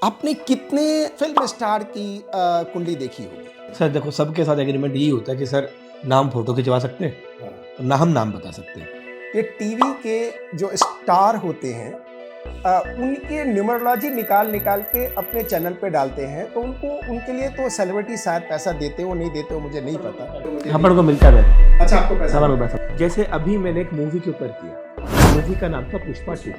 आपने कितने film star की कुंडली देखी होगी? सर देखो, सबके साथ एग्रीमेंट यही होता है कि सर ना हम फ़ोटो खिंचवा सकते हैं, हाँ। ना हम नाम बता सकते हैं। ये टीवी के जो स्टार होते हैं उनके न्यूमरोलॉजी निकाल-निकाल के अपने चैनल पे डालते हैं, तो उनको उनके लिए तो सेलिब्रिटी शायद पैसा देते हो, नहीं देते हो मुझे नहीं पता। तो मुझे अपन को मिलता है। अच्छा आपको पैसा अपन को मिलता पैसा जैसे अभी मैंने एक मूवी के ऊपर किया, मूवी का नाम था पुष्पा 2,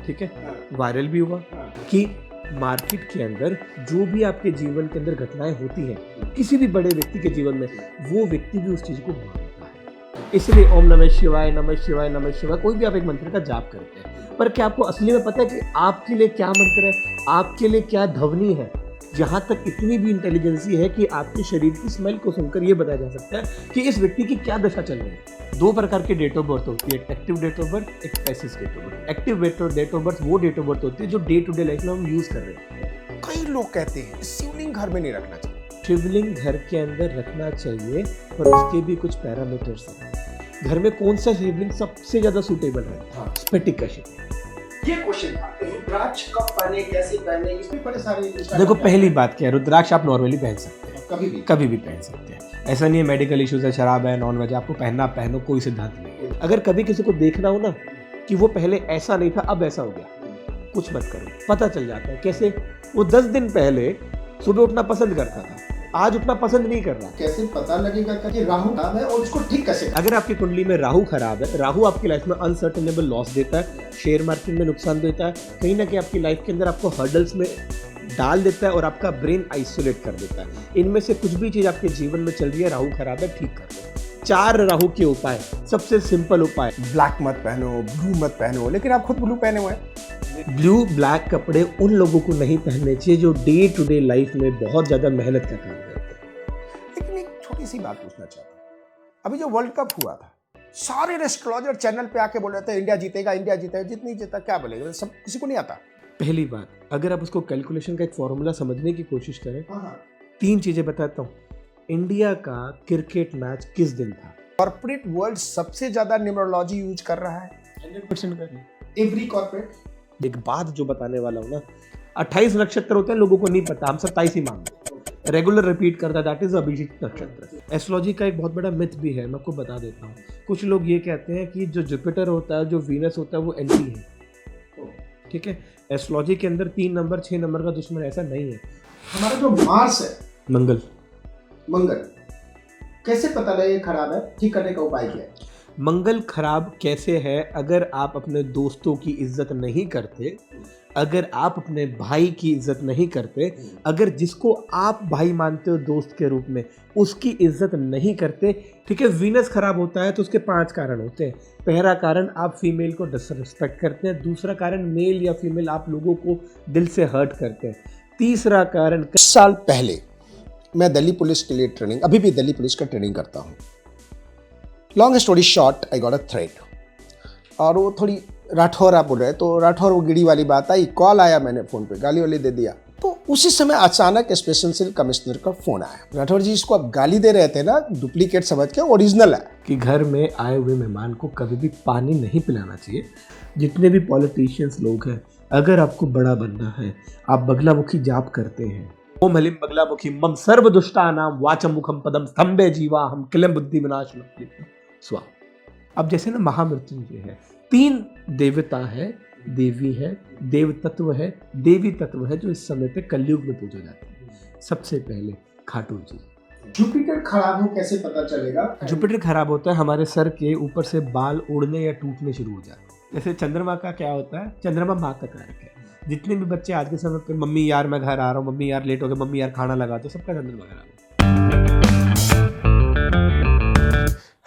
ठीक है? हाँ। वायरल भी हुआ हाँ। कि मार्केट के अंदर जो भी आपके जीवन के अंदर घटनाएँ होती हैं, किसी भी बड़े व्यक्ति के जीवन में, वो व्यक्ति भी उस चीज़ को मानता है। इसलिए ओम नमः शिवाय, नमः शिवाय, नमः शिवाय कोई भी आप एक मंत्र का जाप करते हैं। पर क्या आपको असली में पता है कि आपके लिए क्या मंत्र है, आपके लिए क्या ध्वनि है? यहाँ तक इतनी भी इंटेलिजेंसी है कि आपके शरीर की स्मेल को सुनकर ये बताया जा सकता है कि इस व्यक्ति की क्या दशा चल रही है। 2 प्रकार की डेट ऑफ बर्थ होती है, एक एक्टिव डेट ऑफ बर्थ, एक passive date of birth. Active date of birth वो डेट ऑफ बर्थ होती है जो डे टू डे लाइफ में हम यूज कर रहे हैं। कई लोग कहते हैं शिवलिंग घर में नहीं रखना चाहिए। शिवलिंग घर के अंदर रखना चाहिए, पर उसके भी कुछ पैरामीटर्स हैं। घर में कौन सा शिवलिंग सबसे ज्यादा सूटेबल है? हाँ। स्फटिक का शिवलिंग। ये क्वेश्चन था रुद्राक्ष कब पहने, कैसे पहने, इसमें बड़े सारे देखो, पहली बात क्या है, रुद्राक्ष आप नॉर्मली पहन सकते हैं, कभी भी पहन सकते हैं। ऐसा नहीं है मेडिकल इश्यूज है, शराब है, नॉन वेज, आपको पहनना पहनो, कोई सिद्धांत नहीं है। अगर कभी किसी को देखना हो ना कि वो पहले ऐसा नहीं था अब ऐसा हो गया, कुछ मत करो, पता चल जाता है। कैसे? वो 10 दिन पहले सुबह उठना पसंद करता था, आज उठना पसंद नहीं कर रहा। कैसे पता लगेगा कि राहु खराब है और उसको ठीक कैसे? अगर आपकी कुंडली में राहु खराब है, राहु आपकी लाइफ में अनसर्टेनेबल लॉस देता है, शेयर मार्केट में नुकसान देता है, कहीं ना कहीं आपकी लाइफ के अंदर आपको हर्डल्स में डाल देता है और आपका ब्रेन आइसोलेट कर देता है। इनमें से कुछ भी चीज आपके जीवन में चल रही है, राहु खराब है, ठीक कर दो। 4 राहु के उपाय, सबसे सिंपल उपाय, ब्लैक मत पहनो, ब्लू मत पहनो, लेकिन आप खुद ब्लू पहने हुए हैं। ब्लू ब्लैक कपड़े उन लोगों को नहीं पहनने चाहिए जो डे टू डे लाइफ में बहुत ज्यादा मेहनत का काम करते हैं। लेकिन एक छोटी सी बात पूछना चाहता हूँ, अभी जो वर्ल्ड कप हुआ था, सारे एस्ट्रोलॉजर चैनल पे आके बोल रहे थे इंडिया जीतेगा, इंडिया जीतेगा, जितनी जीता क्या बोलेगा, सब किसी को नहीं आता। पहली बात, अगर आप उसको कैलकुलेशन का एक फॉर्मूला समझने की कोशिश करें, हाँ। 3 चीजें बताता हूँ। इंडिया का क्रिकेट मैच किस दिन था? कॉर्पोरेट वर्ल्ड सबसे ज्यादा न्यूमरोलॉजी यूज कर रहा है, 100% कर। Every corporate. एक बात जो बताने वाला हूँ ना, 28 नक्षत्र होते हैं, लोगों को नहीं पता, हम 27 ही मानते हैं। रेगुलर रिपीट करता है, दैट इज अभिजीत नक्षत्र। एस्ट्रोलॉजी का एक बहुत बड़ा मिथ भी है, मैं आपको बता देता हूँ। कुछ लोग ये कहते हैं कि जो जुपिटर होता है, जो वीनस होता है, वो एंटी है, ठीक है? एस्ट्रोलॉजी के अंदर 3 नंबर 6 नंबर का दुश्मन, ऐसा नहीं है। हमारा जो मार्स है, मंगल कैसे पता लगे खराब है, ठीक करने का उपाय क्या है? मंगल खराब कैसे है? अगर आप अपने दोस्तों की इज्जत नहीं करते, अगर आप अपने भाई की इज्जत नहीं करते, अगर जिसको आप भाई मानते हो दोस्त के रूप में, उसकी इज्जत नहीं करते, ठीक है? वीनस खराब होता है तो उसके 5 कारण होते हैं। पहला कारण, आप फीमेल को डिसरिस्पेक्ट करते हैं। दूसरा कारण, मेल या फीमेल आप लोगों को दिल से हर्ट करते हैं। तीसरा कारण, कुछ साल पहले मैं दिल्ली पुलिस के लिए ट्रेनिंग, अभी भी दिल्ली पुलिस का ट्रेनिंग करता हूँ। Long story short, I got a threat, और वो थोड़ी राठौरा बोल रहे, तो राठौर वो गिड़ी वाली बात आई, कॉल आया, मैंने फ़ोन पे गाली वाली दे दिया। तो उसी समय अचानक स्पेशल सेल कमिश्नर का फ़ोन आया, राठौर जी इसको आप गाली दे रहे थे ना, डुप्लीकेट समझ के ओरिजिनल है। कि घर में आए हुए मेहमान को कभी भी पानी नहीं पिलाना चाहिए। जितने भी पॉलिटिशियंस लोग हैं, अगर आपको बड़ा बनना है, आप बगलामुखी जाप करते हैं, ओम हलिम बगलामुखी मम सर्व दुष्टानाम वाचम मुखम पदम स्तंभे जीवा हम किलम बुद्धि विनाश स्वा। अब जैसे ना महामृत्युंजय है, 3 देवता है, देवी है, देव तत्व है, देवी तत्व है, जो इस समय पे कलयुग में पूजा जाते हैं। सबसे पहले खाटू जी। जुपिटर खराब हो कैसे पता चलेगा? जुपिटर खराब होता है, हमारे सर के ऊपर से बाल उड़ने या टूटने शुरू हो जाते हैं। जैसे चंद्रमा का क्या होता है, चंद्रमा माँ का कारक है। जितने भी बच्चे आज के समय पे मम्मी यार मैं घर आ रहा हूँ, मम्मी यार लेट हो गया, मम्मी यार खाना लगा दो, सबका चंद्रमा खराब है।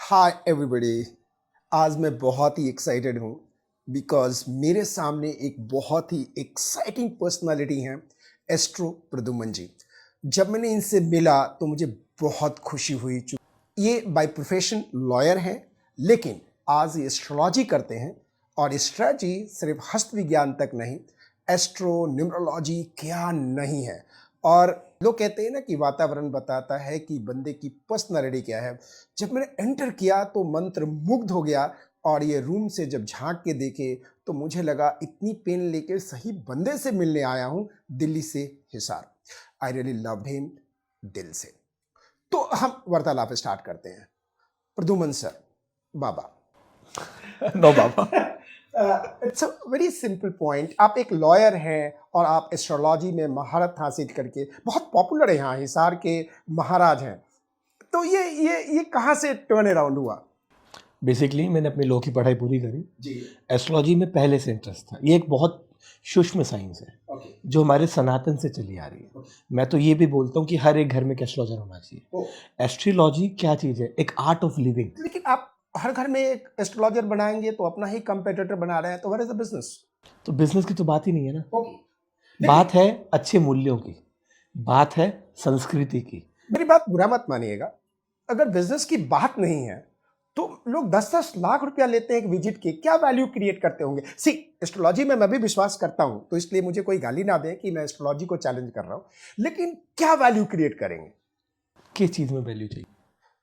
हाय एवरीबॉडी, आज मैं बहुत ही एक्साइटेड हूँ बिकॉज मेरे सामने एक बहुत ही एक्साइटिंग पर्सनालिटी हैं, एस्ट्रो प्रद्युमन जी। जब मैंने इनसे मिला तो मुझे बहुत खुशी हुई। ये बाय प्रोफेशन लॉयर हैं, लेकिन आज ये एस्ट्रोलॉजी करते हैं, और एस्ट्रोलॉजी सिर्फ हस्त विज्ञान तक नहीं, एस्ट्रो न्यूमरोलॉजी क्या नहीं है। और लोग कहते हैं ना कि वातावरण बताता है कि बंदे की पर्सनालिटी क्या है। जब मैंने एंटर किया तो मंत्र मुग्ध हो गया, और ये रूम से जब झांक के देखे तो मुझे लगा इतनी पेन लेके सही बंदे से मिलने आया हूँ, दिल्ली से Hisar. I really love him दिल से। तो हम वार्तालाप स्टार्ट करते हैं। प्रद्युमन सर, बाबा। नो बाबा। It's a very simple point. आप एक लॉयर हैं और आप एस्ट्रोलॉजी में महारत हासिल करके बहुत पॉपुलर है, यहाँ हिसार के महाराज हैं। तो ये कहाँ से टर्न अराउंड हुआ? बेसिकली मैंने अपनी लॉ की पढ़ाई पूरी करी जी। एस्ट्रोलॉजी में पहले से इंटरेस्ट था। ये एक बहुत सूक्ष्म साइंस है ओके। जो हमारे सनातन से चली आ रही है। मैं तो ये भी बोलता हूँ कि हर एक घर में एक एस्ट्रोलॉजर होना चाहिए। एस्ट्रोलॉजी क्या चीज़ है? एक आर्ट ऑफ लिविंग। लेकिन आप हर घर में एक एस्ट्रोलॉजर बनाएंगे तो अपना ही कंपेटिटर बना रहे हैं, तो व्हाट इज द बिजनेस? तो बिजनेस की तो बात ही नहीं है ना। ओके। बात है अच्छे मूल्यों की, बात है संस्कृति की। मेरी बात बुरा मत मानिएगा, अगर बिजनेस की बात नहीं है तो लोग 10-10 लाख रुपया लेते हैं एक विजिट के, क्या वैल्यू क्रिएट करते होंगे? सी, एस्ट्रोलॉजी में मैं भी विश्वास करता हूं, तो इसलिए मुझे कोई गाली ना दे कि मैं एस्ट्रोलॉजी को चैलेंज कर रहा हूं, लेकिन क्या वैल्यू क्रिएट करेंगे? किस चीज़ में वैल्यू चाहिए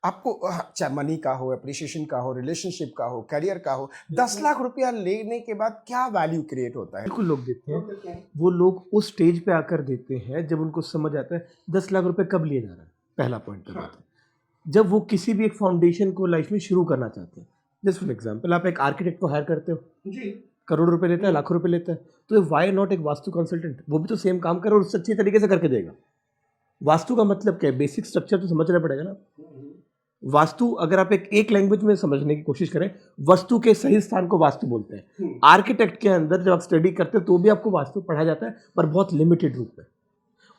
आपको? चाहे मनी का हो, अप्रिसिएशन का हो, रिलेशनशिप का हो, करियर का हो, 10 लाख रुपया लेने के बाद क्या वैल्यू क्रिएट होता है? बिल्कुल लोग देते हैं। वो लोग उस स्टेज पे आकर देते हैं जब उनको समझ आता है 10 लाख रुपए कब लिए जा रहा है। पहला पॉइंट तो बात है जब वो किसी भी एक फाउंडेशन को लाइफ में शुरू करना चाहते हैं। जस्ट फॉर एग्जांपल, आप एक आर्किटेक्ट को हायर करते हो जी, करोड़ रुपए लेता है, लाखों रुपए लेता है, तो वाई नॉट एक वास्तु कंसल्टेंट? वो भी तो सेम काम करे और उससे अच्छी तरीके से करके देगा। वास्तु का मतलब क्या है? बेसिक स्ट्रक्चर तो समझना पड़ेगा ना। वास्तु अगर आप एक लैंग्वेज में समझने की कोशिश करें, वस्तु के सही स्थान को वास्तु बोलते हैं। आर्किटेक्ट के अंदर जब आप स्टडी करते हो तो भी आपको वास्तु पढ़ा जाता है, पर बहुत लिमिटेड रूप में।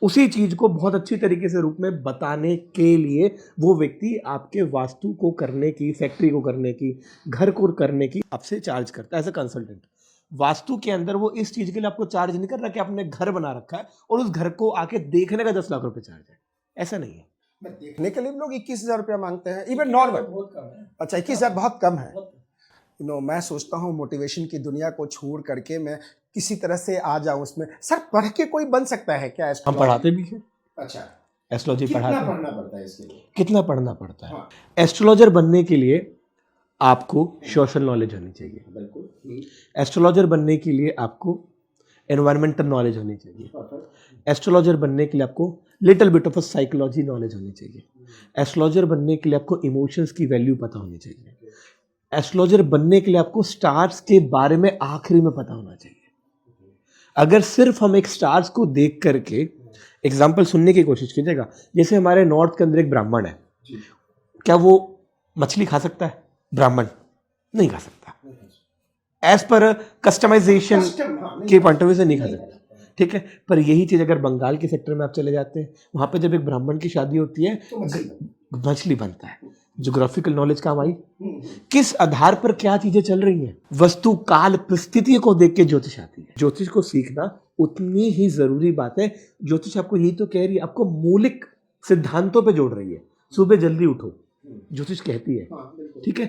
उसी चीज को बहुत अच्छी तरीके से रूप में बताने के लिए वो व्यक्ति आपके वास्तु को करने की, फैक्ट्री को करने की, घर को करने की आपसे चार्ज करता है एज अ कंसल्टेंट। वास्तु के अंदर वो इस चीज के लिए आपको चार्ज नहीं कर रहा कि आपने घर बना रखा है और उस घर को आके देखने का 10 लाख रुपए चार्ज है। ऐसा नहीं है। देखने के लिए लोग 21,000 रुपया मांगते हैं, इवन नॉर्मल। बहुत कम है। अच्छा, 21,000 बहुत कम है। मैं सोचता हूँ मोटिवेशन की दुनिया को छोड़ करके मैं किसी तरह से आ जाऊं उसमें। सर, पढ़ के कोई बन सकता है क्या? हम पढ़ाते भी हैं। अच्छा, एस्ट्रोलॉजी कितना पढ़ाते हैं। पढ़ना पड़ता है इसके लिए? कितना पढ़ना पड़ता है? हाँ। एस्ट्रोलॉजर बनने के लिए आपको सोशल नॉलेज होनी चाहिए। बिल्कुल। एस्ट्रोलॉजर बनने के लिए आपको एनवायरमेंटल नॉलेज होनी चाहिए। एस्ट्रोलॉजर बनने के लिए आपको little bit of a psychology knowledge होनी चाहिए। एस्ट्रोलॉजर बनने के लिए आपको इमोशंस की वैल्यू पता होनी चाहिए। एस्ट्रोलॉजर बनने के लिए आपको स्टार्स के बारे में आखिरी में पता होना चाहिए। अगर सिर्फ हम एक स्टार्स को देख करके एग्जाम्पल सुनने की कोशिश कीजिएगा, जैसे हमारे नॉर्थ के अंदर एक ब्राह्मण है, क्या वो मछली खा सकता है? ब्राह्मण नहीं खा सकता। एज पर कस्टमाइजेशन के पॉइंट ऑफ व्यू से नहीं खा सकता, ठीक है। पर यही चीज़ अगर बंगाल के सेक्टर में आप चले जाते हैं, वहाँ पे जब एक ब्राह्मण की शादी होती है तो मछली बनता है। ज्योग्राफिकल नॉलेज काम आई। किस आधार पर क्या चीजें चल रही हैं? वस्तु काल परिस्थिति को देख के ज्योतिष आती है। ज्योतिष को सीखना उतनी ही जरूरी बात है। ज्योतिष आपको यही तो कह रही है, आपको मौलिक सिद्धांतों पे जोड़ रही है। सुबह जल्दी उठो, ज्योतिष कहती है, ठीक है।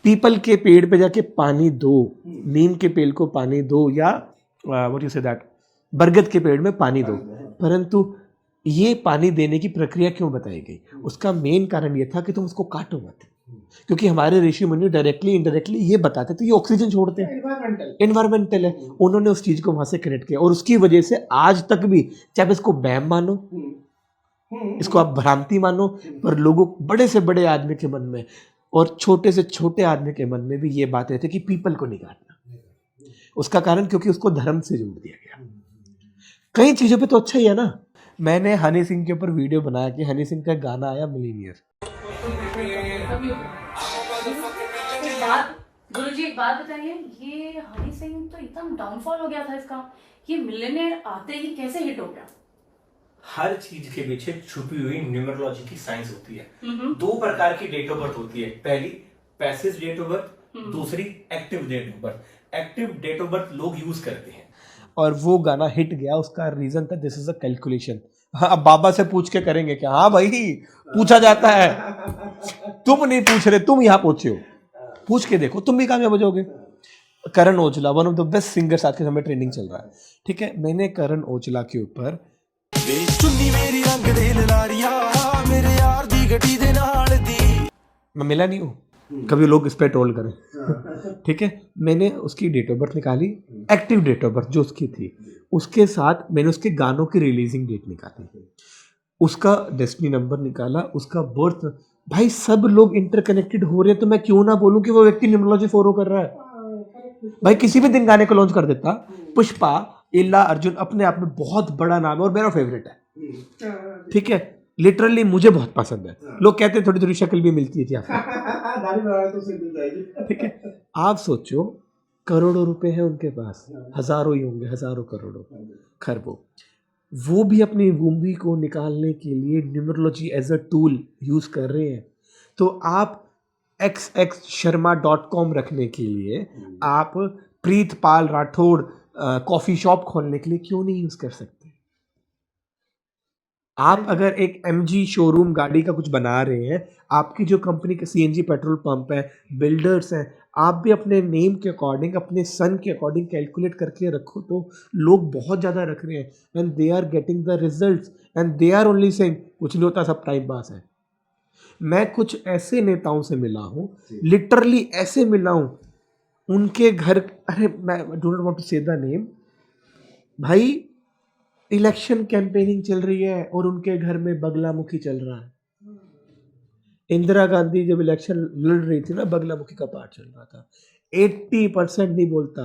पीपल के पेड़ पे जाके पानी दो, नीम के पेड़ को पानी दो, या व्हाट यू से दैट, बरगद के पेड़ में पानी दो। परंतु ये पानी देने की प्रक्रिया क्यों बताई गई? उसका मेन कारण ये था कि तुम उसको काटो मत, क्योंकि हमारे ऋषि मुनि डायरेक्टली इनडायरेक्टली ये बताते थे ये ऑक्सीजन छोड़ते हैं, एनवायरमेंटल है। उन्होंने उस चीज को वहां से कनेक्ट किया और उसकी वजह से आज तक भी, चाहे इसको बैम मानो, इसको आप भ्रांति मानो, पर लोगों, बड़े से बड़े आदमी के मन में और छोटे से छोटे आदमी के मन में भी ये बात रहती है कि पीपल को नहीं काटना। उसका कारण क्योंकि उसको धर्म से जोड़ दिया गया। कई चीजों पे तो अच्छा ही है ना। मैंने हनी सिंह के ऊपर वीडियो बनाया कि हनी सिंह का गाना आया मिलीनियर। गुरुजी एक बात बताइए, ये हनी सिंह तो एकदम डाउनफॉल हो गया था इसका, ये मिलियनेयर आते ही कैसे हिट हो गया? हर चीज के पीछे छुपी हुई न्यूमरोलॉजी की साइंस होती है। दो प्रकार की डेट ऑफ बर्थ होती है, पहली पैसिव डेट ऑफ बर्थ, दूसरी active date of birth. Active date of birth लोग यूज करते हैं और वो गाना हिट गया। उसका रीजन था दिस इज अ कैलकुलेशन। हाँ, अब बाबा से पूछ के करेंगे क्या? हाँ भाई, पूछा जाता है। तुम नहीं पूछ रहे, तुम यहाँ पहुंचे हो, पूछ के देखो, तुम भी कामयाब हो जाओगे। Karan Aujla, one of the best singers, आज के समय ट्रेंडिंग चल रहा है, ठीक है। मैंने करण औजला के ऊपर मैं मिला नहीं हूँ, कभी लोग इस पर ट्रोल करें। ठीक है, मैंने उसकी डेट ऑफ बर्थ निकाली, एक्टिव डेट ऑफ बर्थ जो उसकी थी, उसके साथ मैंने उसके गानों की रिलीजिंग डेट निकाली, उसका डेस्टिनी नंबर निकाला, उसका बर्थ। भाई सब लोग इंटरकनेक्टेड हो रहे हैं, तो मैं क्यों ना बोलूं कि वो व्यक्ति न्यूमरोलॉजी फॉलो कर रहा है। भाई किसी भी दिन गाने को लॉन्च कर देता। पुष्पा, इल्ला अर्जुन अपने आप में बहुत बड़ा नाम है और मेरा फेवरेट है। ठीक है, लिटरली मुझे बहुत पसंद है। लोग कहते हैं थोड़ी थोड़ी शक्ल भी मिलती है जी आपको। ठीक है, आप सोचो करोड़ों रुपए हैं उनके पास, हजारों ही होंगे, हजारों करोड़ों खरबों, वो भी अपनी मूवी को निकालने के लिए numerology as a tool use कर रहे हैं। तो आप xxsharma.com रखने के लिए, आप प्रीतपाल राठौड़ कॉफी शॉप खोलने के लिए क्यों नहीं यूज कर सकते? आप अगर एक MG शोरूम गाड़ी का कुछ बना रहे हैं, आपकी जो कंपनी का CNG पेट्रोल पंप है, बिल्डर्स हैं, आप भी अपने नेम के अकॉर्डिंग, अपने सन के अकॉर्डिंग कैलकुलेट करके रखो, तो लोग बहुत ज़्यादा रख रहे हैं and they are getting the results and they are only saying कुछ नहीं होता, सब टाइम पास है। मैं कुछ ऐसे नेताओं से मिला हूँ, लिटरली ऐसे मिला हूँ, उनके घर, अरे मैं डोंट वांट टू से द नेम, भाई इलेक्शन कैंपेनिंग चल रही है और उनके घर में बगलामुखी चल रहा है। इंदिरा गांधी जब इलेक्शन लड़ रही थी ना, बगलामुखी का पाठ चल रहा था। 80% नहीं बोलता,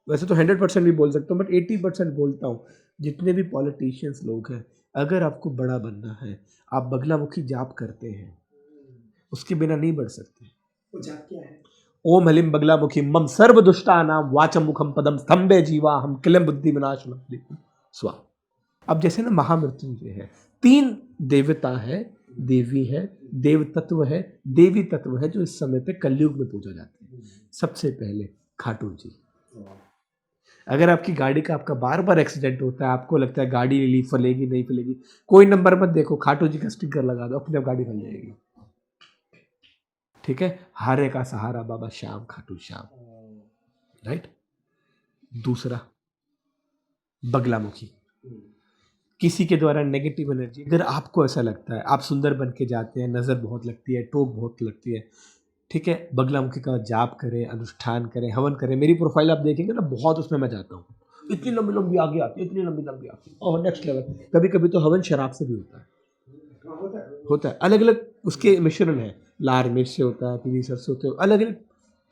वैसे तो 100% भी बोल सकता हूँ, बट 80% बोलता हूँ। जितने भी पॉलिटिशियंस लोग हैं, अगर आपको बड़ा बनना है, आप बगलामुखी जाप करते हैं, उसके बिना नहीं बढ़ सकते। वो जाप क्या है? ओम हलिम बगलामुखी मम सर्व दुष्टानाम वाचम मुखम पदम स्तंभे जीवा हम किलम बुद्धि विनाशनम स्वा। अब जैसे ना महामृत्युंजय है, 3 देवता है, देवी है, देव तत्व है, देवी तत्व है, जो इस समय पे कलयुग में पूजा जाते हैं। सबसे पहले खाटू जी। अगर आपकी गाड़ी का आपका बार बार एक्सीडेंट होता है, आपको लगता है गाड़ी ली फलेगी नहीं फलेगी, कोई नंबर मत देखो, खाटू जी का स्टिकर लगा दो, अपने आप गाड़ी फल जाएगी। ठीक है, हारे का सहारा बाबा श्याम खाटू श्याम, राइट। दूसरा बगलामुखी, किसी के द्वारा नेगेटिव एनर्जी, अगर आपको ऐसा लगता है आप सुंदर बन के जाते हैं, नज़र बहुत लगती है, टोक बहुत लगती है, ठीक है, बगलामुखी का जाप करें, अनुष्ठान करें, हवन करें। मेरी प्रोफाइल आप देखेंगे ना, बहुत उसमें मैं जाता हूँ, इतनी लंबी लंबी आगे आती है, इतनी लंबी लंबी आती है, और नेक्स्ट लेवल। कभी कभी तो हवन शराब से भी होता है, होता है, अलग अलग उसके मिश्रण है, लाल मिर्च से होता है, पीली सरसों से, अलग अलग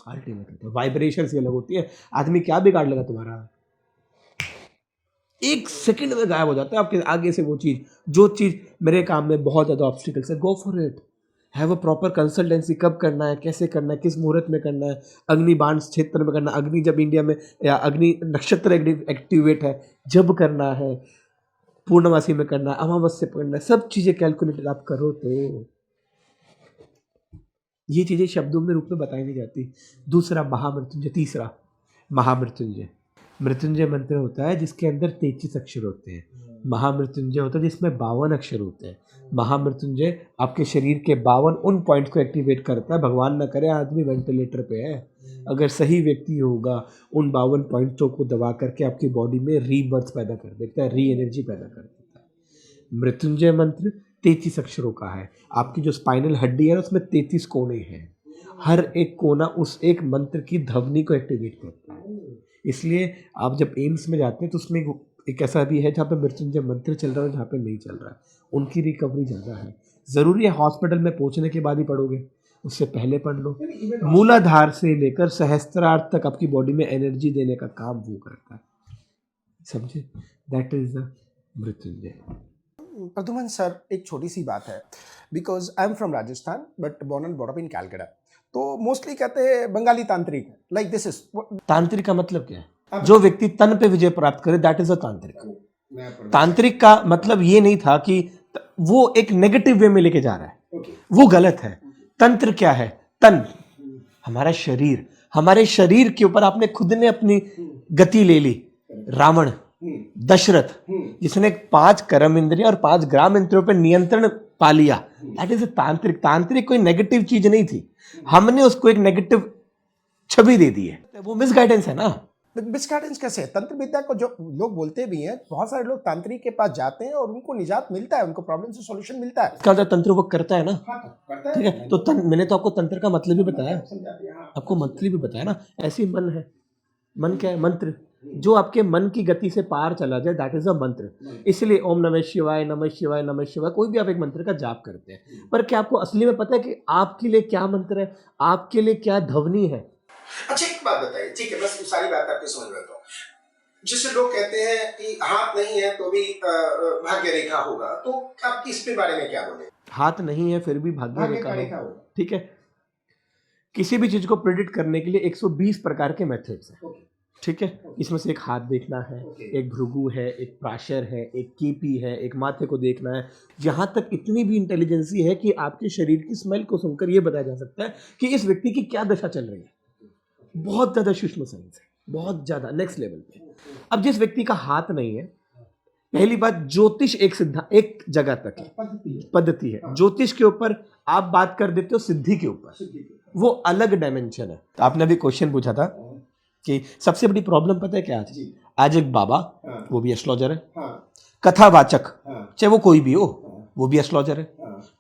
अल्टीमेट होता है, वाइब्रेशन से अलग होती है। आदमी क्या बिगाड़ लेगा तुम्हारा, 1 सेकंड में गायब हो जाता है आपके आगे से वो चीज़। जो चीज़ मेरे काम में बहुत ज़्यादा ऑब्स्टिकल्स है, go for it, have a proper consultancy, कब करना है, कैसे करना है, किस मुहूर्त में करना है, अग्नि बाण क्षेत्र में करना, अग्नि जब इंडिया में या अग्नि नक्षत्र एक्टिवेट है जब करना है, पूर्णमासी में करना है, अमावस्या करना है, सब चीज़ें कैलकुलेटेड आप करो तो ये चीज़ें शब्दों में रूप में बताई नहीं जाती। दूसरा महामृत्युंजय, तीसरा महामृत्युंजय। मृत्युंजय मंत्र होता है जिसके अंदर 33 अक्षर होते हैं। महामृत्युंजय होता है जिसमें 52 अक्षर होते हैं। महामृत्युंजय आपके शरीर के 52 उन पॉइंट को एक्टिवेट करता है। भगवान न करे आदमी वेंटिलेटर पे है, अगर सही व्यक्ति होगा उन 52 पॉइंटों को दबा करके आपकी बॉडी में रीबर्थ पैदा कर देता है, री एनर्जी पैदा कर देता है। मृत्युंजय मंत्र 33 अक्षरों का है। आपकी जो स्पाइनल हड्डी है उसमें 33 कोने हैं, हर एक कोना उस एक मंत्र की ध्वनि को एक्टिवेट करता है। इसलिए आप जब एम्स में जाते हैं तो उसमें एक ऐसा भी है जहाँ पे मृत्युंजय मंत्र चल रहा है, जहाँ पे नहीं चल रहा है, उनकी रिकवरी ज़्यादा है। ज़रूरी है हॉस्पिटल में पहुँचने के बाद ही पढ़ोगे, उससे पहले पढ़ लो। मूलाधार से लेकर सहस्त्रार्थ तक आपकी बॉडी में एनर्जी देने का काम वो करता है, समझे? That is the Mrityunjay. Pradyuman sir, एक छोटी सी बात है, because I am from Rajasthan but born and brought up in Calcutta, तो मोस्टली कहते हैं बंगाली तांत्रिक, लाइक दिस इज तांत्रिक का मतलब क्या है? जो व्यक्ति तन पे विजय प्राप्त करे, दैट इज अ तांत्रिक। तांत्रिक का मतलब ये नहीं था कि वो एक नेगेटिव वे में लेके जा रहा है, वो गलत है। तंत्र क्या है? तन, हमारा शरीर, हमारे शरीर के ऊपर आपने खुद ने अपनी गति ले ली। रावण, दशरथ, जिसने 5 कर्म इंद्रिय और 5 ग्राम इंद्रियों पर नियंत्रण पा लिया, दैट इज अ तांत्रिक। तांत्रिक कोई नेगेटिव चीज नहीं थी, हमने उसको एक नेगेटिव छवि दे दी है, वो मिसगाइडेंस है ना। विच गार्डन्स कैसे है? तंत्र विद्या को जो लोग बोलते भी हैं, बहुत सारे लोग तांत्रिक के पास जाते हैं और उनको निजात मिलता है, उनको प्रॉब्लम से सॉल्यूशन मिलता है। इसका मतलब तंत्र वर्क करता है ना, हाँ, करता है। ठीक है। तो मैंने तो आपको तंत्र का मतलब भी बताया, समझा दिया, हाँ। आपको मंत्र भी बताया ना। ऐसे ही मन है, मन क्या है? मंत्र। जो आपके मन की गति से पार चला जाए, दैट इज अ मंत्र। इसलिए ओम नमः शिवाय, नमः शिवाय, नमः शिवाय, कोई भी आप एक मंत्र का जाप करते हैं, पर क्या आपको असली में पता है कि आपके लिए क्या मंत्र है, आपके लिए क्या ध्वनि है? अच्छा, एक बात बताइए, ठीक है, बस सारी बात आपकी समझ में तो जिससे लोग कहते हैं कि हाथ नहीं है तो भी भाग्य रेखा होगा, तो आप इस पे बारे में क्या बोले? हाथ नहीं है फिर भी भाग्य रेखा होगा, ठीक है। किसी भी चीज को प्रेडिक्ट करने के लिए 120 प्रकार के मेथड्स हैं, ठीक है। इसमें से एक हाथ देखना है, एक भृगु है, एक प्राशर है, एक कीपी है, एक माथे को देखना है। यहाँ तक इतनी भी इंटेलिजेंसी है कि आपके शरीर की स्मेल को सुनकर ये बताया जा सकता है कि इस व्यक्ति की क्या दशा चल रही है। बहुत ज़्यादा सूक्ष्म साइंस है, बहुत ज़्यादा नेक्स्ट लेवल पे। अब जिस व्यक्ति का हाथ नहीं है, पहली बात, ज्योतिष एक जगह तक है, पद्धति है। ज्योतिष के ऊपर आप बात कर देते हो, सिद्धि के ऊपर वो अलग डायमेंशन है। तो आपने अभी क्वेश्चन पूछा था कि सबसे बड़ी प्रॉब्लम पता है क्या आज एक बाबा, वो भी एस्ट्रोलॉजर है, कथावाचक, चाहे वो कोई भी हो, वो भी एस्ट्रोलॉजर है,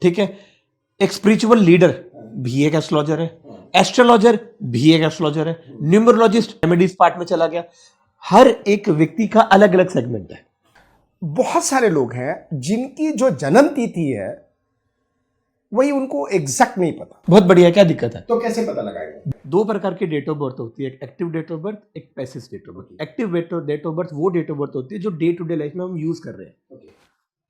ठीक है। एक स्पिरिचुअल लीडर भी एक एस्ट्रोलॉजर है, एस्ट्रोलॉजर भी एक एस्ट्रोलॉजर है, न्यूमरोलॉजिस्ट रेमेडीज पार्ट में चला गया। हर एक व्यक्ति का अलग अलग सेगमेंट है। बहुत सारे लोग हैं जिनकी जो जन्म तिथि है वही उनको एग्जैक्ट नहीं पता। बहुत बढ़िया, क्या दिक्कत है? तो कैसे पता लगाएंगे? दो प्रकार की डेट ऑफ बर्थ होती है, एक एक्टिव डेट ऑफ बर्थ, एक passive date of birth. Active date of birth वो डेट ऑफ बर्थ होती है जो डे टू डे लाइफ में हम यूज कर रहे हैं,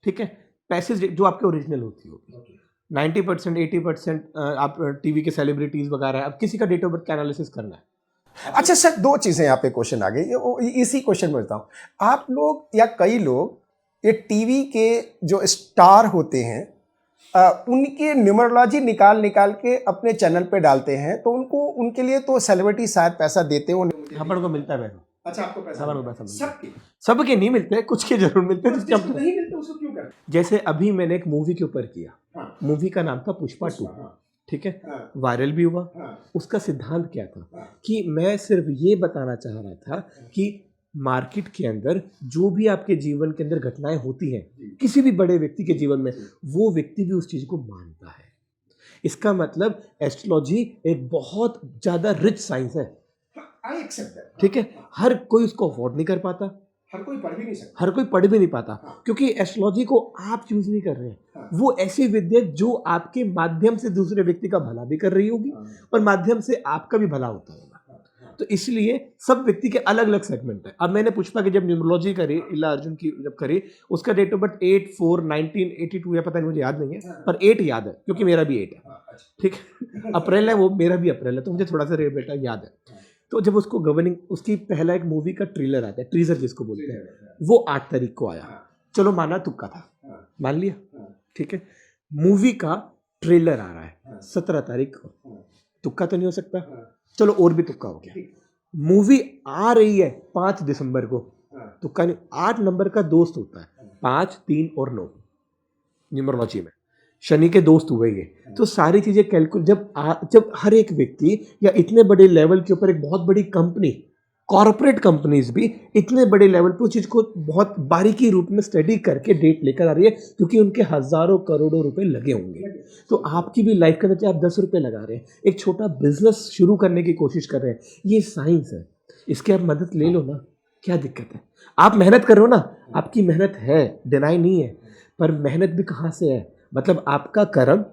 ठीक है। पैसिव जो आपके ओरिजिनल होती होगी। 90% 80% आप टीवी के सेलिब्रिटीज वगैरह, अब किसी का डेट ऑफ बर्थ का एनालिसिस करना है। अच्छा सर, दो चीजें यहाँ पे क्वेश्चन आ गई, इसी क्वेश्चन में बताऊं। आप लोग या कई लोग ये टीवी के जो स्टार होते हैं उनके न्यूमरोलॉजी निकाल के अपने चैनल पे डालते हैं, तो उनके लिए तो सेलिब्रिटी शायद पैसा देते हो। अपन को मिलता है पैसा। अच्छा, आपको पैसा मिलता है? सबके नहीं मिलते, कुछ के जरूर मिलते हैं। नहीं मिलते उसको क्यों करते? जैसे अभी मैंने एक मूवी के ऊपर किया, हाँ। मूवी का नाम था पुष्पा 2, ठीक है। वायरल भी हुआ। उसका सिद्धांत क्या था कि मैं सिर्फ ये बताना चाह रहा था कि मार्केट के अंदर जो भी आपके जीवन के अंदर घटनाएं होती हैं, किसी भी बड़े व्यक्ति के जीवन में, वो व्यक्ति भी उस चीज को मानता है। इसका मतलब एस्ट्रोलॉजी एक बहुत ज्यादा रिच साइंस है, आई एक्सेप्ट दैट, ठीक है। हर कोई उसको अफोर्ड नहीं कर पाता, हर कोई पढ़ भी नहीं सकता, हर कोई पढ़ भी नहीं पाता, क्योंकि एस्ट्रोलॉजी को आप चूज नहीं कर रहे हैं। वो ऐसी विद्या जो आपके माध्यम से दूसरे व्यक्ति का भला भी कर रही होगी और माध्यम से आपका भी भला होता होगा। तो इसलिए सब व्यक्ति के अलग अलग सेगमेंट है। अब मैंने पुष्पा की जब न्यूमरोलॉजी करी, इला अर्जुन की जब करी, उसका डेट ऑफ बर्थ 8/4/1982 या पता नहीं, मुझे याद नहीं है, पर 8 याद है क्योंकि मेरा भी 8 है, ठीक है। अप्रैल है, वो मेरा भी अप्रैल है, तो मुझे थोड़ा सा बेटा याद है। तो जब उसको गवर्निंग, उसकी पहला एक मूवी का ट्रेलर आता है, टीजर जिसको बोलते हैं, वो 8 तारीख को आया। चलो माना तुक्का था, मान लिया, ठीक है। मूवी का ट्रेलर आ रहा है 17 तारीख को, तुक्का तो नहीं हो सकता, चलो और भी तुक्का हो गया। मूवी आ रही है 5 दिसंबर को, तुक्का नहीं। 8 नंबर का दोस्त होता है, 5, 3 और 9 न्यूमरोलॉजी में, शनि के दोस्त हुए ये। तो सारी चीजें कैलकुलेट, जब हर एक व्यक्ति या इतने बड़े लेवल के ऊपर एक बहुत बड़ी कंपनी, कॉर्पोरेट कंपनीज भी इतने बड़े लेवल पे उस चीज को बहुत बारीकी रूप में स्टडी करके डेट लेकर आ रही है, क्योंकि उनके हजारों करोड़ों रुपए लगे होंगे। तो आपकी भी लाइफ के अंदर आप 10 रुपए लगा रहे हैं, एक छोटा बिजनेस शुरू करने की कोशिश कर रहे हैं, ये साइंस है, इसकी आप मदद ले लो ना, क्या दिक्कत है? आप मेहनत करो ना, आपकी मेहनत है, डिनाई नहीं है, पर मेहनत भी कहाँ से है? मतलब आपका कर्म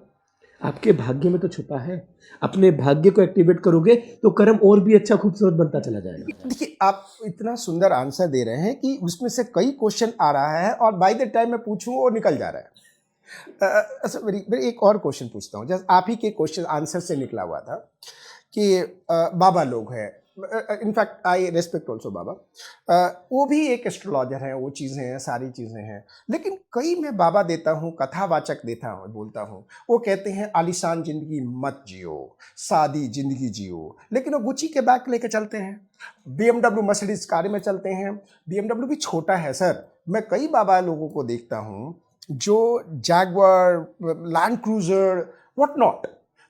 आपके भाग्य में तो छुपा है। अपने भाग्य को एक्टिवेट करोगे तो कर्म और भी अच्छा खूबसूरत बनता चला जाएगा। देखिए, आप इतना सुंदर आंसर दे रहे हैं कि उसमें से कई क्वेश्चन आ रहा है और बाय द टाइम मैं पूछूं और निकल जा रहा है। अच्छा, मेरी एक और क्वेश्चन पूछता हूँ, जैसे आप ही के क्वेश्चन आंसर से निकला हुआ था कि बाबा लोग हैं, इनफैक्ट आई रेस्पेक्ट ऑल्सो बाबा, वो भी एक एस्ट्रोलॉजर हैं, वो चीज़ें हैं, सारी चीज़ें हैं, लेकिन कई मैं बाबा देता हूँ, कथावाचक देता हूँ, बोलता हूँ, वो कहते हैं आलीशान जिंदगी मत जियो, सादी जिंदगी जियो, लेकिन वो गुची के बैग लेके चलते हैं, BMW मर्सिडीज कार में चलते हैं। BMW भी छोटा है सर, मैं कई बाबा लोगों को देखता हूँ जो Jaguar, land cruiser, what not.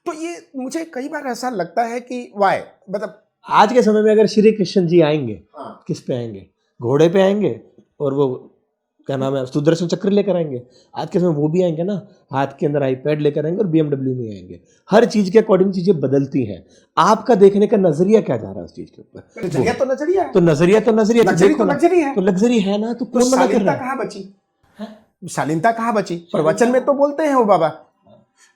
तो ये मुझे कई बार ऐसा लगता है कि वाई, मतलब आज के समय में अगर श्री कृष्ण जी आएंगे, हाँ। किस पे आएंगे? घोड़े पे आएंगे और वो क्या नाम है, सुदर्शन चक्र लेकर आएंगे। आज के समय वो भी आएंगे ना, हाथ के अंदर आईपैड लेकर आएंगे और BMW में आएंगे। हर चीज के अकॉर्डिंग चीजें बदलती हैं। आपका देखने का नजरिया क्या जा रहा है उस चीज के ऊपर? नजरिया तो नजरिया है, तो नजरिया तो नजरिया, लग्जरी देखो तो ना, लग्जरी है, तो लग्जरी है ना, तो तो कौन मना कर शालीनता रहा है? कहाँ बची? शालीनता कहाँ बची? प्रवचन में तो बोलते हैं वो बाबा।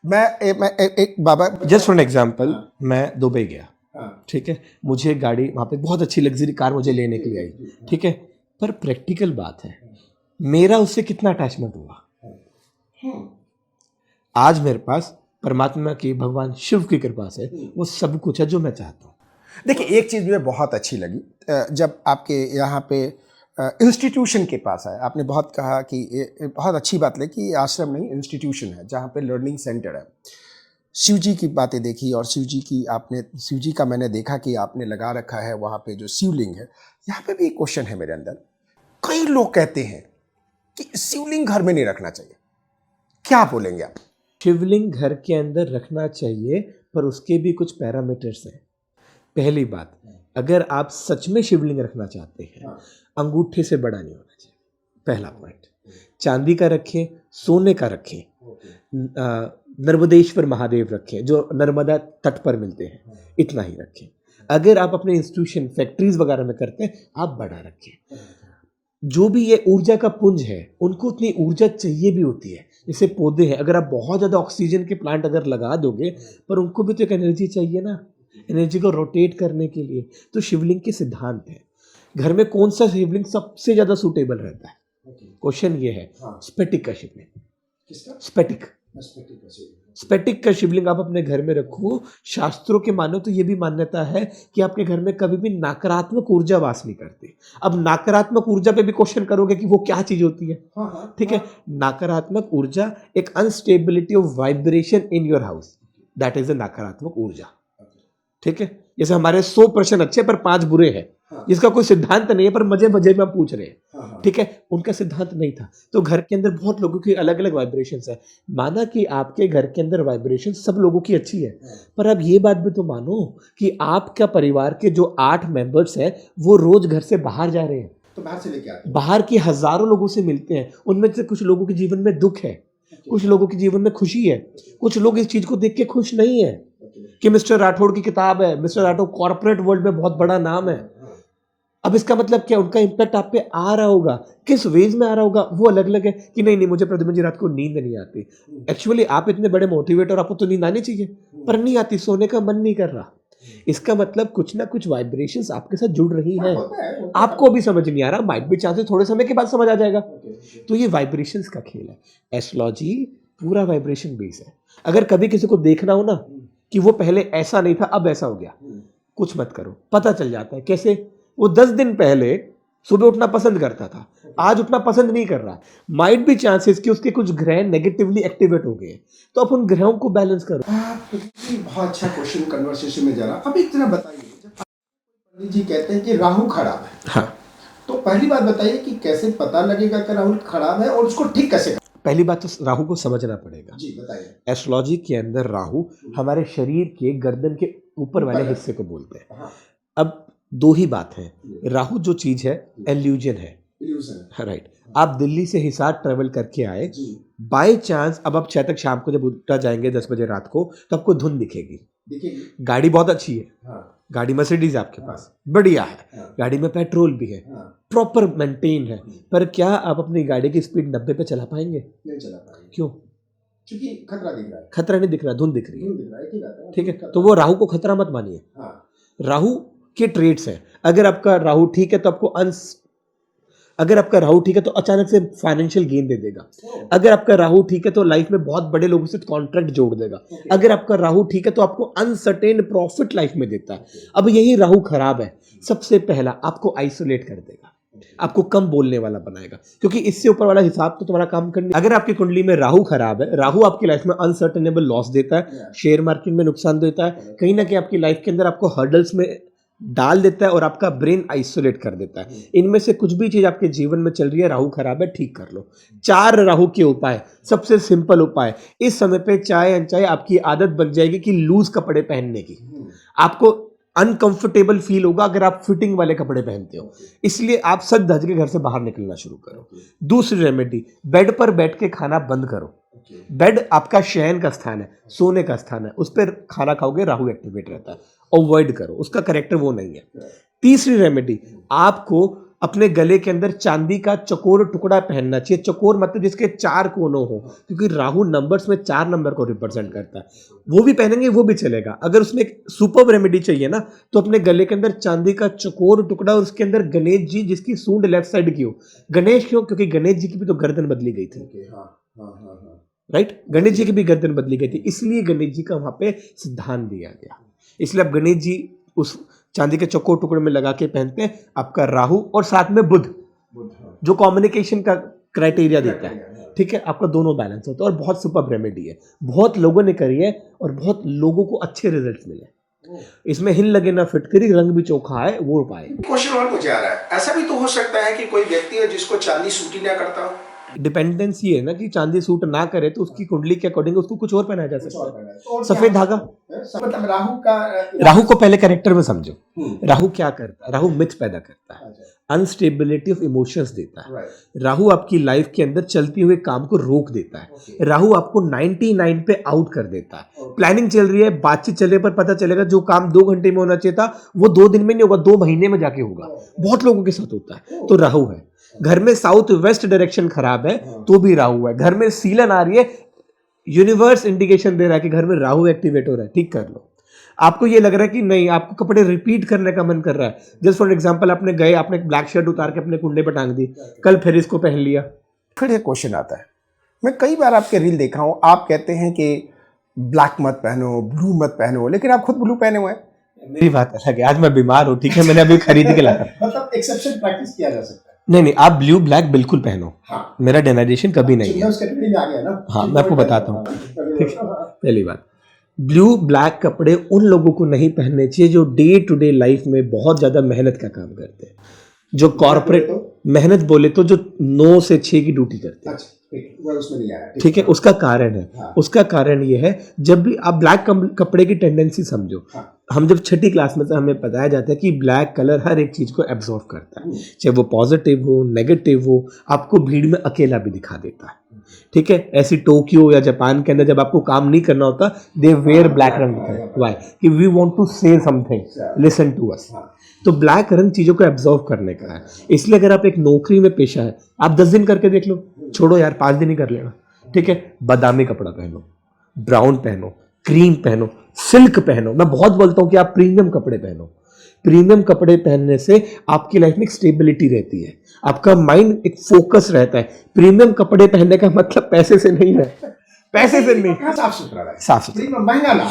एक बाबा, जस्ट फॉर एग्जाम्पल, मैं दुबई गया, हाँ, ठीक है, मुझे गाड़ी वहाँ पे बहुत अच्छी लग्जरी कार मुझे लेने के लिए आई, ठीक है, पर प्रैक्टिकल बात है, मेरा उससे कितना अटैचमेंट हुआ? आज मेरे पास परमात्मा की, भगवान शिव की कृपा से वो सब कुछ है जो मैं चाहता हूँ। देखिए एक चीज़ मुझे बहुत अच्छी लगी, जब आपके यहाँ पे इंस्टीट्यूशन के पास आए, आपने बहुत कहा कि ये बहुत अच्छी बात है कि आश्रम नहीं इंस्टीट्यूशन है जहाँ पे लर्निंग सेंटर है। शिव जी की बातें देखी और शिव जी की आपने, शिव जी का मैंने देखा कि आपने लगा रखा है वहाँ पे जो शिवलिंग है। यहाँ पे भी एक क्वेश्चन है मेरे अंदर, कई लोग कहते हैं कि शिवलिंग घर में नहीं रखना चाहिए, क्या बोलेंगे आप? शिवलिंग घर के अंदर रखना चाहिए, पर उसके भी कुछ पैरामीटर्स हैं। पहली बात, अगर आप सच में शिवलिंग रखना चाहते हैं, अंगूठे से बड़ा नहीं होना चाहिए, पहला पॉइंट। चांदी का रखें, सोने का रखें, नर्मदेश्वर महादेव रखें जो नर्मदा तट पर मिलते हैं, इतना ही रखें। अगर आप अपने इंस्टीट्यूशन, फैक्ट्रीज वगैरह में करते हैं, आप बड़ा रखें। जो भी ये ऊर्जा का पुंज है, उनको उतनी ऊर्जा चाहिए भी होती है। जैसे पौधे हैं, अगर आप बहुत ज़्यादा ऑक्सीजन के प्लांट अगर लगा दोगे, पर उनको भी तो एक एनर्जी चाहिए ना, एनर्जी को रोटेट करने के लिए। तो शिवलिंग के सिद्धांत है। घर में कौन सा शिवलिंग सबसे ज़्यादा सूटेबल रहता है? क्वेश्चन ये है। स्फटिक का शिवलिंग, स्फटिक का शिवलिंग आप अपने घर में रखो। शास्त्रों के मानो तो ये भी मान्यता है कि आपके घर में कभी भी नकारात्मक ऊर्जा वास नहीं करती। अब नकारात्मक ऊर्जा पे भी क्वेश्चन करोगे कि वो क्या चीज होती है, ठीक है? नकारात्मक ऊर्जा एक instability of vibration in your house, that is a नकारात्मक ऊर्जा, ठीक है? जैसे हमारे 100 प्रश्न अच्छे पर 5 बुरे हैं, जिसका कोई सिद्धांत नहीं है, पर मजे मजे में हम पूछ रहे हैं, ठीक है? उनका सिद्धांत नहीं था। तो घर के अंदर बहुत लोगों की अलग अलग वाइब्रेशंस है। माना कि आपके घर के अंदर वाइब्रेशन सब लोगों की अच्छी है, पर अब ये बात भी तो मानो कि आपका परिवार के जो 8 मेंबर्स हैं वो रोज घर से बाहर जा रहे हैं, तो बाहर से लेके आते हैं, बाहर की हजारों लोगों से मिलते हैं। उनमें से कुछ लोगों के जीवन में दुख है, कुछ लोगों के जीवन में खुशी है, कुछ लोग इस चीज को देख के खुश नहीं है कि मिस्टर राठौड़ की किताब है, मिस्टर राठौड़ कॉर्पोरेट वर्ल्ड में बहुत बड़ा नाम है। अब इसका मतलब क्या, उनका इंपैक्ट आप पे आ रहा होगा, किस वेज में आ रहा होगा वो अलग अलग है। कि नहीं मुझे प्रद्युमन जी रात को नींद नहीं आती। एक्चुअली आप इतने बड़े मोटिवेटर, आपको तो नींद आनी चाहिए, पर नहीं आती, सोने का मन नहीं कर रहा। इसका मतलब कुछ ना कुछ वाइब्रेशंस आपके साथ जुड़ रही हैं, आपको भी समझ नहीं आ रहा, माइट भी चांसेस थोड़े समय के बाद समझ आ जाएगा। तो ये वाइब्रेशंस का खेल है। एस्ट्रोलॉजी पूरा वाइब्रेशन बेस है। अगर कभी किसी को देखना हो ना कि वो पहले ऐसा नहीं था अब ऐसा हो गया, कुछ मत करो, पता चल जाता है। कैसे? वो 10 दिन पहले सुबह उठना पसंद करता था, आज उठना पसंद नहीं कर रहा। माइट भी चांसेस कि उसके कुछ ग्रह नेगेटिवली एक्टिवेट हो गए, तो आप उन ग्रहों को बैलेंस करो। बहुत अच्छा क्वेश्चन कन्वर्सेशन में जा रहा। अब एक तरह बताइए, जब पंडित जी कहते हैं कि राहु खराब है, हाँ, तो पहली बात बताइए कि कैसे पता लगेगा कि राहु खराब है और उसको ठीक कैसे करें? पहली बात तो राहु को समझना पड़ेगा। जी बताइए। एस्ट्रोलॉजी के अंदर राहु हमारे शरीर के गर्दन के ऊपर वाले हिस्से को बोलते हैं। हाँ। अब 2 ही बात है, राहु जो चीज है एल्यूजन है, राइट? आप दिल्ली से हिसार ट्रेवल करके आए, बाय चांस अब आप 6 तक शाम को जब उठा जाएंगे 10 बजे रात को, तो आपको धुंध दिखेगी। गाड़ी बहुत अच्छी है, गाड़ी मर्सिडीज आपके पास बढ़िया है, गाड़ी में पेट्रोल भी है, प्रॉपर मेंटेन है, पर क्या आप अपनी गाड़ी की स्पीड 90 पे चला पाएंगे? नहीं चला पाएंगे। क्यों? क्योंकि खतरा दिख रहा है। खतरा नहीं दिख रहा, धुंध दिख रही है, ठीक है? तो वो राहु को खतरा मत मानिए। राहु के ट्रेड्स हैं। अगर आपका राहु ठीक है तो आपको अगर आपका राहु ठीक है तो अचानक से फाइनेंशियल गेन दे देगा। अगर आपका राहु ठीक है तो लाइफ में बहुत बड़े लोगों से कॉन्ट्रैक्ट जोड़ देगा। अगर आपका राहु ठीक है तो आपको अनसर्टेन प्रॉफिट लाइफ में देता है। अब यही राहु खराब है, सबसे पहला आपको आइसोलेट कर देगा, आपको कम बोलने वाला बनाएगा, क्योंकि इससे ऊपर वाला हिसाब तो तुम्हारा काम करने। अगर आपकी कुंडली में राहु खराब है, राहु आपकी लाइफ में अनसर्टेनेबल लॉस देता है, शेयर मार्केट में नुकसान देता है, कहीं ना कहीं आपकी लाइफ के अंदर आपको हर्डल्स में डाल देता है और आपका ब्रेन आइसोलेट कर देता है। इनमें से कुछ भी चीज आपके जीवन में चल रही है, राहु खराब है, ठीक कर लो। 4 राहु के उपाय, सबसे सिंपल उपाय, इस समय पे चाहे अनचाहे आपकी आदत बन जाएगी कि लूज कपड़े पहनने की। आपको अनकंफर्टेबल फील होगा अगर आप फिटिंग वाले कपड़े पहनते हो। इसलिए आप सज धज के घर से बाहर निकलना शुरू करो। दूसरी रेमेडी, बेड पर बैठ के खाना बंद करो। बेड आपका शयन का स्थान है, सोने का स्थान है, उस पर खाना खाओगे राहु एक्टिवेट रहता है, अवॉइड करो, उसका करेक्टर वो नहीं है। तीसरी रेमेडी, आपको अपने गले के अंदर चांदी का चकोर टुकड़ा पहनना चाहिए। चकोर मतलब जिसके 4 कोनों हो, क्योंकि राहु नंबर्स में 4 नंबर को रिप्रेजेंट करता है। वो भी पहनेंगे, वो भी चलेगा। अगर उसमें एक सुपर रेमेडी चाहिए ना, तो अपने गले के अंदर चांदी का चकोर टुकड़ा और उसके अंदर गणेश जी जिसकी सूंड लेफ्ट साइड की हो। गणेश क्यों? क्योंकि गणेश जी की भी तो गर्दन बदली गई थी, राइट? गणेश जी की भी गर्दन बदली गई थी, इसलिए गणेश जी का वहां पे सिद्धांत दिया गया। इसलिए अब गणेश जी उस चांदी के चौकोर टुकड़े में लगा के पहनते हैं। आपका राहु और साथ में बुध जो कम्युनिकेशन का क्राइटेरिया देता है, ठीक है, आपका दोनों बैलेंस होता है और बहुत सुपर रेमेडी है। बहुत लोगों ने करी है और बहुत लोगों को अच्छे रिजल्ट्स मिले। इसमें हिल लगे ना फिटकरी, रंग भी चोखा है, वो पाए। क्वेश्चन और मुझे आ रहा है, ऐसा भी तो हो सकता है कि कोई व्यक्ति है जिसको चांदी सूट ही ना करता हो? डिपेंडेंस ये है ना कि चांदी सूट ना करे तो उसकी कुंडली के अकॉर्डिंग उसको कुछ और पहनाया जा सकता है। सफेद धागा, मतलब राहु को पहले कैरेक्टर में समझो। राहु क्या करता है? राहु मिथ पैदा करता है, अनस्टेबिलिटी ऑफ इमोशंस देता है। राहु आपकी लाइफ के अंदर चलते हुए काम को रोक देता है। राहु आपको 99 पे आउट कर देता है। प्लानिंग चल रही है, बातचीत चले पर पता चलेगा जो काम 2 घंटे में होना चाहिए था वो 2 दिन में नहीं होगा, 2 महीने में जाके होगा। बहुत लोगों के साथ होता है। तो राहु है। घर में साउथ वेस्ट डायरेक्शन खराब है तो भी राहु है। घर में सीलन आ रही है, यूनिवर्स इंडिकेशन दे रहा है कि घर में राहु एक्टिवेट हो रहा है, ठीक कर लो। आपको ये लग रहा है कि नहीं, आपको कपड़े रिपीट करने का मन कर रहा है। जस्ट फॉर एग्जांपल, आपने गए, आपने ब्लैक शर्ट उतार के अपने कुंडे पर टांग दी, कल फिर इसको पहन लिया। फिर एक क्वेश्चन आता है, मैं कई बार आपके रील देखा हूँ, आप कहते हैं कि ब्लैक मत पहनो, ब्लू मत पहनो, लेकिन आप खुद ब्लू पहने हुए हैं। मेरी बात अलग है, आज मैं बीमार हूँ, ठीक है, मैंने अभी खरीद के लाया। मतलब एक्सेप्शन प्रैक्टिस किया जा सकता है। नहीं, आप ब्लू ब्लैक बिल्कुल पहनो। हाँ। मेरा डेनाइजेशन कभी नहीं है। उस कैटेगरी में आ गया ना। हाँ, मैं आपको बताता हूँ। ठीक है, पहली बात, ब्लू ब्लैक कपड़े उन लोगों को नहीं पहनने चाहिए जो डे टू डे लाइफ में बहुत ज्यादा मेहनत का काम करते हैं। जो कॉर्पोरेट मेहनत बोले तो जो 9 से 6 की ड्यूटी करते हैं, उसमें नहीं आया, ठीक है, उसका कारण है। हाँ। उसका कारण ये है, जब भी आप ब्लैक कपड़े की टेंडेंसी समझो। हाँ। हम जब 6ठी क्लास में से हमें बताया जाता है कि ब्लैक कलर हर एक चीज को एब्जॉर्व करता है, चाहे वो पॉजिटिव हो, नेगेटिव हो, आपको भीड़ में अकेला भी दिखा देता है। ठीक है, ऐसी टोक्यो या जापान के अंदर जब आपको काम नहीं करना होता, दे वेयर ब्लैक रंग। व्हाई? कि we want to say something, listen to us. तो ब्लैक रंग चीजों को एब्जॉर्व करने का है। इसलिए अगर आप एक नौकरी में पेशा है, आप 10 दिन करके देख लो, छोड़ो यार 5 दिन ही कर लेना, ठीक है। बादामी कपड़ा पहनो, ब्राउन पहनो, क्रीम पहनो, सिल्क पहनो। मैं बहुत बोलता हूं कि आप प्रीमियम कपड़े पहनो। प्रीमियम कपड़े पहनने से आपकी लाइफ में एक स्टेबिलिटी रहती है, आपका माइंड एक फोकस रहता है। प्रीमियम कपड़े पहनने का मतलब पैसे से नहीं है, पैसे से नहीं, साफ सुथरा है, साफ सुथरा। महंगा ना,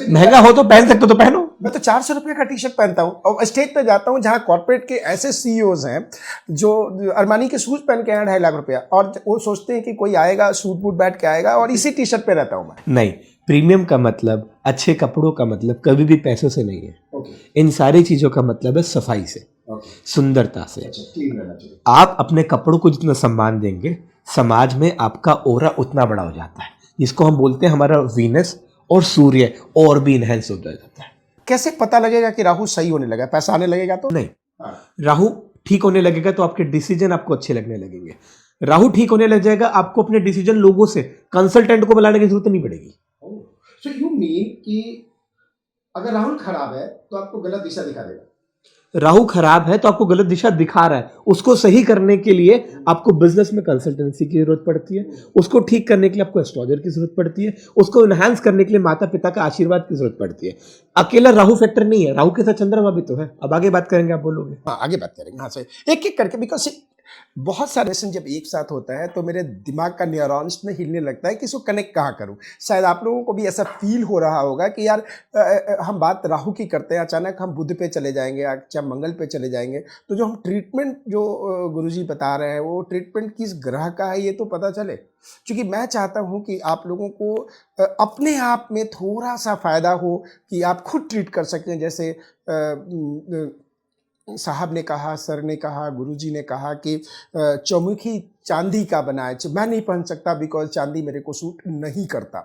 महंगा हो तो पहन सकते हो तो पहनो। मैं तो 400 रुपये का टी शर्ट पहनता हूँ और स्टेज पे जाता हूँ जहाँ कॉर्पोरेट के ऐसे सीईओज हैं जो अरमानी के शूज पहन के आए 2.5 लाख रुपया, और वो सोचते हैं कि कोई आएगा सूट बूट बैठ के आएगा, और इसी टी शर्ट पे रहता हूँ मैं। नहीं, प्रीमियम का मतलब, अच्छे कपड़ों का मतलब कभी भी पैसों से नहीं है। इन सारी चीजों का मतलब है सफाई से, सुंदरता से। आप अपने कपड़ों को जितना सम्मान देंगे, समाज में आपका ओरा उतना बड़ा हो जाता है, जिसको हम बोलते हैं हमारा वीनस और सूर्य और भी इनहेंस हो जाता है। कैसे पता लगेगा कि राहु सही होने लगा, पैसा आने लगेगा तो? नहीं, राहु ठीक होने लगेगा तो आपके डिसीजन आपको अच्छे लगने लगेंगे। राहु ठीक होने लग जाएगा, आपको अपने डिसीजन लोगों से, कंसल्टेंट को बुलाने की जरूरत नहीं पड़ेगी। सो यू मीन कि अगर राहु खराब है तो आपको गलत दिशा दिखा देगा? राहु खराब है तो आपको गलत दिशा दिखा रहा है, उसको सही करने के लिए आपको बिजनेस में कंसल्टेंसी की जरूरत पड़ती है, उसको ठीक करने के लिए आपको एस्ट्रोलॉजर की जरूरत पड़ती है, उसको एनहांस करने के लिए माता पिता का आशीर्वाद की जरूरत पड़ती है। अकेला राहु फैक्टर नहीं है, राहु के साथ चंद्रमा भी तो है। अब आगे बात करेंगे, आप बोलोगे। हाँ, आगे बात करेंगे। हाँ, सही, एक एक करके, बिकॉज बहुत सारे लेसन जब एक साथ होता है तो मेरे दिमाग का न्यूरॉन्स में हिलने लगता है कि इसको कनेक्ट कहाँ करूँ। शायद आप लोगों को भी ऐसा फील हो रहा होगा कि यार हम बात राहु की करते हैं, अचानक हम बुध पे चले जाएंगे, या मंगल पे चले जाएंगे, तो जो हम ट्रीटमेंट जो गुरुजी बता रहे हैं वो ट्रीटमेंट किस ग्रह का है ये तो पता चले। क्योंकि मैं चाहता हूँ कि आप लोगों को अपने आप में थोड़ा सा फ़ायदा हो कि आप खुद ट्रीट कर सकें। जैसे साहब ने कहा, सर ने कहा, गुरुजी ने कहा कि चौमुखी चांदी का बनाए, मैं नहीं पहन सकता बिकॉज चांदी मेरे को सूट नहीं करता।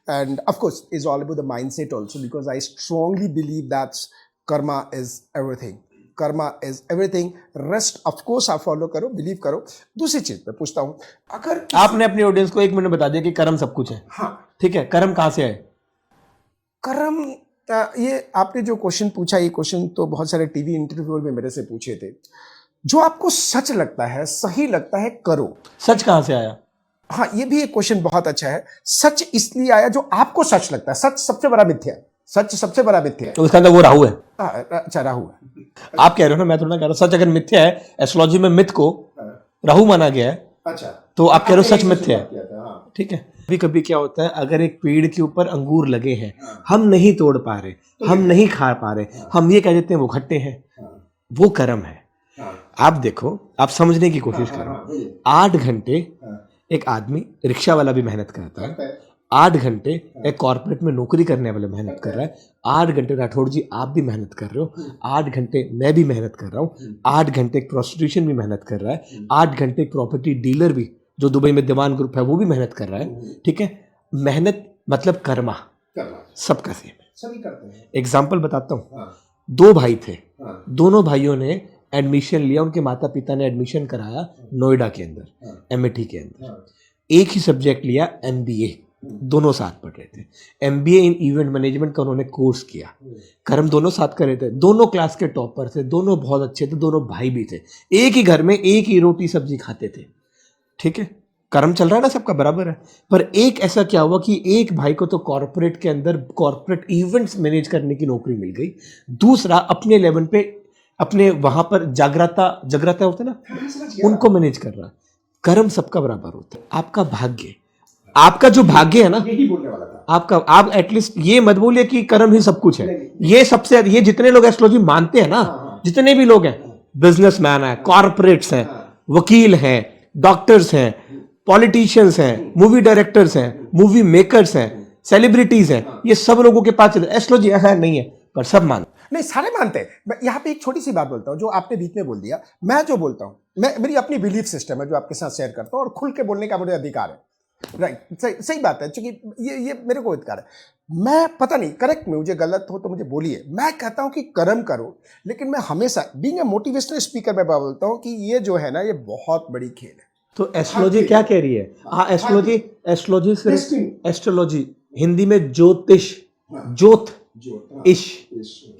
End of course is all about the mindset also, because I strongly believe that's Karma is everything, Karma is everything, rest of course आप फॉलो करो, बिलीव करो। दूसरी चीज मैं पूछता हूं, अगर आपने अपनी ऑडियंस को 1 मिनट बता दिया कि कर्म सब कुछ है, हाँ, ठीक है, कर्म कहाँ से आए? कर्म ये आपने जो क्वेश्चन पूछा, ये क्वेश्चन तो बहुत सारे टीवी इंटरव्यू में मेरे से पूछे थे। जो आपको सच लगता है, सही लगता है, करो। सच कहाँ से आया? हाँ, ये भी एक क्वेश्चन बहुत अच्छा है। सच इसलिए आया जो आपको सच लगता है। सच सबसे बड़ा मिथ्या है, सच सबसे बड़ा मिथ्या है। तो उसका अंदर वो राहु है। अच्छा, राहु है। आप कह रहे हो ना, मैं थोड़ा कह रहा हूँ। सच अगर मिथ्या है, एस्ट्रोलॉजी में मिथ को राहु माना गया है, अच्छा, तो आप कह रहे हो सच मिथ्या है, हाँ, ठीक है। कभी कभी क्या होता है, अगर एक पेड़ के ऊपर अंगूर लगे हैं, हम नहीं तोड़ पा रहे, हम नहीं खा पा रहे, हम ये कह देते हैं वो खट्टे हैं, वो कर्म है। आप देखो, आप समझने की कोशिश करो। 8 घंटे एक आदमी रिक्शा वाला भी मेहनत करता है, 8 घंटे एक कॉर्पोरेट में नौकरी करने वाला मेहनत कर रहा है, 8 घंटे राठौड़ जी आप भी मेहनत कर रहे हो, 8 घंटे मैं भी मेहनत कर रहा हूँ, 8 घंटे एक प्रोस्टिट्यूशन भी मेहनत कर रहा है, 8 घंटे एक प्रॉपर्टी डीलर भी जो दुबई में दीवान ग्रुप है वो भी मेहनत कर रहा है, ठीक है। मेहनत मतलब कर्मा सबका सेम है, सभी करते हैं। एग्जाम्पल बताता हूँ। 2 भाई थे, दोनों भाइयों ने एडमिशन लिया, उनके माता पिता ने एडमिशन कराया नोएडा के अंदर, एमआईटी के अंदर। एक ही सब्जेक्ट लिया, एमबीए, दोनों साथ पढ़ रहे थे। एमबीए इन इवेंट मैनेजमेंट का उन्होंने कोर्स किया। कर्म दोनों साथ कर रहे थे, दोनों क्लास के टॉपर थे, दोनों बहुत अच्छे थे, दोनों भाई भी थे, एक ही घर में एक ही रोटी सब्जी खाते थे, ठीक है। कर्म चल रहा है ना, सबका बराबर है। पर एक ऐसा क्या हुआ कि एक भाई को तो कॉर्पोरेट के अंदर कॉर्पोरेट इवेंट्स मैनेज करने की नौकरी मिल गई, दूसरा अपने लेवल पे अपने वहां पर जागृता होता है ना, उनको मैनेज कर रहा। कर्म सबका बराबर होता है। आपका भाग्य, आपका जो भाग्य है ना, यही बोलने वाला था। आपका, आप एटलीस्ट ये मत बोलिए कि कर्म ही सब कुछ है। ये सबसे, ये जितने लोग एस्ट्रोलॉजी मानते हैं ना, जितने भी लोग हैं, बिजनेसमैन है, कॉर्पोरेट्स हैं, वकील हैं, डॉक्टर्स हैं, पॉलिटिशियंस हैं, मूवी डायरेक्टर्स हैं, मूवी मेकर्स हैं, सेलिब्रिटीज हैं, ये सब लोगों के पास एस्ट्रोलॉजी है नहीं है, पर सब मानते। नहीं, सारे मानते हैं। मैं यहाँ पे एक छोटी सी बात बोलता हूँ, जो आपने बीच में बोल दिया। मैं जो बोलता हूँ, मेरी अपनी बिलीफ सिस्टम है जो आपके साथ शेयर करता हूँ, और खुल के बोलने का मुझे अधिकार है। राइट, सही बात है, क्योंकि ये मेरे को अधिकार है। मैं पता नहीं, करेक्ट में, मुझे गलत हो तो मुझे बोलिए। मैं कहता हूँ कि कर्म करो, लेकिन मैं हमेशा बीइंग ए मोटिवेशनल स्पीकर मैं बोलता हूँ कि ये जो है ना, ये बहुत बड़ी खेल है। तो एस्ट्रोलॉजी क्या कह रही है? हाँ, एस्ट्रोलॉजी सिर्फ, एस्ट्रोलॉजी हिंदी में ज्योतिष, ज्योत,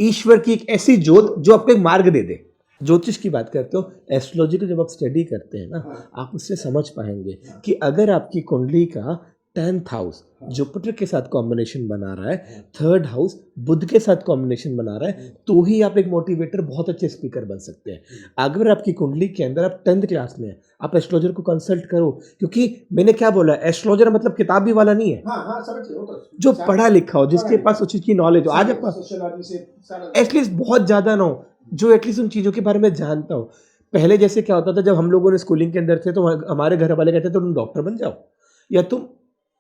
ईश्वर की एक ऐसी ज्योत जो आपको एक मार्ग दे दे। ज्योतिष की बात करते हो, एस्ट्रोलॉजी को जब आप स्टडी करते हैं ना, आप उससे समझ पाएंगे कि अगर आपकी कुंडली का 10th हाउस जुपिटर के साथ कॉम्बिनेशन बना रहा है, 3rd हाउस बुध के साथ कॉम्बिनेशन बना रहा है, तो ही आप एक मोटिवेटर, बहुत अच्छे स्पीकर बन सकते हैं। अगर आपकी कुंडली के अंदर आप 10th क्लास में हैं, आप एस्ट्रोलॉजर को कंसल्ट करो, क्योंकि मैंने क्या बोला, एस्ट्रोलॉजर मतलब किताब भी वाला नहीं है, जो पढ़ा लिखा हो, जिसके पास उस चीज की नॉलेज हो। आज एटलीस्ट बहुत ज्यादा ना हो, जो एटलीस्ट उन चीजों के बारे में जानता हो। पहले जैसे क्या होता था, जब हम लोगों ने स्कूलिंग के अंदर थे, तो हमारे घर वाले कहते थे तुम डॉक्टर बन जाओ, या तुम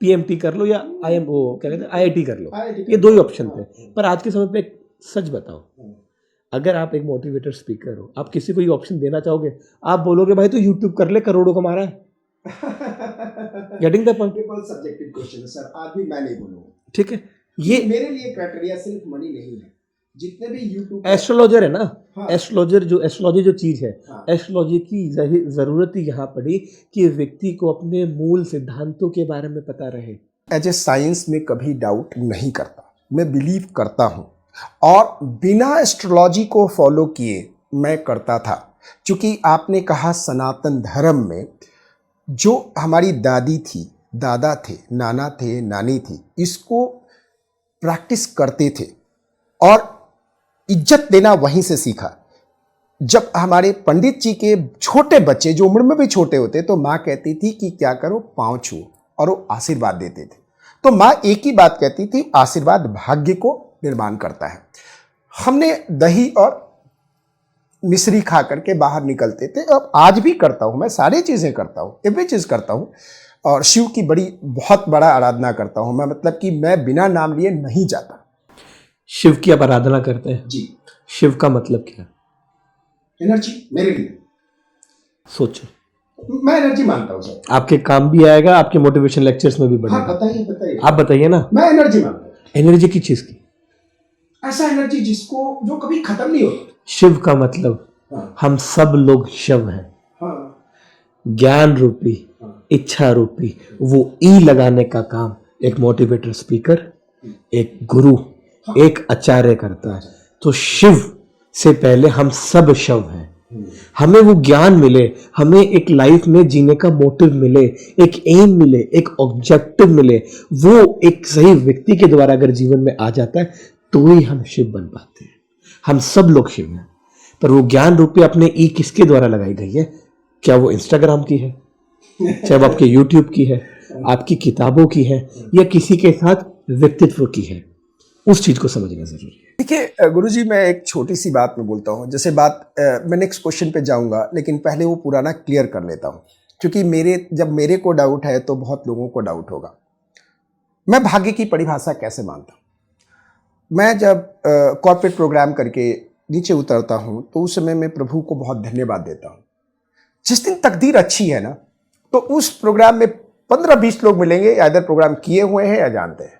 पीएमटी कर लो, या क्या कहते हैं, आईआईटी कर लो। ये 2 ही ऑप्शन थे। पर आज के समय पे एक सच बताओ, अगर आप एक मोटिवेटर स्पीकर हो, आप किसी को ये ऑप्शन देना चाहोगे, आप बोलोगे भाई तो यूट्यूब कर ले, करोड़ों कमा रहा है। Getting the point? Subjective question है सर, आज भी मैं नहीं बोलूंगा, ठीक है। ये मेरे लिए क्राइटेरिया सिर्फ मनी नहीं है। जितने भी यूट्यूब एस्ट्रोलॉजर है ना, हाँ, एस्ट्रोलॉजी जो चीज है, हाँ, एस्ट्रोलॉजी की जरूरत ही यहाँ पड़ी कि व्यक्ति को अपने मूल सिद्धांतों के बारे में पता रहे। एज ए साइंस में कभी डाउट नहीं करता, मैं बिलीव करता हूँ, और बिना एस्ट्रोलॉजी को फॉलो किए मैं करता था। क्योंकि आपने कहा सनातन धर्म में जो हमारी दादी थी, दादा थे, नाना थे, नानी थी, इसको प्रैक्टिस करते थे और इज्जत देना वहीं से सीखा। जब हमारे पंडित जी के छोटे बच्चे, जो उम्र में भी छोटे होते, तो माँ कहती थी कि क्या करो, पाँव छुओ, और वो आशीर्वाद देते थे। तो माँ एक ही बात कहती थी, आशीर्वाद भाग्य को निर्माण करता है। हमने दही और मिश्री खा करके बाहर निकलते थे। अब आज भी करता हूँ, मैं सारी चीज़ें करता हूँ, एवरी चीज़ करता हूँ, और शिव की बहुत बड़ा आराधना करता हूँ मैं। मतलब कि मैं बिना नाम लिए नहीं जाता। शिव की आप आराधना करते हैं जी। शिव का मतलब क्या? एनर्जी मेरे लिए। सोचो, मैं एनर्जी मानता हूँ सर। आपके काम भी आएगा, आपके मोटिवेशन लेक्चर्स में भी बढ़ेगा। हाँ, बताइए। आप बताइए ना। मैं एनर्जी मानता हूँ। एनर्जी की चीज की ऐसा एनर्जी जिसको जो कभी खत्म नहीं होता। शिव का मतलब हाँ, हम सब लोग शिव हैं। हाँ, ज्ञान रूपी, इच्छा रूपी वो ई लगाने का काम एक मोटिवेटर स्पीकर, एक गुरु, एक आचार्य करता है। तो शिव से पहले हम सब शिव हैं। हमें वो ज्ञान मिले, हमें एक लाइफ में जीने का मोटिव मिले, एक एम मिले, एक ऑब्जेक्टिव मिले, वो एक सही व्यक्ति के द्वारा अगर जीवन में आ जाता है तो ही हम शिव बन पाते हैं। हम सब लोग शिव हैं, पर वो ज्ञान रूपी अपने ई किसके द्वारा लगाई गई है? क्या वो इंस्टाग्राम की है, चाहे वो आपके यूट्यूब की है, आपकी किताबों की है, या किसी के साथ व्यक्तित्व की है? उस चीज को समझना जरूरी है। देखिए गुरुजी, मैं एक छोटी सी बात में बोलता हूँ, जैसे मैं नेक्स्ट क्वेश्चन पे जाऊंगा, लेकिन पहले वो पुराना क्लियर कर लेता हूँ, क्योंकि जब मेरे को डाउट है तो बहुत लोगों को डाउट होगा। मैं भाग्य की परिभाषा कैसे मानता हूँ? मैं जब कॉर्पोरेट प्रोग्राम करके नीचे उतरता हूँ तो उस समय मैं प्रभु को बहुत धन्यवाद देता हूँ। जिस दिन तकदीर अच्छी है ना, तो उस प्रोग्राम में 15-20 लोग मिलेंगे, इधर प्रोग्राम किए हुए हैं या जानते हैं,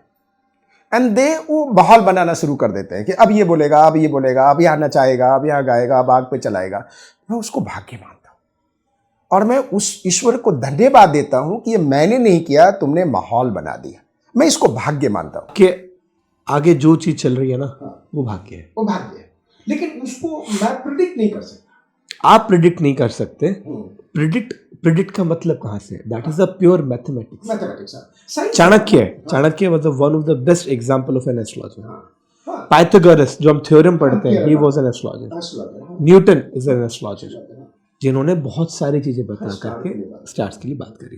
एंड वो माहौल बनाना शुरू कर देते हैं कि अब ये बोलेगा, अब ये बोलेगा, अब यहाँ नचाएगा, अब यहाँ गाएगा, अब आग पे चलाएगा। मैं उसको भाग्य मानता हूँ और मैं उस ईश्वर को धन्यवाद देता हूँ कि ये मैंने नहीं किया, तुमने माहौल बना दिया। मैं इसको भाग्य मानता हूँ कि आगे जो चीज चल रही है ना, वो भाग्य है। वो भाग्य है, लेकिन उसको मैं प्रिडिक्ट नहीं कर सकता। आप प्रिडिक्ट नहीं कर सकते। प्रिडिक्ट का मतलब कहाँ से? That is a pure mathematics. Chanakya was one of the best example of an astrologer. Pythagoras जो हम थ्योरम पढ़ते हैं, he was an astrologer. Newton is an astrologer, जिन्होंने बहुत सारी चीजें बता करके स्टार्स के लिए बात करी।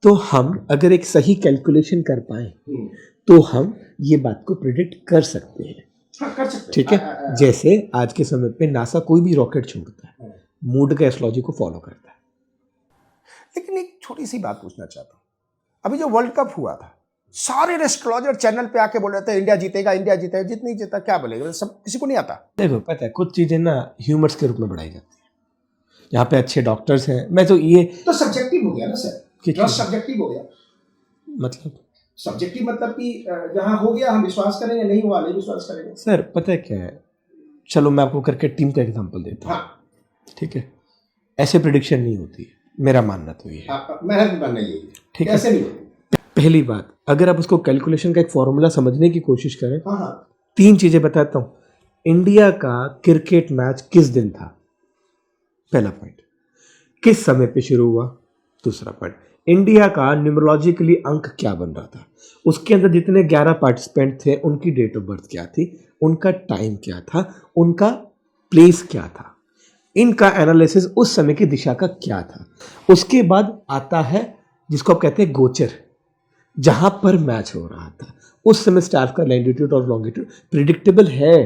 तो हम अगर एक सही कैलकुलेशन कर पाए तो हम ये बात को प्रिडिक्ट कर सकते हैं। कर सकते, ठीक है। जैसे आज के समय पे नासा कोई भी रॉकेट छोड़ता है, मूड का एस्ट्रोलॉजी को फॉलो करता है। लेकिन एक छोटी सी बात पूछना चाहता हूँ, अभी जो वर्ल्ड कप हुआ था, सारे एस्ट्रोलॉजर चैनल पे आके बोल रहे थे इंडिया जीतेगा, इंडिया जीतेगा। जित नहीं जीता क्या बोलेगा? सब किसी को नहीं आता। देखो, पता है कुछ चीजें ना ह्यूमर्स के रूप में बढ़ाई जाती है। यहाँ पे अच्छे डॉक्टर्स हैं, मैं तो ये तो सब्जेक्टिव हो गया ना सर, सब्जेक्टिव हो गया। मतलब सब्जेक्टिव मतलब कि जहाँ हो गया हम विश्वास करेंगे, नहीं हुआ नहीं विश्वास करेंगे। सर पता है क्या है, चलो मैं आपको क्रिकेट टीम का एग्जांपल देता हूँ। हाँ, ठीक है, ऐसे प्रिडिक्शन नहीं होती है, मेरा मानना तो ये है। मेरा भी मानना यही है। ठीक है, ऐसे नहीं होती। पहली बात, अगर आप उसको कैलकुलेशन का एक फॉर्मूला समझने की कोशिश करें, हाँ, 3 चीजें बताता हूँ। इंडिया का क्रिकेट मैच किस दिन था? पहला पॉइंट। किस समय पे शुरू हुआ? दूसरा पॉइंट। इंडिया का न्यूमरोलॉजिकली अंक क्या बन रहा था? उसके अंदर जितने 11 पार्टिसिपेंट थे, उनकी डेट ऑफ बर्थ क्या थी, उनका टाइम क्या था, उनका प्लेस क्या था, इनका एनालिसिस उस समय की दिशा का क्या था। उसके बाद आता है जिसको आप कहते हैं गोचर, जहां पर मैच हो रहा था उस समय स्टार का लैंगिट्यूड और लॉन्गिट्यूड प्रिडिक्टेबल है।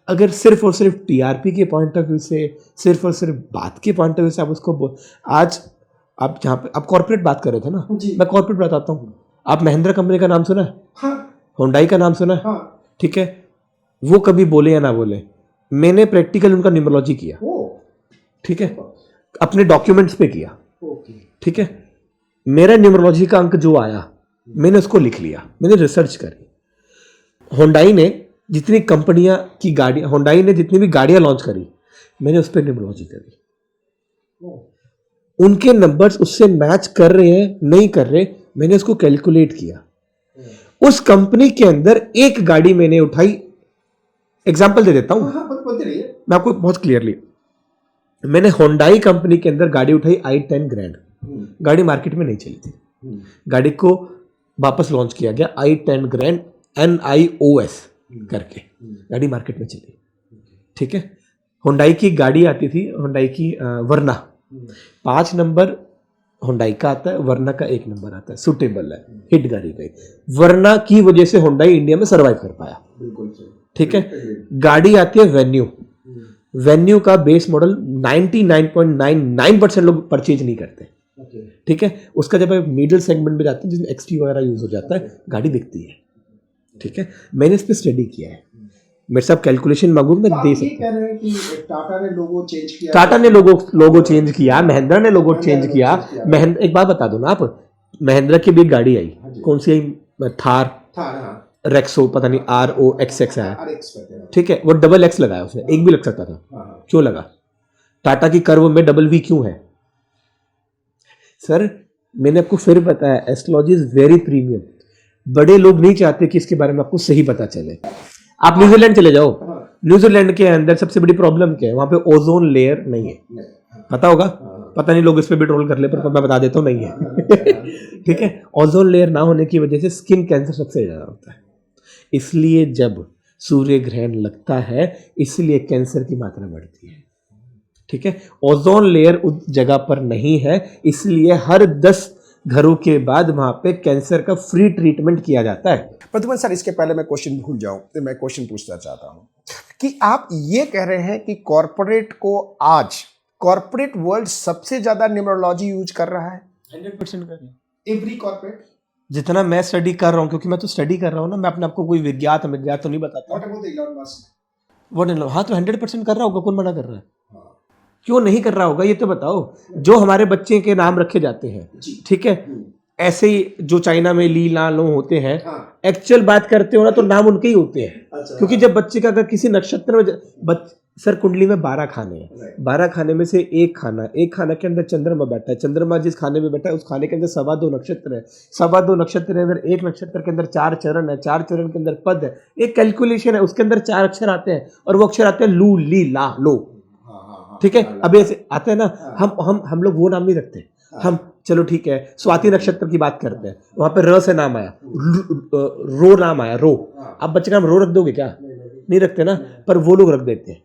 अगर सिर्फ और सिर्फ टीआरपी के पॉइंट ऑफ व्यू से, सिर्फ और सिर्फ बात के पॉइंट ऑफ व्यू से आप उसको आज आप जहाँ पे आप कॉर्पोरेट बात कर रहे थे ना, मैं कॉर्पोरेट बताता हूँ। आप महिंद्रा कंपनी का नाम सुना है? हाँ, होंडाई का नाम सुना है? हाँ, ठीक है, वो कभी बोले या ना बोले, मैंने प्रैक्टिकल उनका न्यूमरोलॉजी किया। ठीक है, अपने डॉक्यूमेंट्स पे किया। ठीक है, मेरा न्यूमरोलॉजी का अंक जो आया मैंने उसको लिख लिया, मैंने रिसर्च करी। होंडाई ने जितनी कंपनियां की गाड़ी, होंडाई ने जितनी भी गाड़ियां लॉन्च करी, मैंने उस पर न्यूमरोलॉजी करी। उनके नंबर्स उससे मैच कर रहे हैं नहीं कर रहे, मैंने उसको कैलकुलेट किया। उस कंपनी के अंदर एक गाड़ी मैंने उठाई, एग्जांपल दे देता हूं मैं आपको बहुत क्लियरली। मैंने होंडाई कंपनी के अंदर गाड़ी उठाई i10 ग्रैंड, गाड़ी मार्केट में नहीं चली थी। गाड़ी को वापस लॉन्च किया गया i10 ग्रैंड NIOS करके, गाड़ी मार्केट में चली। ठीक है, होंडाई की गाड़ी आती थी, होंडाई की वरना 5 नंबर होंडाई का आता है, वरना का 1 नंबर आता है, सुटेबल है, हिट गाड़ी गई। वरना की वजह से होंडाई इंडिया में सर्वाइव कर पाया। ठीक है, गाड़ी आती है वेन्यू, वेन्यू का बेस मॉडल 99.99% लोग परचेज नहीं करते। ठीक है, उसका जब मिडिल सेगमेंट में जाते हैं जिसमें XT वगैरह यूज हो जाता है, गाड़ी बिकती है। ठीक है, मैंने इस पर स्टडी किया है, मेरे साथ कैलकुलेशन मांगू मैं दे सकता हूं। टाटा ने लोगो चेंज किया, टाटा ने लोगो चेंज किया, महिंद्रा ने लोगो चेंज किया। एक बात बता दो ना आप, महिंद्रा की भी एक गाड़ी आई, कौन सी आई? थार। रेक्सो पता नहीं ROXX आया, RX कहते हैं। ठीक है, वो डबल एक्स लगाया उसने, एक भी लग सकता था, क्यों लगा? टाटा की कर्व में डबल V क्यों है? सर मैंने आपको फिर बताया, एस्ट्रोलॉजी इज वेरी प्रीमियम। बड़े लोग नहीं चाहते कि इसके बारे में आपको सही पता चले। आप न्यूजीलैंड चले जाओ, न्यूजीलैंड के अंदर सबसे बड़ी प्रॉब्लम क्या है? वहां पे ओजोन लेयर नहीं है, पता होगा, पता नहीं लोग इस पे भी ट्रोल कर ले, पर मैं बता देता हूँ नहीं है। ठीक है, ओजोन लेयर ना होने की वजह से स्किन कैंसर सबसे ज्यादा होता है। इसलिए जब सूर्य ग्रहण लगता है, इसलिए कैंसर की मात्रा बढ़ती है। ठीक है, ओजोन लेयर उस जगह पर नहीं है, इसलिए हर 10 घरों के बाद वहां पे कैंसर का फ्री ट्रीटमेंट किया जाता है। प्रद्युमन सर, इसके पहले मैं क्वेश्चन भूल जाऊं तो मैं क्वेश्चन पूछना चाहता हूं कि आप ये कह रहे हैं कि कॉर्पोरेट को आज कॉर्पोरेट वर्ल्ड सबसे ज्यादा न्यूमरोलॉजी यूज कर रहा है? 100% कर रहे हैं। Every corporate? जितना मैं स्टडी कर रहा हूँ, क्योंकि मैं तो स्टडी कर रहा हूँ ना, मैं अपने आपको कोई विज्ञात तो नहीं बताता। What about Elon Musk? वो हाँ, तो 100% कर रहा होगा, कौन मना कर रहा है? क्यों नहीं कर रहा होगा ये तो बताओ। जो हमारे बच्चे के नाम रखे जाते हैं, ठीक है, ऐसे ही जो चाइना में ली ला लो होते हैं, एक्चुअल बात करते हो ना तो नाम उनके ही होते हैं। क्योंकि जब बच्चे का अगर किसी नक्षत्र में सर कुंडली में 12 खाने हैं, 12 खाने में से एक खाना के अंदर चंद्रमा बैठा है, चंद्रमा जिस खाने में बैठा है उस खाने के अंदर 2.25 नक्षत्र है, 2.25 नक्षत्र के अंदर एक नक्षत्र के अंदर 4 चरण है, 4 चरण के अंदर पद है, एक कैलकुलेशन है, उसके अंदर 4 अक्षर आते हैं और वो अक्षर आते हैं लू ली ला लो। ठीक है, अब ऐसे आते हैं ना, हम लोग वो नाम नहीं रखते। हम चलो ठीक है, स्वाति नक्षत्र की बात करते हैं, वहां पे र से नाम आया, रो नाम आया, रो। अब बच्चे का नाम रो रख दोगे क्या? नहीं रखते ना, पर वो लोग रख देते हैं।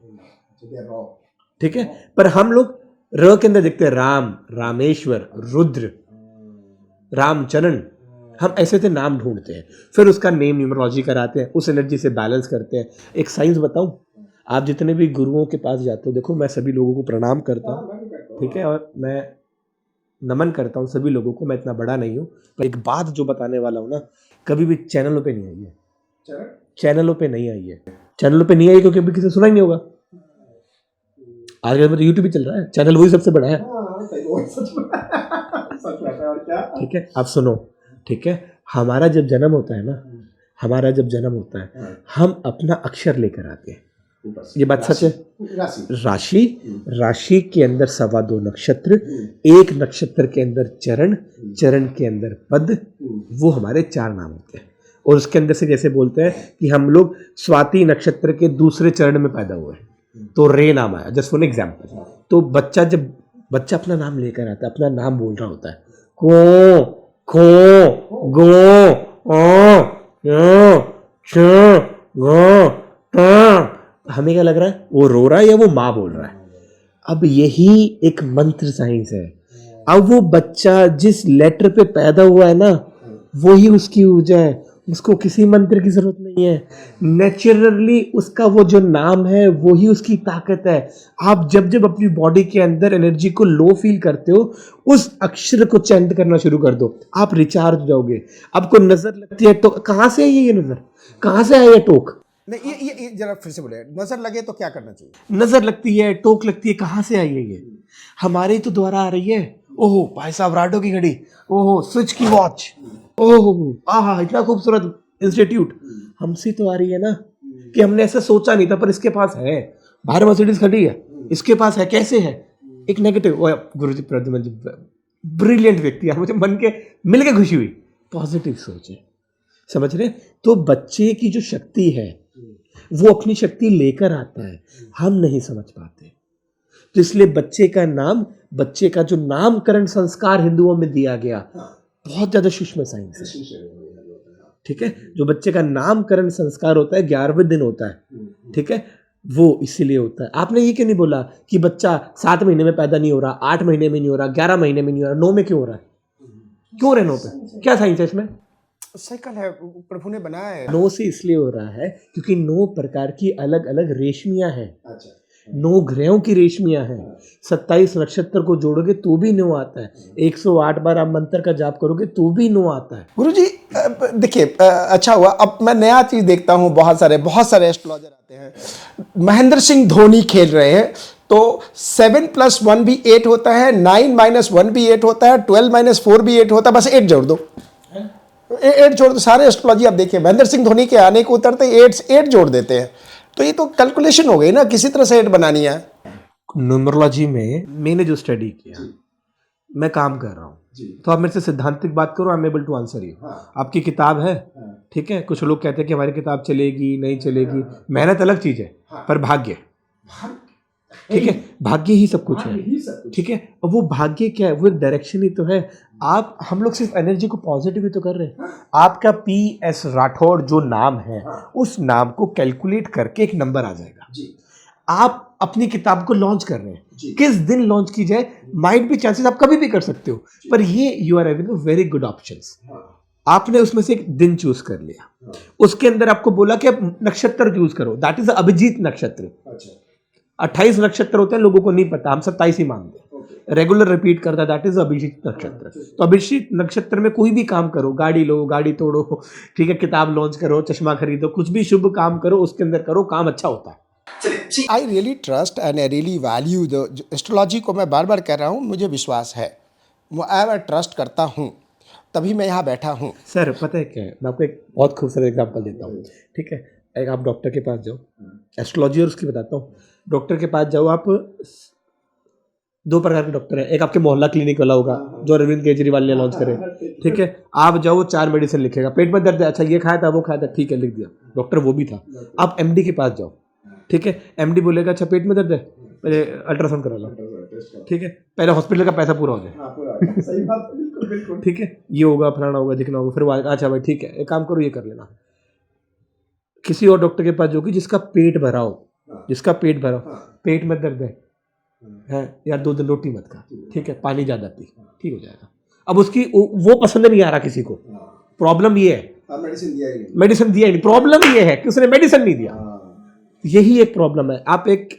ठीक है, पर हम लोग र के अंदर देखते हैं राम, रामेश्वर, रुद्र, रामचरण। हम ऐसे थे नाम ढूंढते हैं, फिर उसका नेम न्यूमरोलॉजी कराते हैं, उस एनर्जी से बैलेंस करते हैं। एक साइंस बताऊं, आप जितने भी गुरुओं के पास जाते हो, देखो मैं सभी लोगों को प्रणाम करता हूँ, ठीक है, और मैं नमन करता हूँ सभी लोगों को। मैं इतना बड़ा नहीं हूँ, पर एक बात जो बताने वाला हूँ ना, कभी भी चैनलों पे नहीं आई है, चैनलों पे नहीं आई है, चैनलों पे नहीं आई क्योंकि अभी किसी सुना ही नहीं होगा। आजकल तो यूट्यूब ही चल रहा है, चैनल वही सबसे बड़ा है। ठीक है, आप सुनो, ठीक है, हमारा जब जन्म होता है ना, हम अपना अक्षर लेकर आते हैं, ये बात सच है। राशि के अंदर 2.25 नक्षत्र, एक नक्षत्र के अंदर चरण के अंदर पद, वो हमारे 4 नाम होते हैं। और उसके अंदर से जैसे बोलते हैं कि हम लोग स्वाति नक्षत्र के दूसरे चरण में पैदा हुए, तो रे नाम आया, जस्ट फॉर एग्जाम्पल। तो जब बच्चा अपना नाम लेकर आता है, अपना नाम बोल रहा होता है, को खो गो हमें क्या लग रहा है, वो रो रहा है या वो माँ बोल रहा है? अब यही एक मंत्र साइंस है। अब वो बच्चा जिस लेटर पे पैदा हुआ है ना, वही उसकी ऊर्जा है, उसको किसी मंत्र की जरूरत नहीं है। नेचुरली उसका वो जो नाम है वही उसकी ताकत है। आप जब अपनी बॉडी के अंदर एनर्जी को लो फील करते हो, उस अक्षर को चैंट करना शुरू कर दो, आप रिचार्ज हो जाओगे। आपको नजर लगती है तो कहाँ से आई है ये नजर, कहाँ से आया ये टोक? नहीं, ये जरा फिर से बोले, नजर लगे तो क्या करना चाहिए? नजर लगती है, टोक लगती है, कहाँ से आई है ये? हमारे तो द्वारा आ रही है। ओहो भाई साहब, राडो की घड़ी, ओहो स्विच की वॉच, ओहो आहा इतना खूबसूरत इंस्टीट्यूट, हमसे तो आ रही है ना, कि हमने ऐसा सोचा नहीं था, पर इसके पास है। बाहर मर्सिडीज खड़ी है, इसके पास है, कैसे है? एक नेगेटिव, गुरुजी प्रद्युमन जी ब्रिलियंट व्यक्ति है, मुझे मन के मिल के खुशी हुई। पॉजिटिव सोच है, समझ रहे? तो बच्चे की जो शक्ति है वो अपनी शक्ति लेकर आता है, हम नहीं समझ पाते। तो इसलिए बच्चे का जो नामकरण संस्कार हिंदुओं में दिया गया, बहुत ज्यादा सूक्ष्म साइंस है। ठीक है, जो बच्चे का नामकरण संस्कार होता है 11वें दिन होता है, ठीक है, वो इसीलिए होता है। आपने ये क्यों नहीं बोला कि बच्चा 7 महीने में पैदा नहीं हो रहा, 8 महीने में नहीं हो रहा, 11 महीने में नहीं हो रहा, 9 में क्यों हो रहा है? क्यों हो रहा है 9 पे? क्या साइंस है इसमें? साइकिल है, प्रभु ने बनाया है। 9 से इसलिए हो रहा है क्योंकि 9 प्रकार की अलग अलग रेशमियां हैं। 9 ग्रहों की रेशमियां हैं। 27 नक्षत्र को जोड़ोगे तो भी 9 आता है। 108 बार आप मंत्र का जाप करोगे तो भी 9 आता है। गुरुजी देखिए, अच्छा हुआ, अब मैं नया चीज देखता हूँ, बहुत सारे एस्ट्रोलॉजर आते हैं। महेंद्र सिंह धोनी खेल रहे हैं तो 7 + 1 भी 8 होता है, 9 - 1 भी 8 होता है, 12 - 4 भी 8 होता है, बस 8 जोड़ दो। एट जोड़, सारे एस्ट्रोलॉजी आप देखिए, महेंद्र सिंह धोनी के आने को उतरते एट जोड़ देते हैं। तो ये तो कैलकुलेशन हो गई ना, किसी तरह से एट बनानी है। न्यूमरोलॉजी में मैंने जो स्टडी किया, मैं काम कर रहा हूँ, तो आप मेरे से सिद्धांतिक बात करो, I am able to answer you. आपकी किताब है, ठीक है, कुछ लोग कहते हैं कि हमारी किताब चलेगी नहीं चलेगी, मेहनत अलग चीज है, पर भाग्य, ठीक है, भाग्य ही सब कुछ है, ठीक है। और वो भाग्य क्या है, वो एक डायरेक्शन ही तो है। आप, हम लोग सिर्फ एनर्जी को पॉजिटिव ही तो कर रहे हैं। आपका PS राठौड़ जो नाम है, उस नाम को कैलकुलेट करके एक नंबर आ जाएगा। आप अपनी किताब को लॉन्च कर रहे हैं, किस दिन लॉन्च की जाए, माइट भी चांसेस, आप कभी भी कर सकते हो, पर ये you are having a very good options. आपने उसमें से एक दिन चूज कर लिया, उसके अंदर आपको बोला कि आप नक्षत्र चूज करो, दैट इज अभिजीत नक्षत्र। 28 नक्षत्र होते हैं, लोगों को नहीं पता, हम 27 ही मानते हैं, रेगुलर रिपीट करता है, दैट इज अभिजीत नक्षत्र। तो अभिजीत नक्षत्र में कोई भी काम करो, गाड़ी लो, गाड़ी तोड़ो, ठीक है, किताब लॉन्च करो, चश्मा खरीदो, कुछ भी शुभ काम करो, उसके अंदर करो, काम अच्छा होता है। I really trust and I really value the astrology को। मैं बार बार कह रहा हूँ, मुझे विश्वास है, मैं ट्रस्ट करता हूँ, तभी मैं यहाँ बैठा हूँ। सर पता है क्या है, मैं आपको एक बहुत खूबसूरत एग्जांपल देता हूँ, ठीक है। एक आप डॉक्टर के पास जाओ, एस्ट्रोलॉजी और उसकी बताता हूँ। डॉक्टर के पास जाओ आप, 2 प्रकार के डॉक्टर हैं, एक आपके मोहल्ला क्लिनिक वाला होगा जो अरविंद केजरीवाल ने लॉन्च करे, ठीक है। आप जाओ, 4 मेडिसिन लिखेगा, पेट में दर्द है, अच्छा ये खाया था, वो खाया था, ठीक है, लिख दिया, डॉक्टर वो भी था। आप MD के पास जाओ, ठीक है, MD बोलेगा अच्छा पेट में दर्द है, पहले अल्ट्रासाउंड करा लो, ठीक है, पहले हॉस्पिटल का पैसा पूरा हो जाए, सही बात, बिल्कुल बिल्कुल, ठीक है, ये होगा, फलाना होगा, दिखना होगा, फिर वो अच्छा भाई ठीक है, एक काम करो, ये कर लेना। किसी और डॉक्टर के पास जाओगे जिसका पेट भरा हो, जिसका पेट भरा हो, पेट में दर्द है यार, 2 दिन रोटी मत खा, ठीक है, पानी ज्यादा पी, ठीक हो जाएगा। अब उसकी वो पसंद नहीं आ रहा किसी को, प्रॉब्लम ये है, मेडिसिन दिया ही नहीं, प्रॉब्लम ये है कि उसने मेडिसिन नहीं दिया, यही एक प्रॉब्लम है। आप एक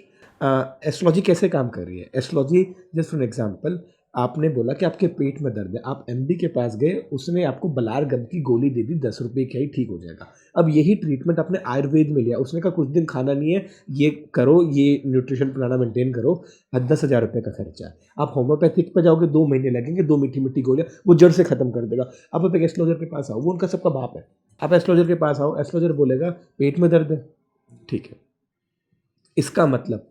एस्ट्रोलॉजी कैसे काम कर रही है, एस्ट्रोलॉजी जस्ट फॉर एग्जांपल, आपने बोला कि आपके पेट में दर्द है, आप MD के पास गए, उसने आपको बलार गम की गोली दे दी, 10 रुपए की, ठीक हो जाएगा। अब यही ट्रीटमेंट आपने आयुर्वेद में लिया, उसने कहा कुछ दिन खाना नहीं है, ये करो, ये न्यूट्रिशन प्लान मेंटेन करो, 10,000 रुपये का खर्चा है। आप होम्योपैथिक पे जाओगे, 2 महीने लगेंगे, 2 मीठी मीठी गोलियां, वो जड़ से खत्म कर देगा। अब आप एक एस्ट्रोलॉजर के पास आओ, वो उनका सबका बाप है, आप एस्ट्रोलॉजर के पास आओ, एस्ट्रोलॉजर बोलेगा पेट में दर्द है, ठीक है, इसका मतलब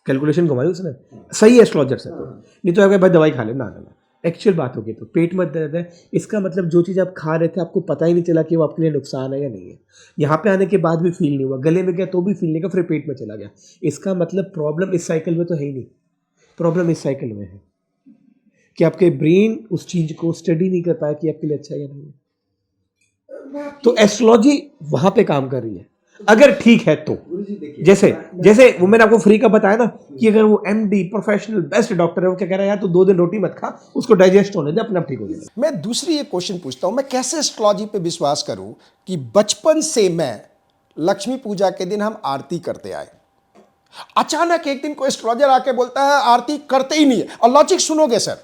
कैलकुलेशन घुमाई उसने, सही एस्ट्रोलॉजर से, तो नहीं तो अगर भाई दवाई खा ले, ना ना, एक्चुअल बात होगी तो पेट में दर्द है, इसका मतलब जो चीज़ आप खा रहे थे आपको पता ही नहीं चला कि वो आपके लिए नुकसान है या नहीं है, यहाँ पे आने के बाद भी फील नहीं हुआ, गले में गया तो भी फील नहीं हुआ, फिर पेट में चला गया, इसका मतलब प्रॉब्लम इस साइकिल में तो है ही नहीं, प्रॉब्लम इस साइकिल में है कि आपके ब्रेन उस चीज़ को स्टडी नहीं कर पाया कि आपके लिए अच्छा है या नहीं है। तो एस्ट्रोलॉजी वहाँ पे काम कर रही है, अगर ठीक है तो। जैसे वो मैंने आपको फ्री का बताया ना कि अगर वो MD प्रोफेशनल बेस्ट डॉक्टर है, वो क्या कह रहा है यार तो 2 दिन रोटी मत खा, उसको डाइजेस्ट होने दे, अपने आप ठीक हो जाएगा। मैं दूसरी एक क्वेश्चन पूछता हूँ, मैं कैसे एस्ट्रोलॉजी पे विश्वास करूँ कि बचपन से मैं लक्ष्मी पूजा के दिन हम आरती करते आए, अचानक एक दिन कोई एस्ट्रोलॉजर आके बोलता है आरती करते ही नहीं है, और लॉजिक सुनोगे sir,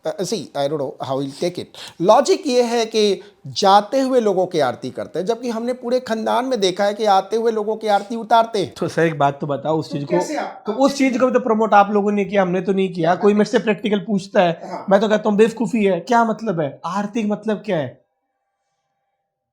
see I don't know how will take it, logic ये है कि जाते हुए लोगों की आरती करते हैं, जबकि हमने पूरे खानदान में देखा है कि आते हुए लोगों की आरती उतारते हैं। तो सर एक बात तो बताओ, उस चीज को तो उस चीज को तो प्रमोट आप लोगों ने किया, हमने तो नहीं किया। कोई मेरे से प्रैक्टिकल पूछता है, मैं तो कहता हूँ बेवकूफी है, क्या मतलब है आरती का मतलब क्या है,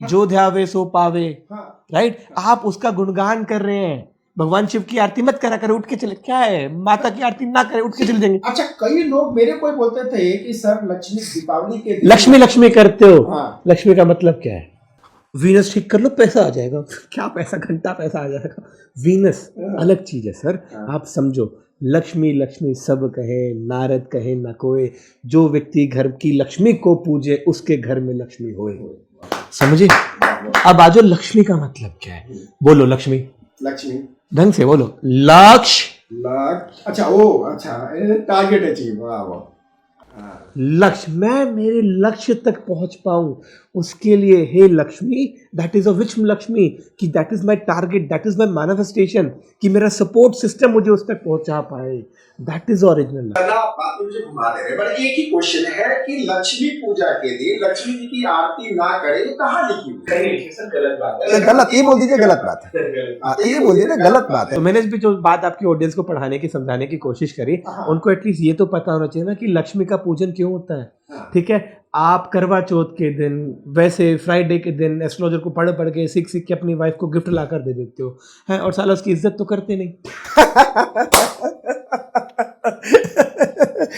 जो ध्यावे सो पावे, राइट, आप उसका गुणगान कर रहे हैं, भगवान शिव की आरती मत करा करे, उठ के चले, क्या है माता की आरती ना करे, उठ के चले जाएंगे। अच्छा, कई लोग मेरे को बोलते थे कि सर लक्ष्मी दीपावली के दिन लक्ष्मी करते हो, हाँ। लक्ष्मी का मतलब क्या है, वीनस ठीक कर लो पैसा आ जाएगा, क्या पैसा, घंटा पैसा आ जाएगा, वीनस अलग चीज है सर, आप समझो। लक्ष्मी सब कहे, नारद कहे न कोई, जो व्यक्ति घर की लक्ष्मी को पूजे उसके घर में लक्ष्मी होए, समझे। अब आजो लक्ष्मी का मतलब क्या है, बोलो लक्ष्मी ढंग से बोलो, अच्छा टारगेट अचीव, लक्ष्य, मैं मेरे लक्ष्य तक पहुंच पाऊं उसके लिए, हे लक्ष्मी, दैट इज अ विच लक्ष्मी, कि that is my target, that is my manifestation, कि मेरा सपोर्ट सिस्टम मुझे उस तक पहुंचा पाए, दैट इज ओरिजिनल। बात मुझे घुमा दे रहे, बट एक ही क्वेश्चन है कि लक्ष्मी पूजा के दिन लक्ष्मी जी की आरती ना करे, कहाँ लिखी हुई है? गलत बात है, गलत, ये बोल दीजिए गलत बात है, ये बोल दीजिए गलत बात है। तो मैंने भी जो बात आपकी ऑडियंस को पढ़ाने की, समझाने की कोशिश करी, उनको एटलीस्ट ये तो पता होना चाहिए ना कि लक्ष्मी का पूजन क्यों होता है, ठीक है। आप करवा चौथ के दिन वैसे फ्राइडे के दिन एस्ट्रोलॉजर को पढ़ पढ़ के सीख सीख के अपनी वाइफ को गिफ्ट ला कर दे देते हो हैं, और साला उसकी इज्जत तो करते नहीं।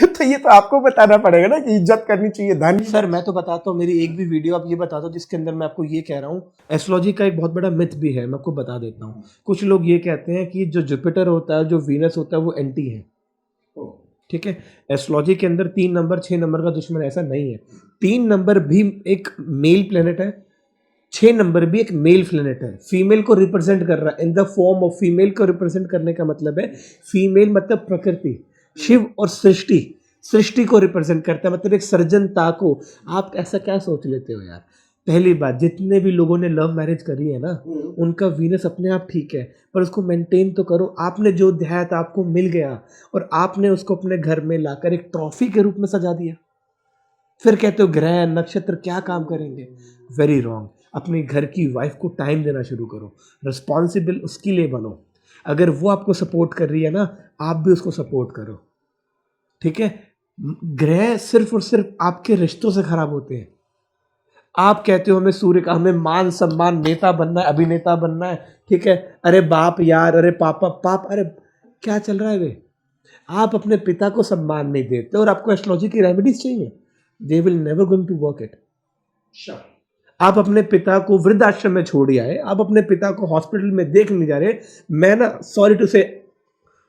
तो ये तो आपको बताना पड़ेगा ना कि इज्जत करनी चाहिए धन। सर मैं तो बताता हूँ, मेरी एक भी वीडियो आप ये बताता हूँ जिसके अंदर मैं आपको ये कह रहा हूँ। एस्ट्रोलॉजी का एक बहुत बड़ा मिथ भी है, मैं आपको बता देता हूँ। कुछ लोग ये कहते हैं कि जो जुपिटर होता है, जो वीनस होता है, वो एंटी है। ठीक है, एस्ट्रोलॉजी के अंदर 3 नंबर 6 नंबर का दुश्मन, ऐसा नहीं है। 3 नंबर भी एक मेल प्लेनेट है, 6 नंबर भी एक मेल प्लेनेट है। फीमेल को रिप्रेजेंट कर रहा है in the form of female को रिप्रेजेंट करने का मतलब है फीमेल मतलब प्रकृति, शिव और सृष्टि, सृष्टि को रिप्रेजेंट करता है, मतलब एक सर्जनता को। आप ऐसा क्या सोच लेते हो यार? पहली बात, जितने भी लोगों ने लव मैरिज करी है ना, उनका वीनस अपने आप ठीक है, पर उसको मेंटेन तो करो। आपने जो दिया था आपको मिल गया, और आपने उसको अपने घर में लाकर एक ट्रॉफी के रूप में सजा दिया, फिर कहते हो ग्रह नक्षत्र क्या काम करेंगे? Very wrong. अपने घर की वाइफ को टाइम देना शुरू करो, रिस्पॉन्सिबल उसके लिए बनो। अगर वो आपको सपोर्ट कर रही है ना, आप भी उसको सपोर्ट करो। ठीक है, ग्रह सिर्फ और सिर्फ आपके रिश्तों से खराब होते हैं। आप कहते हो हमें सूर्य का, हमें मान सम्मान, नेता बनना है, अभिनेता बनना है। ठीक है, अरे बाप यार, अरे पापा पाप, अरे क्या चल रहा है वे? आप अपने पिता को सम्मान नहीं देते और आपको एस्ट्रोलॉजी की रेमेडीज चाहिए, they will never going to work it. आप अपने पिता को वृद्धाश्रम में छोड़ आए, आप अपने पिता को हॉस्पिटल में देख नहीं जा रहे। मैं ना सॉरी टू से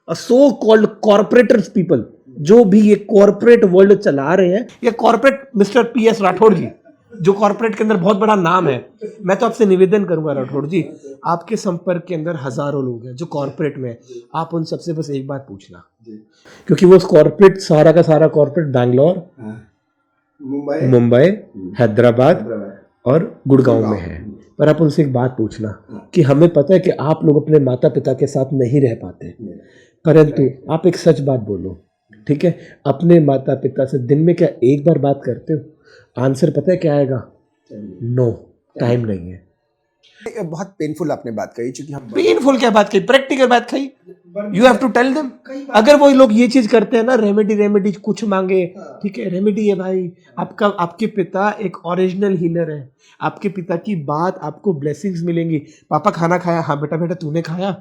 सो कॉल्ड कॉर्पोरेटर्स पीपल, जो भी ये कॉर्पोरेट वर्ल्ड चला रहे हैं, ये कॉर्पोरेट मिस्टर PS राठौड़ जी, जो कॉर्पोरेट के अंदर बहुत बड़ा नाम है, मैं तो आपसे निवेदन करूंगा राठौड़ जी, आपके संपर्क के अंदर हजारों लोग हैं जो कॉर्पोरेट में हैं। आप उन सबसे बस एक बात पूछना, क्योंकि वो कॉर्पोरेट सारा का सारा कॉर्पोरेट बैंगलोर, मुंबई, हैदराबाद और गुड़गांव में है। पर आप उनसे एक बात पूछना कि हमें पता है कि आप लोग अपने माता पिता के साथ नहीं रह पाते, परंतु आप एक सच बात बोलो। ठीक है, अपने माता पिता से दिन में क्या एक बार बात करते हो? आंसर पता है क्या आएगा? नो, टाइम नहीं है। बहुत पेनफुल आपने बात कही, क्योंकि हम पेनफुल क्या बात कही, प्रैक्टिकल बात कही। You have to tell them. अगर वो लोग ये चीज करते हैं ना, रेमेडी कुछ मांगे, ठीक है, रेमेडी है भाई। आपके पिता एक ओरिजिनल हीलर है, आपके पिता की बात आपको ब्लेसिंग्स मिलेंगी। पापा खाना खाया? हाँ बेटा, बेटा तूने खाया?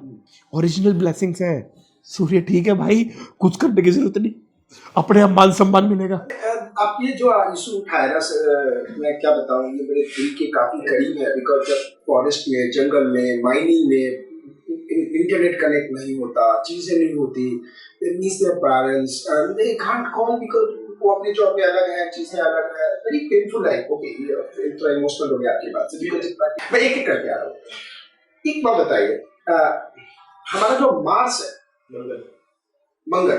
ओरिजिनल ब्लेसिंग्स हैं। सूर्य ठीक है भाई, कुछ करने की जरूरत नहीं, अपने आप मान सम्मान मिलेगा। आप ये जो इशू उठाया ना, मैं क्या बताऊं, ये मेरे दिल के काफी करीब है। बिकॉज जब फॉरेस्ट में, जंगल में, माइनिंग में इंटरनेट कनेक्ट नहीं होता, चीजें नहीं होती, miss their parents and they can't call because वो अपने जॉब में अलग है, चीजें अलग है। Very painful life. ओके, ये तो इमोशनल हो गया आपकी बात से, बिकॉज मैं एक करके आ रहा हूँ। एक बात बताइए, हमारा जो मार्स है, मंगल,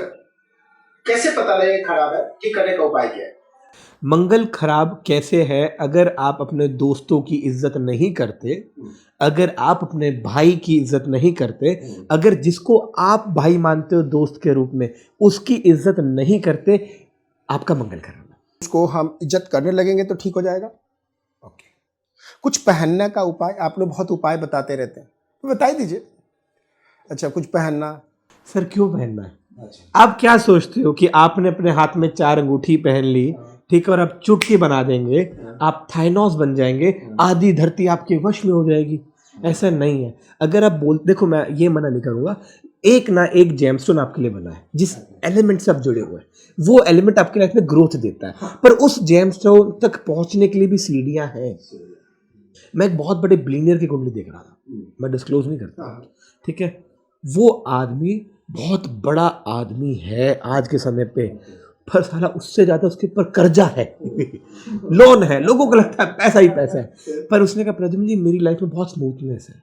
कैसे पता लगे खराब है? ठीक करने का उपाय क्या है? मंगल खराब कैसे है? अगर आप अपने दोस्तों की इज्जत नहीं करते, अगर आप अपने भाई की इज्जत नहीं करते, अगर जिसको आप भाई मानते हो दोस्त के रूप में, उसकी इज्जत नहीं करते, आपका मंगल खराब है। उसको हम इज्जत करने लगेंगे तो ठीक हो जाएगा। ओके, कुछ पहनने का उपाय, आप लोग बहुत उपाय बताते रहते हैं, तो बता दीजिए। अच्छा, कुछ पहनना। सर क्यों पहनना है? आप क्या सोचते हो कि आपने अपने हाथ में 4 अंगूठी पहन ली, ठीक है, और आप चुटकी बना देंगे, आप थाइनोस बन जाएंगे, आधी धरती आपके वश में हो जाएगी? ऐसा नहीं है। अगर आप देखो, मैं ये मना नहीं करूंगा, एक ना एक जेमस्टोन आपके लिए बना है, जिस एलिमेंट से आप जुड़े हुए हैं, वो एलिमेंट आपके लाइफ में ग्रोथ देता है, पर उस जेमस्टोन तक पहुंचने के लिए भी सीढ़ियां हैं। मैं एक बहुत बड़े बिलियनियर की कुंडली देख रहा था, मैं डिस्क्लोज नहीं करता, ठीक है, वो आदमी बहुत बड़ा आदमी है आज के समय पे, पर साला उससे ज़्यादा उसके ऊपर कर्जा है, लोन है, लोगों को लगता है पैसा ही पैसा है, पर उसने कहा प्रद्युम्न जी मेरी लाइफ में बहुत स्मूथनेस है,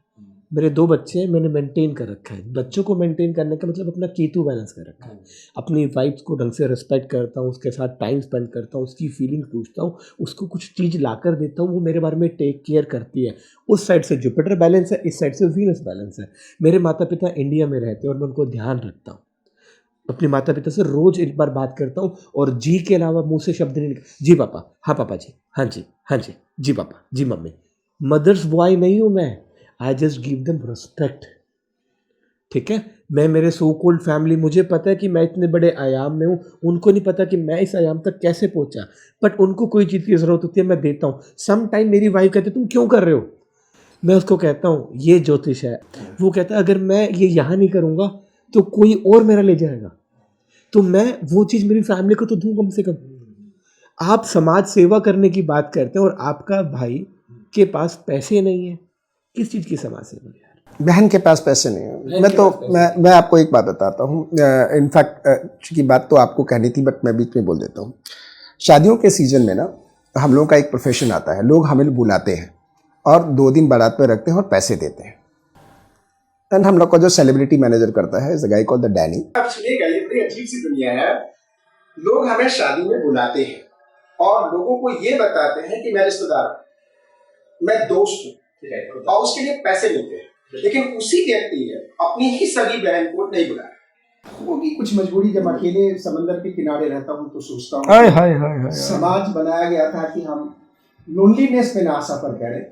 मेरे 2 बच्चे हैं, मैंने मेंटेन कर रखा है। बच्चों को मेंटेन करने का मतलब अपना केतु बैलेंस कर रखा है, अपनी वाइफ को ढंग से रिस्पेक्ट करता हूँ, उसके साथ टाइम स्पेंड करता हूँ, उसकी फीलिंग पूछता हूँ, उसको कुछ चीज़ ला कर देता हूँ, वो मेरे बारे में टेक केयर करती है। उस साइड से जुपिटर बैलेंस है, इस साइड से वीनस बैलेंस है। मेरे माता पिता इंडिया में रहते हैं और मैं उनको ध्यान रखता हूँ, अपने माता पिता से रोज एक बार बात करता हूँ, और जी के अलावा मुंह से शब्द नहीं निकलता। जी पापा, हाँ पापा जी, हाँ जी, हाँ जी, जी पापा, जी मम्मी। मदर्स बॉय नहीं हूँ मैं, I just give them respect. ठीक है, मैं मेरे सो कॉल्ड फैमिली, मुझे पता है कि मैं इतने बड़े आयाम में हूँ, उनको नहीं पता कि मैं इस आयाम तक कैसे पहुँचा, बट उनको कोई चीज़ की ज़रूरत होती है, मैं देता हूँ। सम टाइम मेरी वाइफ कहती है तुम क्यों कर रहे हो, मैं उसको कहता हूँ ये ज्योतिष है, वो कहता है अगर मैं ये यहाँ नहीं करूँगा तो कोई और मेरा ले जाएगा, तो मैं वो चीज़ मेरी फैमिली को तो दूँ कम से कम। आप समाज सेवा करने की बात करते हैं और आपका भाई के पास पैसे नहीं है, किस चीज़ की समाज सेवा है? बहन के पास पैसे नहीं है। मैं आपको एक बात बताता हूँ। इनफैक्ट की बात तो आपको कहनी थी बट मैं बीच में बोल देता हूँ। शादियों के सीज़न में ना हम लोगों का एक प्रोफेशन आता है, लोग हमें बुलाते हैं और 2 दिन बारात पे रखते हैं और पैसे देते हैं। एंड हम लोग का जो सेलिब्रिटी मैनेजर करता है is a guy called the Danny. आप सुनिएगा, ये बड़ी अजीब सी दुनिया है। लोग हमें शादी में बुलाते हैं और लोगों को ये बताते हैं कि मैं रिश्तेदार हूँ, मैं दोस्त हूँ, और उसके लिए पैसे मिलते हैं, लेकिन उसी व्यक्ति ने अपनी ही सगी बहन को नहीं बुलाया। होगी कुछ मजबूरी, जब अकेले समंदर के किनारे रहता हूँ तो सोचता हूँ समाज बनाया गया था कि हम लोनलीनेस में ना सफर करें,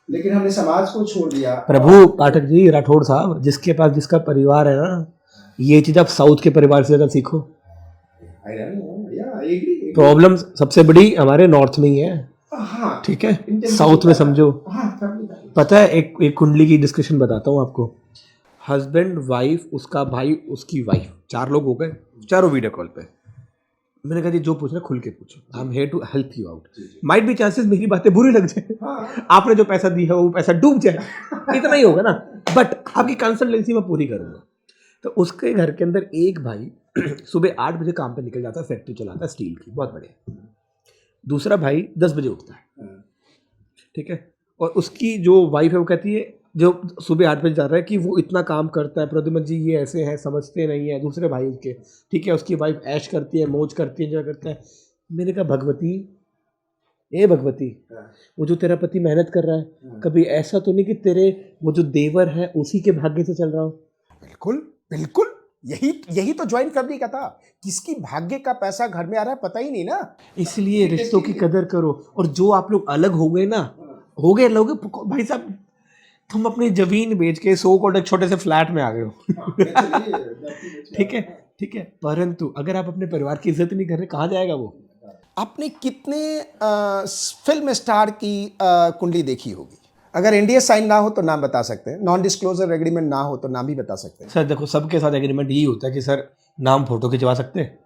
लेकिन हमने समाज को छोड़ दिया। प्रभु पाठक जी, राठौड़ साहब, जिसके पास जिसका परिवार है ना, ये चीज़ आप साउथ के परिवार से ज़्यादा सीखो। प्रॉब्लम सबसे बड़ी हमारे नॉर्थ में ही है। हाँ, ठीक है, साउथ में समझो। पता है, एक कुंडली की डिस्कशन बताता हूँ आपको। हस्बैंड, वाइफ, उसका भाई, उसकी वाइफ, 4 लोग हो गए, चारों वीडियो कॉल पे। मैंने कहा जी जो पूछना खुल के पूछो, I am here to help you out. Might be chances मेरी बातें बुरी लग जाए, आपने जो पैसा दिया है वो पैसा डूब जाए, इतना ही होगा ना, बट आपकी कंसल्टेंसी मैं पूरी करूँगा। तो उसके घर के अंदर एक भाई सुबह 8 बजे काम पे निकल जाता है, फैक्ट्री चलाता है स्टील की, बहुत बढ़िया। दूसरा भाई 10 बजे उठता है, ठीक है, और उसकी जो वाइफ है वो कहती है, जो सुबह 8 बजे जा रहा है, कि वो इतना काम करता है, प्रद्युमन जी ये ऐसे हैं, समझते नहीं है। दूसरे भाई उसके, ठीक है, उसकी वाइफ ऐश करती है, मौज करती है, जो करता है। मैंने कहा भगवती, ए भगवती, वो जो तेरा पति मेहनत कर रहा है, कभी ऐसा तो नहीं कि तेरे वो जो देवर है उसी के भाग्य से चल रहा हो? बिल्कुल बिल्कुल, यही तो ज्वाइन फैमिली का था। किसकी भाग्य का पैसा घर में आ रहा है पता ही नहीं ना। इसलिए रिश्तों की कदर करो। और जो आप लोग अलग हो गए ना, हो गए लोग, भाई साहब तुम अपनी जमीन बेच के सो कोट एक छोटे से फ्लैट में आ गए हो। ठीक है, ठीक है, परंतु अगर आप अपने परिवार की इज्जत नहीं कर रहे, कहाँ जाएगा वो? आपने कितने फिल्म स्टार की कुंडली देखी होगी? अगर एनडीए साइन ना हो तो नाम बता सकते हैं, नॉन डिस्क्लोजर एग्रीमेंट ना हो तो नाम भी बता सकते हैं। सर देखो, सबके साथ एग्रीमेंट यही होता है कि सर नाम फोटो खिंचवा सकते हैं,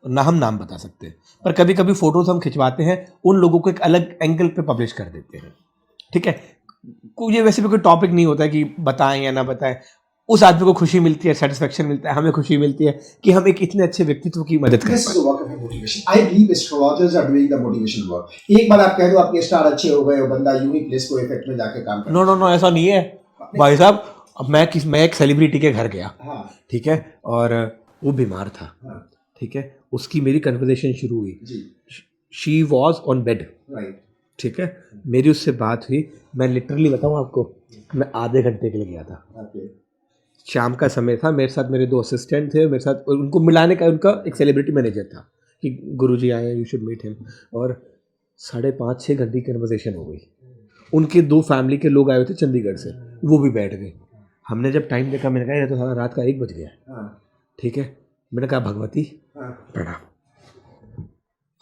ना हम नाम बता सकते हैं, पर कभी कभी फोटोज हम खिंचवाते हैं, उन लोगों को एक अलग एंगल पे पब्लिश कर देते हैं। ठीक है, ये वैसे भी कोई टॉपिक नहीं होता है कि बताएं या ना बताएं, उस आदमी को खुशी मिलती है, सेटिस्फेक्शन मिलता है, हमें खुशी मिलती है कि हम एक इतने अच्छे व्यक्तित्व की मदद कर पाए। I believe astrologers are doing the motivation work. एक बार आप कह दो आपके स्टार अच्छे हो गए, बंदा यूं ही प्लेस को इफेक्ट में जाके काम कर। नो, ऐसा नहीं है भाई साहब। मैं एक सेलिब्रिटी के घर गया, ठीक है, और वो बीमार था, ठीक है, उसकी मेरी कन्वर्सेशन शुरू हुई। शी वॉज ऑन बेड, ठीक है, मेरी उससे बात हुई। मैं लिटरली बताऊँ आपको, मैं आधे घंटे के लिए गया था। शाम का समय था, मेरे साथ मेरे 2 असिस्टेंट थे, मेरे साथ उनको मिलाने का उनका एक सेलिब्रिटी मैनेजर था कि गुरुजी आए हैं, यू शुड मीट हिम। और 5.5-6 घंटे की कन्वर्सेशन हो गई। उनके 2 फैमिली के लोग आए हुए थे चंडीगढ़ से, वो भी बैठ गए। हमने जब टाइम देखा, मैंने कहा ये तो रात का 1 बज गया। ठीक है, मैंने कहा भगवती प्रणाम।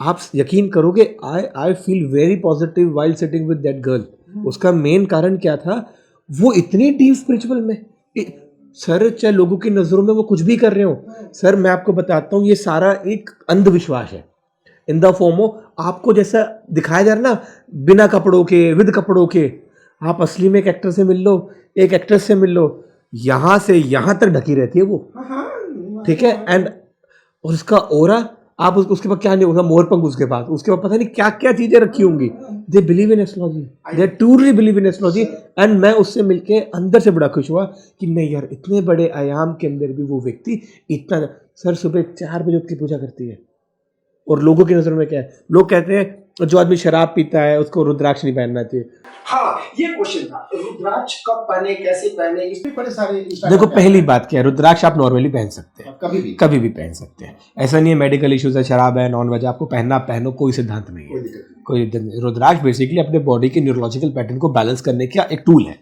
आप यकीन करोगे, I feel very positive while sitting with that girl. उसका मेन कारण क्या था, वो इतनी डीप स्पिरिचुअल में, सर चाहे लोगों की नज़रों में वो कुछ भी कर रहे हो, सर मैं आपको बताता हूँ, ये सारा एक अंधविश्वास है इन द फॉर्म ऑफ, आपको जैसा दिखाया जा रहा ना, बिना कपड़ों के, विद कपड़ों के, आप असली में एक एक्टर से मिल लो, एक एक्ट्रेस से मिल लो, यहाँ से यहाँ तक ढकी रहती है वो, ठीक है, एंड उसका ऑरा, आप उसके पास क्या नहीं होगा, मोरपंख उसके पास पता नहीं क्या क्या चीजें रखी होंगी। They believe in astrology, they truly believe in astrology. And मैं उससे मिलके अंदर से बड़ा खुश हुआ कि नहीं यार, इतने बड़े आयाम के अंदर भी वो व्यक्ति इतना, सर सुबह 4 बजे उठ के पूजा करती है। और लोगों की नजर में क्या है, लोग कहते हैं जो आदमी शराब पीता है उसको रुद्राक्ष नहीं पहनना चाहिए। हाँ, ये क्वेश्चन था, रुद्राक्ष कब पहने, कैसे पहने, इसमें बड़े सारे। देखो, पहली बात क्या है, रुद्राक्ष आप नॉर्मली पहन सकते हैं, कभी भी पहन सकते हैं। ऐसा नहीं है मेडिकल इश्यूज है, शराब है, नॉन वेज, आपको पहनना पहनो, कोई सिद्धांत नहीं है, कोई। रुद्राक्ष बेसिकली अपने बॉडी के न्यूरोलॉजिकल पैटर्न को बैलेंस करने का एक टूल है,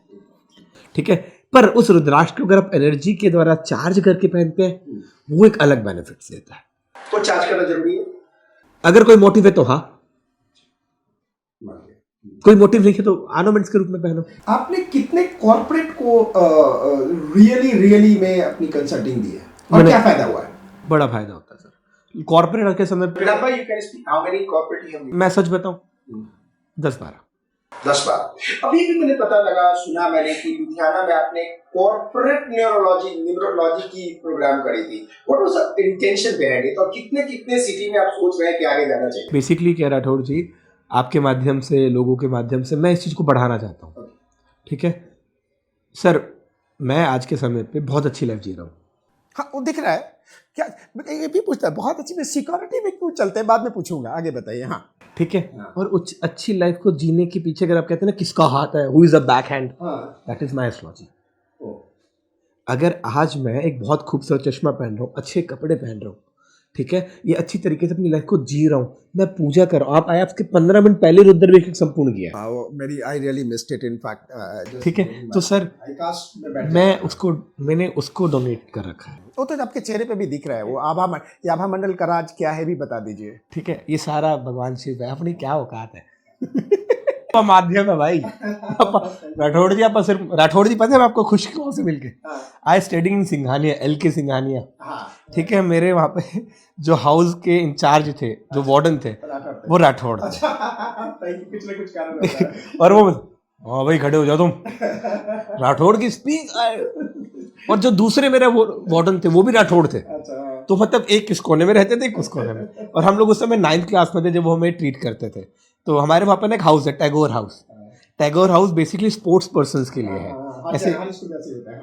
ठीक है। पर उस रुद्राक्ष को अगर आप एनर्जी के द्वारा चार्ज करके पहनते हैं वो एक अलग बेनिफिट्स देता है। तो चार्ज करना जरूरी है? अगर कोई मोटिव है तो हाँ, कोई मोटिव नहीं है तो ऑर्नामेंट्स के रूप में पहनो। आपने कितने कॉर्पोरेट को रियली में अपनी कंसल्टिंग दी है और क्या फायदा हुआ है? बड़ा फायदा होता है सर कॉर्पोरेट के समय पे। You can speak how many corporate you have? मैं सच बताऊं 10-12। 10 बार। अभी भी मैंने पता लगा सुना मैंने कि लुधियाना में आपने कॉर्पोरेट न्यूरोलॉजी की प्रोग्राम करी थी। What was the intention behind it और कितने सिटी में आप सोच रहे हैं कि आगे जाना चाहिए? बेसिकली क्या राठौड़ जी, आपके माध्यम से, लोगों के माध्यम से मैं इस चीज़ को बढ़ाना चाहता हूँ। ठीक है सर, मैं आज के समय पे बहुत अच्छी लाइफ जी रहा हूँ। हाँ, वो दिख रहा है। क्या ये भी पूछता है बहुत अच्छी में सिक्योरिटी में क्यों चलते हैं, बाद में पूछूंगा, आगे बताइए। हाँ ठीक है। और अच्छी लाइफ को जीने के पीछे अगर आप कहते हैं ना किसका हाथ है, who is a back hand, that is my astrology. अगर आज मैं एक बहुत खूबसूरत चश्मा पहन रहा हूँ, अच्छे कपड़े पहन रहा हूँ, ठीक है, ये अच्छी तरीके से अपनी लाइफ को जी रहा हूँ, मैं पूजा कर रहा हूँ। आप आए, आपके 15 मिनट पहले रुद्राभिषेक संपूर्ण किया है। मेरी I really missed it in fact. ठीक है, तो सर मैंने उसको डोनेट कर रखा है। वो तो आपके चेहरे पे भी दिख रहा है। वो आभा मंडल का राज क्या है भी बता दीजिए। ठीक है, ये सारा भगवान शिव है, अपनी क्या औकात है माध्यम है भाई। राठौड़ जी, आप सिर्फ राठौड़ जी पता है आपको खुश क्यों से मिलके I studying in Singhania, LK Singhania. ठीक है, मेरे वहाँ पे जो हाउस के इंचार्ज थे, जो वार्डन थे, वो राठौड़ थे। पिछले कुछ कारण और वो हाँ भाई खड़े हो जाओ तुम, राठौड़ की स्पीच आए। और जो दूसरे मेरे वो वार्डन थे वो भी राठौड़ थे। तो मतलब एक इस कोने में रहते थे, एक उस कोने में। और हम लोग उस समय 9th क्लास में थे जब वो हमें ट्रीट करते थे। तो हमारे वहाँ पर एक हाउस है, Tagore house. Tagore house basically sports persons के लिए है ऐसे।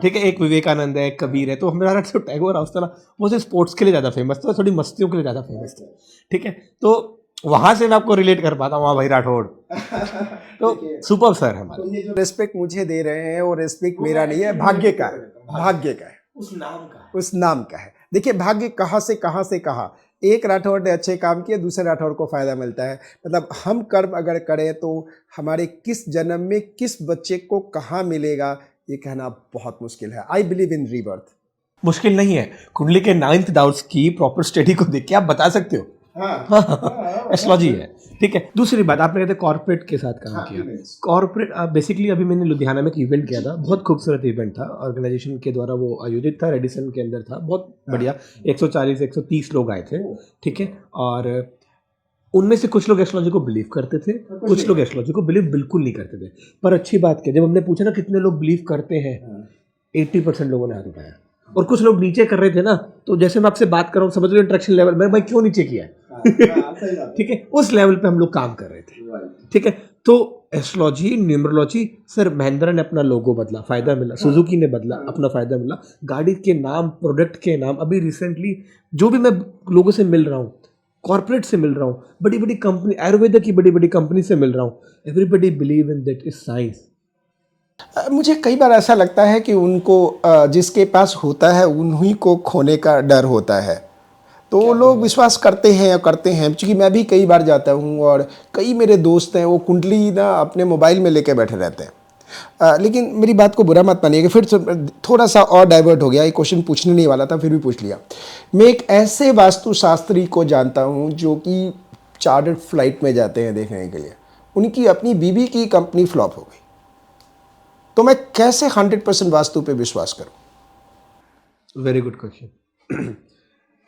ठीक है, एक विवेकानंद है, एक कबीर है। तो हमारा जो टैगोर हाउस था ना, वो सिर्फ स्पोर्ट्स के लिए ज़्यादा फेमस था, थोड़ी मस्तियों के लिए ज़्यादा फेमस था। ठीक है, तो वहाँ से मैं आपको रिलेट कर पाता हूँ। वहाँ भाई राठौड़ तो सुपर सर हमारे। तो ये जो रिस्पेक्ट मुझे दे रहे हैं वो रिस्पेक्ट मेरा नहीं है, भाग्य का है। भाग्य का है, उस नाम का है। देखिए भाग्य कहाँ से कहाँ। एक राठौड़ ने अच्छे काम किए, दूसरे राठौड़ को फायदा मिलता है। मतलब हम कर्म अगर करें तो हमारे किस जन्म में किस बच्चे को कहाँ मिलेगा ये कहना बहुत मुश्किल है। I believe in rebirth. मुश्किल नहीं है, कुंडली के 9th हाउस की प्रॉपर स्टडी को देख के आप बता सकते हो। एस्ट्रोलॉजी है। ठीक है, दूसरी बात आपने कहते कॉर्पोरेट के साथ काम किया। कॉर्पोरेट बेसिकली अभी मैंने लुधियाना में एक इवेंट किया था, बहुत खूबसूरत इवेंट था, ऑर्गेनाइजेशन के द्वारा वो आयोजित था, रेडिसन के अंदर था, बहुत बढ़िया। 140-130 लोग आए थे। ठीक है, और उनमें से कुछ लोग एस्ट्रोलॉजी को बिलीव करते थे, कुछ लोग एस्ट्रोलॉजी को बिलीव बिल्कुल नहीं करते थे। पर अच्छी बात क्या, जब हमने पूछा ना कितने लोग बिलीव करते हैं, 80% लोगों ने हाथ उठाया। और कुछ लोग नीचे कर रहे थे ना, तो जैसे मैं आपसे बात कर रहा हूँ, समझ लो इंट्रैक्शन लेवल में, भाई क्यों नीचे किया है ठीक है, उस लेवल पे हम लोग काम कर रहे थे। ठीक है, तो एस्ट्रोलॉजी, न्यूमरोलॉजी, सर महिंद्रा ने अपना लोगो बदला, फायदा मिला। सुजुकी ने बदला, अपना फायदा मिला। गाड़ी के नाम, प्रोडक्ट के नाम, अभी रिसेंटली जो भी मैं लोगों से मिल रहा हूँ, कॉर्पोरेट से मिल रहा हूँ, बड़ी बड़ी कंपनी, आयुर्वेदा की बड़ी बड़ी कंपनी से मिल रहा हूँ, everybody believe in that is science. मुझे कई बार ऐसा लगता है कि उनको जिसके पास होता है उन्हीं को खोने का डर होता है, तो वो लोग विश्वास करते हैं। क्योंकि मैं भी कई बार जाता हूँ और कई मेरे दोस्त हैं वो कुंडली ना अपने मोबाइल में लेके बैठे रहते हैं। लेकिन मेरी बात को बुरा मत मानिएगा, फिर थोड़ा सा और डाइवर्ट हो गया। ये क्वेश्चन पूछने नहीं वाला था, फिर भी पूछ लिया। मैं एक ऐसे वास्तुशास्त्री को जानता हूँ जो कि चार्टर्ड फ्लाइट में जाते हैं देखने के लिए, उनकी अपनी बीवी की कंपनी फ्लॉप हो गई। तो मैं कैसे 100% वास्तु पे विश्वास करूं? Very good question.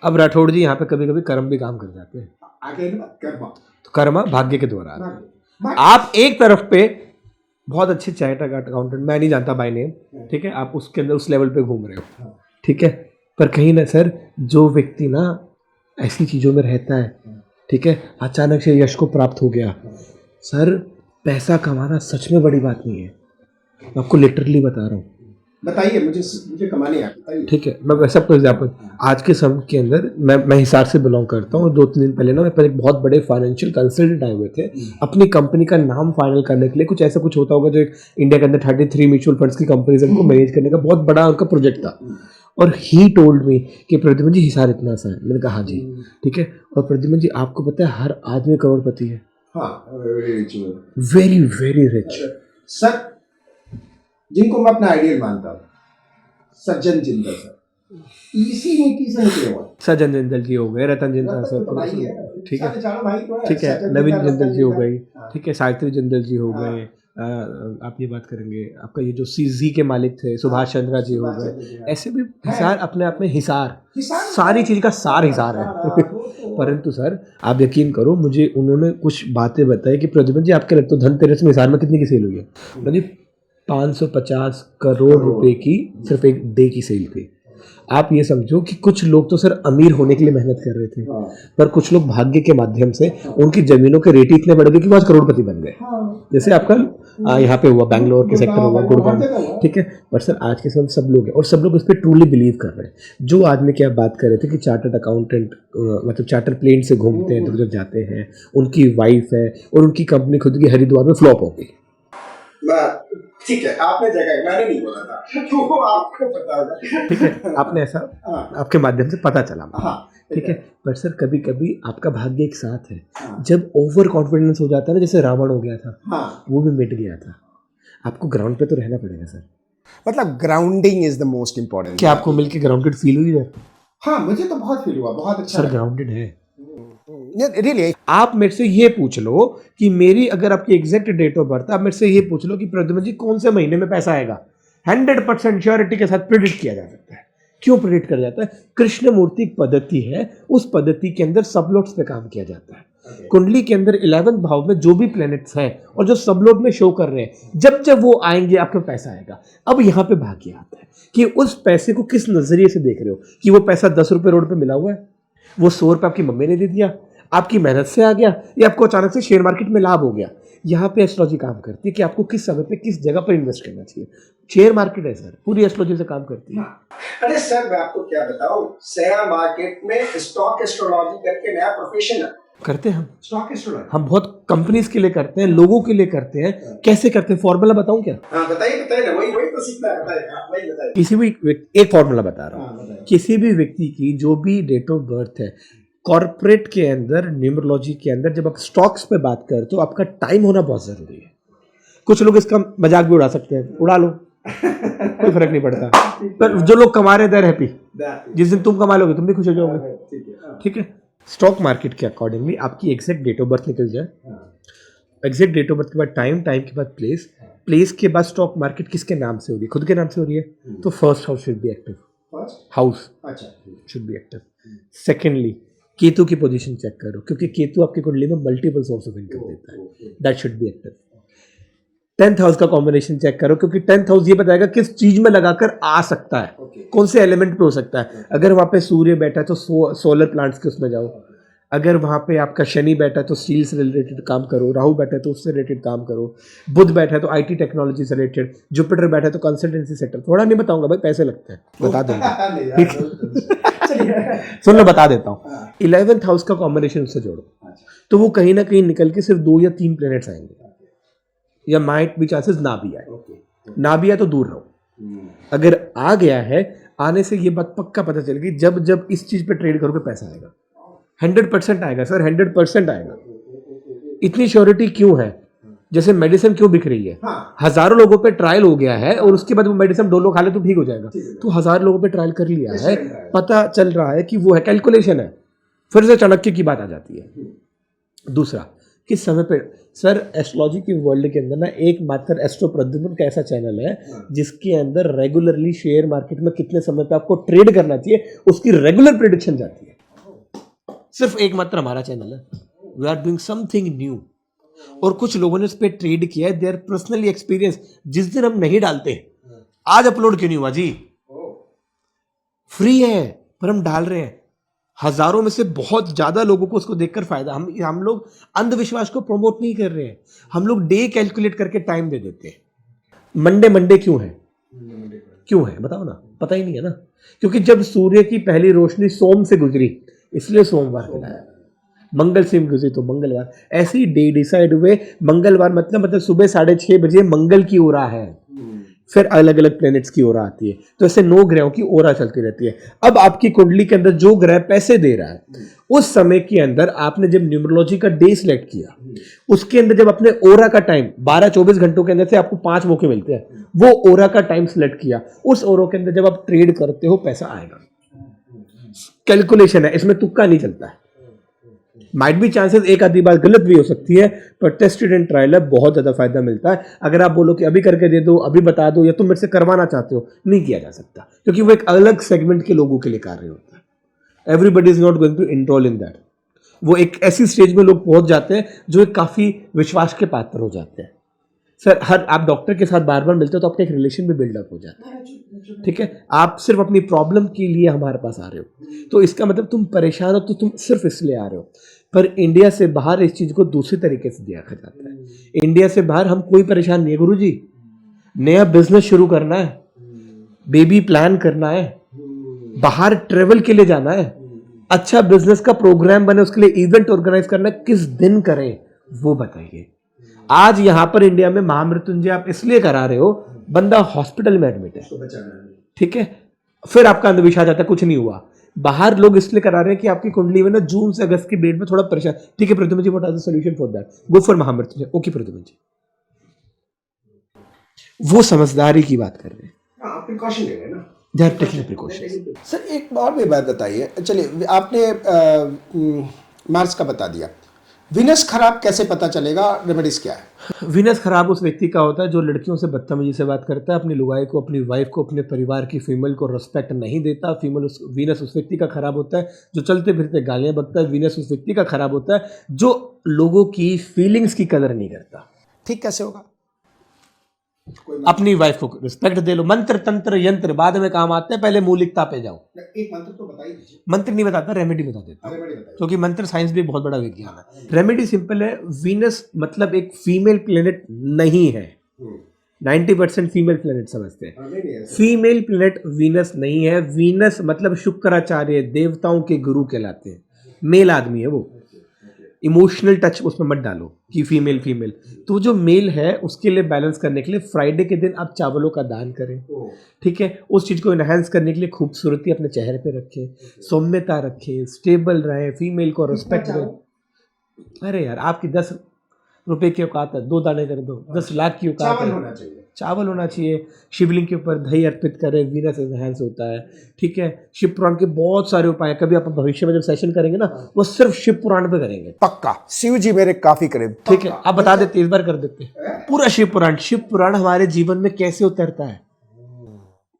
अब राठौड़ जी यहाँ पे कभी कभी कर्म भी काम कर जाते हैं। आगे कर्मा, तो कर्मा भाग्य के द्वारा आते हैं। आप एक तरफ पे बहुत अच्छे चार्टर्ड अकाउंटेंट, मैं नहीं जानता बाय नेम, ठीक है, आप उसके अंदर उस लेवल पे घूम रहे हो, ठीक है, पर कहीं ना सर जो व्यक्ति ना ऐसी चीज़ों में रहता है, ठीक है, अचानक से यश को प्राप्त हो गया, सर पैसा कमाना सच में बड़ी बात नहीं है। मैं आपको लिटरली बता रहा हूँ। बताइए, मुझे कमाने आता है। ठीक है, मैं वैसे आपको एग्जाम्पल आज के समय के अंदर मैं हिसार से बिलोंग करता हूँ। 2-3 दिन पहले ना मेरे पास एक बहुत बड़े फाइनेंशियल कंसल्टेंट आए हुए थे अपनी कंपनी का नाम फाइनल करने के लिए। कुछ ऐसा कुछ होता होगा जो इंडिया के अंदर 33 म्यूचुअल फंड्स की कंपनीज उनको मैनेज करने का बहुत बड़ा उनका प्रोजेक्ट था। और ही टोल्ड मी कि प्रद्युमन जी हिसार इतना सा है। मैंने कहा हाँ जी, ठीक है। और प्रद्युमन जी आपको पता है हर आदमी करोड़पति है, वेरी वेरी रिच। सर जिनको मैं अपना आइडियल मानता हूँ, सज्जन जिंदल सर, इसी नीति से निकले हुए। सज्जन जिंदल जी हो गए, रतन जिंदल तो सर, भाई है, ठीक है, सारे चारों भाई तो हैं, ठीक है, सज्जन नवीन जिंदल, जिंदल रतन जी हो जिंदल। गई, हाँ। ठीक है, सावित्री जिंदल जी हो हाँ। गए, आप ये बात करेंगे आपका ये जो सीजी के मालिक थे सुभाष चंद्रा जी हो सुभाष चंद्र जी, गए, हाँ। ऐसे भी हिसार अपने आप में हिसार, हिसार सारी चीज का सार हिसार है। परंतु सर आप यकीन करो, मुझे उन्होंने कुछ बातें बताई कि प्रद्युमन जी आपके लगता है धनतेरस में हिसार में कितनी की सेल हुई है? मतलब 550 करोड़ रुपए की सिर्फ एक डे की सेल थी। आप ये समझो कि कुछ लोग तो सर अमीर होने के लिए मेहनत कर रहे थे, पर कुछ लोग भाग्य के माध्यम से उनकी जमीनों के रेट इतने बढ़ गए कि वो आज करोड़पति बन गए। जैसे आपका यहाँ पे हुआ, बैंगलोर के सेक्टर हुआ, गुड़गांव, ठीक है। पर सर आज के समय सब लोग हैं और सब लोग उस पर ट्रूली बिलीव कर रहे हैं। जो आदमी की आप बात कर रहे थे कि चार्टर्ड अकाउंटेंट मतलब चार्टर प्लेन से घूमते हैं, इधर उधर जाते हैं, उनकी वाइफ है और उनकी कंपनी खुद की हरिद्वार में फ्लॉप हो गई। ठीक है, आपने जगह, मैंने नहीं बोला था, तो आपको पता होगा, ठीक है, आपने ऐसा आपके माध्यम से पता चला, ठीक है। पर सर कभी कभी आपका भाग्य एक साथ है, जब ओवर कॉन्फिडेंस हो जाता है ना, जैसे रावण हो गया था, वो भी मिट गया था। आपको ग्राउंड पे तो रहना पड़ेगा सर। मतलब grounding is the most important. क्या आपको मिलके ग्राउंडेड फील हुई है? हाँ, मुझे तो बहुत फील हुआ, बहुत अच्छा सर ग्राउंडेड है रियली। आप मेरे से ये पूछ लो कि मेरी अगर आपकी एग्जैक्ट डेट ऑफ बर्थ, आप मेरे से ये पूछ लो कि प्रद्युमन जी कौन से महीने में पैसा आएगा, 100% श्योरिटी के साथ प्रिडिक्ट किया जा सकता है। क्यों प्रिडिक्ट किया जाता है? कृष्णमूर्ति एक पद्धति है, उस पद्धति के अंदर सबलोट्स पे काम किया जाता है। कुंडली के अंदर 11वें भाव में जो भी प्लैनेट्स हैं और जो सबलोट में शो कर रहे हैं, जब जब वो आएंगे आपका पैसा आएगा। अब यहाँ पे भाग्य आता है कि उस पैसे को किस नजरिए से देख रहे हो, कि वो पैसा 10 रुपये रोड पे मिला हुआ है, वो 100 रुपये आपकी मम्मी ने दे दिया, आपकी मेहनत से आ गया, या आपको अचानक से शेयर मार्केट में लाभ हो गया। यहाँ पे एस्ट्रोलॉजी काम करती है कि आपको किस समय पे किस जगह पर इन्वेस्ट करना चाहिए। शेयर मार्केट है सर, पूरी एस्ट्रोलॉजी से काम करती है। अरे सर मैं आपको क्या बताऊं, शेयर मार्केट में स्टॉक एस्ट्रोलॉजी करके नया प्रोफेशन है, करते हैं हम स्टॉक एस्ट्रोलॉजी। हम बहुत कंपनीज के लिए करते हैं, लोगों के लिए करते हैं। कैसे करते हैं, फॉर्मूला बताऊं क्या? हाँ बताइए ना, वही तो सीखना है, बताइए। किसी भी एक फॉर्मूला बता रहा हूँ, किसी भी व्यक्ति की जो भी डेट ऑफ बर्थ है, कॉर्पोरेट के अंदर, न्यूमरोलॉजी के अंदर, जब आप स्टॉक्स पे बात करते हो तो आपका टाइम होना बहुत जरूरी है। कुछ लोग इसका मजाक भी उड़ा सकते हैं, उड़ा लो कोई फर्क नहीं पड़ता, पर जो लोग कमा रहे हैं देयर हैप्पी, जिस दिन तुम कमा लोगे तुम भी खुश हो जाओगे, ठीक है। स्टॉक मार्केट के अकॉर्डिंगली आपकी एग्जैक्ट डेट ऑफ बर्थ निकल जाए, एग्जैक्ट डेट ऑफ बर्थ के बाद टाइम, टाइम के बाद प्लेस, प्लेस के बाद स्टॉक मार्केट किसके नाम से हो रही है, खुद के नाम से हो रही है, तो first house should be active, house should be active. Secondly Ketu की पोजीशन चेक करो, क्योंकि केतु आपकी कुंडली में मल्टीपल सोर्स ऑफ इनकम देता है, that should be active. 10th house का कॉम्बिनेशन चेक करो, क्योंकि 10th हाउस ये बताएगा किस चीज में लगाकर आ सकता है, कौन से एलिमेंट पे हो सकता है। अगर वहां पे सूर्य बैठा है तो सोलर प्लांट्स के उसमें जाओ, अगर वहां पे आपका शनि बैठा है तो स्टील से रिलेटेड काम करो, राहु बैठा है तो उससे रिलेटेड काम करो, बुध बैठा है तो आईटी टेक्नोलॉजी से रिलेटेड, जुपिटर बैठा है तो कंसल्टेंसी सेक्टर। थोड़ा नहीं बताऊंगा भाई, पैसे लगते हैं, बता दूंगा सुन लो, बता देता हूँ। 11th हाउस का कॉम्बिनेशन उससे जोड़ो, तो वो कहीं ना कहीं निकल के सिर्फ 2 या 3 प्लैनेट्स आएंगे, या माइट भी चांसेस ना भी आए, ना भी आए तो दूर रहो। अगर आ गया है, आने से ये बात पक्का पता चलेगी, जब जब इस चीज पे ट्रेड करोगे पैसा आएगा, 100% आएगा सर, 100% आएगा। इतनी श्योरिटी क्यों है? जैसे मेडिसिन क्यों बिक रही है, हजारों लोगों पे ट्रायल हो गया है और उसके बाद वो मेडिसिन 2 लोग खा ले तो ठीक हो जाएगा, तो 1000 लोगों पे ट्रायल कर लिया है, पता चल रहा है कि वो है, कैलकुलेशन है, फिर से चाणक्य की बात आ जाती है। दूसरा, किस समय पे सर, एस्ट्रोलॉजी की वर्ल्ड के अंदर ना एकमात्र एस्ट्रो प्रद्युमन का ऐसा चैनल है जिसके अंदर रेगुलरली शेयर मार्केट में कितने समय पे आपको ट्रेड करना चाहिए उसकी रेगुलर प्रेडिक्शन जाती है। सिर्फ एकमात्र हमारा चैनल है। We are doing something new, और कुछ लोगों ने इस पे ट्रेड किया है, देयर पर्सनली एक्सपीरियंस। जिस दिन हम नहीं डालते, आज अपलोड क्यों नहीं हुआ जी, फ्री है पर हम डाल रहे हैं, हजारों में से बहुत ज्यादा लोगों को उसको देखकर फायदा। हम लोग अंधविश्वास को प्रमोट नहीं कर रहे हैं, हम लोग डे कैलकुलेट करके टाइम दे देते हैं। मंडे क्यों है, क्यों है बताओ ना, पता ही नहीं है ना, क्योंकि जब सूर्य की पहली रोशनी सोम से गुजरी इसलिए सोमवार कहलाया, मंगल से गुजरी तो मंगलवार। ऐसे ही डे डिसाइड हुए, मंगलवार मतलब सुबह 6:30 बजे मंगल की उरा है, फिर अलग अलग प्लैनेट्स की ओरा आती है, तो ऐसे 9 ग्रहों की ओरा चलती रहती है। अब आपकी कुंडली के अंदर जो ग्रह पैसे दे रहा है, उस समय के अंदर आपने जब न्यूमरोलॉजी का डे सिलेक्ट किया, उसके अंदर जब अपने ओरा का टाइम 12-24 घंटों के अंदर से आपको 5 मौके मिलते हैं, वो ओरा का टाइम सिलेक्ट किया, उस ओरा के अंदर जब आप ट्रेड करते हो पैसा आएगा। कैलकुलेशन है, इसमें तुक्का नहीं चलता है। माइट भी चांसेस एक आधी बार गलत भी हो सकती है, पर टेस्टेड एंड ट्रायल है, बहुत ज्यादा फायदा मिलता है। अगर आप बोलो कि अभी करके दे दो, अभी बता दो, या तुम मेरे से करवाना चाहते हो, नहीं किया जा सकता, क्योंकि वो एक अलग सेगमेंट के लोगों के लिए कार्य होता है। Everybody is not going to enroll in that. वो एक ऐसी स्टेज में लोग पहुंच जाते हैं जो एक काफी विश्वास के पात्र हो जाते हैं। सर, हर आप डॉक्टर के साथ बार बार मिलते हो तो आपका एक रिलेशन भी बिल्डअप हो जाता है, ठीक है। आप सिर्फ अपनी प्रॉब्लम के लिए हमारे पास आ रहे हो, तो इसका मतलब तुम परेशान हो, तो तुम सिर्फ इसलिए आ रहे हो। पर इंडिया से बाहर इस चीज को दूसरे तरीके से देखा जाता है। इंडिया से बाहर हम कोई परेशान नहीं है गुरुजी। नया बिजनेस शुरू करना है, बेबी प्लान करना है, बाहर ट्रेवल के लिए जाना है, अच्छा बिजनेस का प्रोग्राम बने, उसके लिए इवेंट ऑर्गेनाइज करना है, किस दिन करें वो बताइए। आज यहां पर इंडिया में महामृत्युंजय आप इसलिए करा रहे हो, बंदा हॉस्पिटल में एडमिट है, ठीक है, फिर आपका अंधविश्वास आता है कुछ नहीं हुआ। बाहर लोग इसलिए करा रहे हैं कि आपकी कुंडली में ना जून से अगस्त की डेट में थोड़ा परेशान, ठीक है Pradyuman ji, what are the solution for that? Go for Mahamrityunjaya. Okay Pradyuman ji, वो समझदारी की बात कर रहे हैं, प्रिकॉशन ले रहे हैं ना, they are taking precautions. Sir एक और भी बात बताइए, चलिए आपने मार्स का बता दिया, विनस खराब कैसे पता चलेगा, रेमेडीज क्या है? विनस खराब उस व्यक्ति का होता है जो लड़कियों से बदतमीजी से बात करता है, अपनी लुगाई को, अपनी वाइफ को, अपने परिवार की फीमेल को रिस्पेक्ट नहीं देता। विनस उस व्यक्ति का खराब होता है जो चलते फिरते गालियां बकता है। विनस उस व्यक्ति का खराब होता है जो लोगों की फीलिंग्स की कदर नहीं करता। ठीक कैसे होगा? अपनी वाइफ को रिस्पेक्ट दे लो। मंत्र तंत्र यंत्र बाद में काम आते हैं, पहले मूलिकता पे जाओ। एक मंत्र तो बता ही दीजिए। मंत्र नहीं बताता, रेमेडी बता देता हूं, रेमेडी बताइए। क्योंकि मंत्र साइंस भी बहुत बड़ा विज्ञान है। रेमेडी सिंपल है। वीनस मतलब एक फीमेल प्लेनेट नहीं है, 90% फीमेल प्लेनेट समझते हैं। फीमेल प्लेनेट वीनस नहीं है। वीनस मतलब शुक्राचार्य, देवताओं के गुरु कहलाते हैं, मेल आदमी है वो। इमोशनल टच उसमें मत डालो कि फीमेल। तो जो मेल है उसके लिए बैलेंस करने के लिए फ्राइडे के दिन आप चावलों का दान करें, ठीक है। उस चीज़ को इनहेंस करने के लिए खूबसूरती अपने चेहरे पे रखें, सौम्यता रखें, स्टेबल रहें, फीमेल को रिस्पेक्ट दें। अरे यार, आपकी 10 रुपए की औकात है, 2 दाने कर दो, 10 लाख की औकात है, चावल होना चाहिए। शिवलिंग के ऊपर दही अर्पित करें, वीनस एनहांस होता है, ठीक है। शिव पुराण के बहुत सारे उपाय हैं, कभी आप भविष्य में जब सेशन करेंगे ना, वो सिर्फ शिव पुराण पे करेंगे। पक्का, शिव जी मेरे काफी करीब, ठीक है, आप बता देते, इस बार कर देते पूरा शिव पुराण हमारे जीवन में कैसे उतरता है।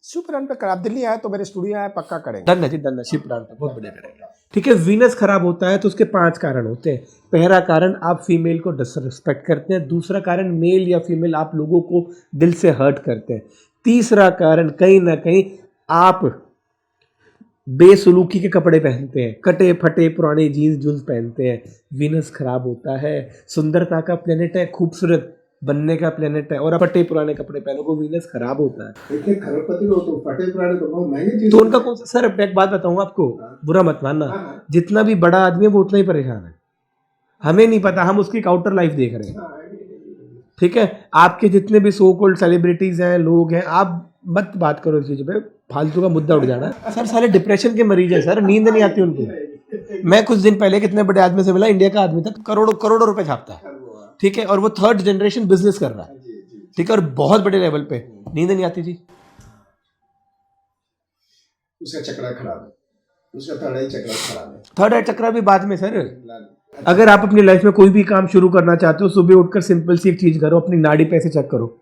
शिव पुराण पे आप दिल्ली आए तो मेरे स्टूडियो आए, पक्का करेंगे। डन है जी, डन है, शिव पुराण पे बहुत बढ़िया करेंगे, ठीक है। वीनस खराब होता है तो उसके 5 कारण होते हैं। पहला कारण, आप फीमेल को डिसरिस्पेक्ट करते हैं। दूसरा कारण, मेल या फीमेल आप लोगों को दिल से हर्ट करते हैं। तीसरा कारण, कहीं ना कहीं आप बेसुलूकी के कपड़े पहनते हैं, कटे फटे पुराने जीन्स जून्स पहनते हैं। वीनस खराब होता है। सुंदरता का प्लेनेट है, खूबसूरत बनने का प्लेनेट है, और आप फटे पुराने कपड़े पहनो को वीनस खराब होता है। इतने खरबपति हो तो फटे पुराने तो बहुत महंगी चीज। तो उनका कौन सा? सर एक बात बताऊं आपको, बुरा मत मानना, जितना भी बड़ा आदमी है वो उतना ही परेशान है। हमें नहीं पता, हम उसकी आउटर लाइफ देख रहे हैं, ठीक है। आपके जितने भी सो कॉल्ड सेलिब्रिटीज हैं, लोग हैं, आप मत बात करो इस चीज पे, फालतू का मुद्दा उठ जाना। सर सारे डिप्रेशन के मरीज हैं सर, नींद नहीं आती उनको। मैं कुछ दिन पहले कितने बड़े आदमी से मिला, इंडिया का आदमी था, करोड़ों रुपए छापता है, ठीक है, और वो 3rd जनरेशन बिजनेस कर रहा है, ठीक है, और बहुत बड़े लेवल पे। नींद नहीं आती जी, उसका चक्रा खराब है, उसका थर्ड आई चक्रा खराब है। थर्ड आई चक्रा भी बाद में सर। अगर आप अपनी लाइफ में कोई भी काम शुरू करना चाहते हो, सुबह उठकर सिंपल सी एक चीज करो, अपनी नाड़ी पे ऐसे चेक करो।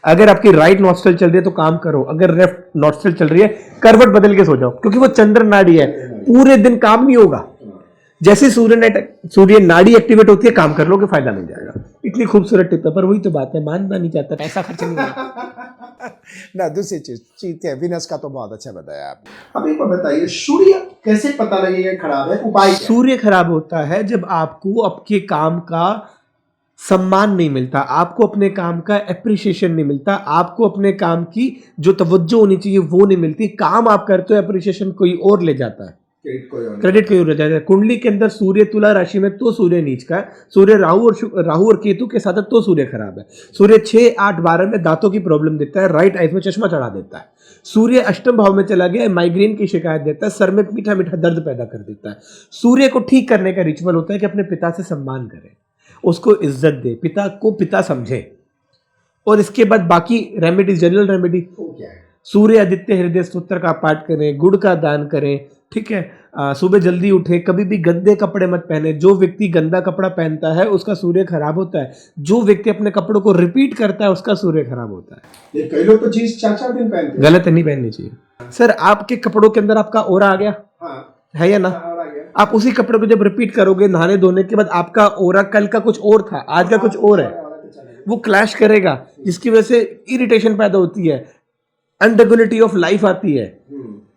अगर आपकी राइट नॉस्ट्रल चल रही है तो काम करो, अगर लेफ्ट नॉस्ट्रल चल रही है करवट बदल के सो जाओ, क्योंकि वो चंद्र नाड़ी है, पूरे दिन काम नहीं होगा। जैसे सूर्य नाड़ी एक्टिवेट होती है, काम कर लोगे, फायदा मिल जाएगा। इतनी खूबसूरत टिप है, पर वही तो बात है, मानना नहीं चाहता, पैसा खर्च नहीं होगा। ना दूसरी चीज है, विनस का तो बहुत अच्छा बताया आपने। अब एक बात बताइए, सूर्य कैसे पता लगेगा खराब है, उपाय क्या है? सूर्य खराब होता है जब आपको आपके काम का सम्मान नहीं मिलता, आपको अपने काम का एप्रिसिएशन नहीं मिलता, आपको अपने काम की जो तवज्जो होनी चाहिए वो नहीं मिलती। काम आप करते हो, एप्रिसिएशन कोई और ले जाता है। क्रेडिट को रह जाएगा। कुंडली के अंदर सूर्य तुला राशि में तो सूर्य नीच का है, सूर्य राहु और केतु के साथ है तो सूर्य खराब है। सूर्य 6, 8, 12 में दांतों की प्रॉब्लम देता है, राइट आइज में चश्मा चढ़ा देता है। सूर्य अष्टम भाव में चला गया, माइग्रेन की शिकायत देता है, सर में मीठा मीठा दर्द पैदा कर देता है। सूर्य को ठीक करने का रिचुअल होता है कि अपने पिता से सम्मान करें, उसको इज्जत दे, पिता को पिता समझे। और इसके बाद बाकी रेमेडी, जनरल रेमेडी, सूर्य आदित्य हृदय स्तोत्र का पाठ करें, गुड़ का दान करें, ठीक है। सुबह जल्दी उठे, कभी भी गंदे कपड़े मत पहने। जो व्यक्ति गंदा कपड़ा पहनता है उसका सूर्य खराब होता है, जो व्यक्ति अपने कपड़ों को रिपीट करता है उसका सूर्य खराब होता है। ये कई लोग तो चीज 4-4 दिन पहनते हैं। गलत है, नहीं पहननी चाहिए। सर आपके कपड़ों के अंदर आपका ओरा आ गया, हाँ, है या ना? आप उसी कपड़े को जब रिपीट करोगे नहाने धोने के बाद, आपका ओरा कल का कुछ और था, आज का कुछ और है, वो क्लैश करेगा, जिसकी वजह से इरिटेशन पैदा होती है, अनरेगुलरिटी ऑफ लाइफ आती है।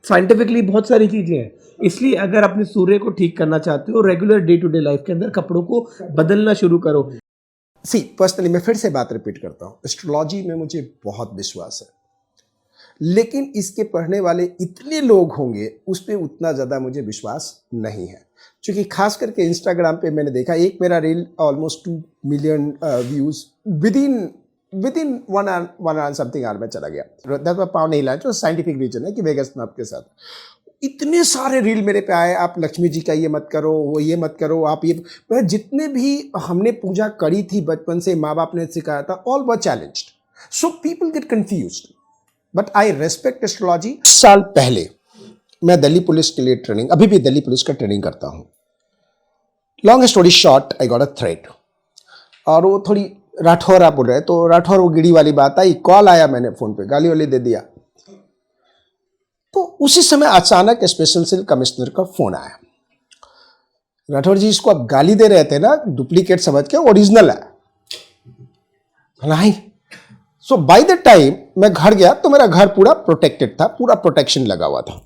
साइंटिफिकली बहुत सारी चीजें हैं। इसलिए अगर अपने सूर्य को ठीक करना चाहते हो, regular day to day life के अंदर कपड़ों को बदलना शुरू करो। पर्सनली मैं फिर से बात रिपीट करता हूँ, एस्ट्रोलॉजी में मुझे बहुत विश्वास है, लेकिन इसके पढ़ने वाले इतने लोग होंगे उस पर उतना ज़्यादा मुझे विश्वास नहीं है। क्योंकि खास करके इंस्टाग्राम पे मैंने देखा, एक मेरा reel almost 2 million views within one hour something hour में चला गया। दैट मैं पाँव नहीं लाया, जो साइंटिफिक रीजन है कि वेगस में आपके साथ इतने सारे रील मेरे पे आए, आप लक्ष्मी जी का ये मत करो, वो ये मत करो, आप ये, मैं जितने भी हमने पूजा करी थी बचपन से, माँ बाप ने सिखाया था, all were challenged, so people get confused, but I respect astrology. साल पहले मैं दिल्ली पुलिस के लिए ट्रेनिंग, अभी भी दिल्ली पुलिस का ट्रेनिंग करता हूँ। Long story short, I got a threat, और वो थोड़ी राठौर बोल रहे, तो राठौर वो गिड़ी वाली बात आई, कॉल आया, मैंने फोन पे गाली वाली दे दिया। तो उसी समय अचानक स्पेशल सेल कमिश्नर का फोन आया, राठौर जी इसको आप गाली दे रहे थे ना, डुप्लीकेट समझ के, ओरिजिनल है। नहीं, सो बाय द टाइम मैं घर गया तो मेरा घर पूरा प्रोटेक्टेड था, पूरा प्रोटेक्शन लगा हुआ था।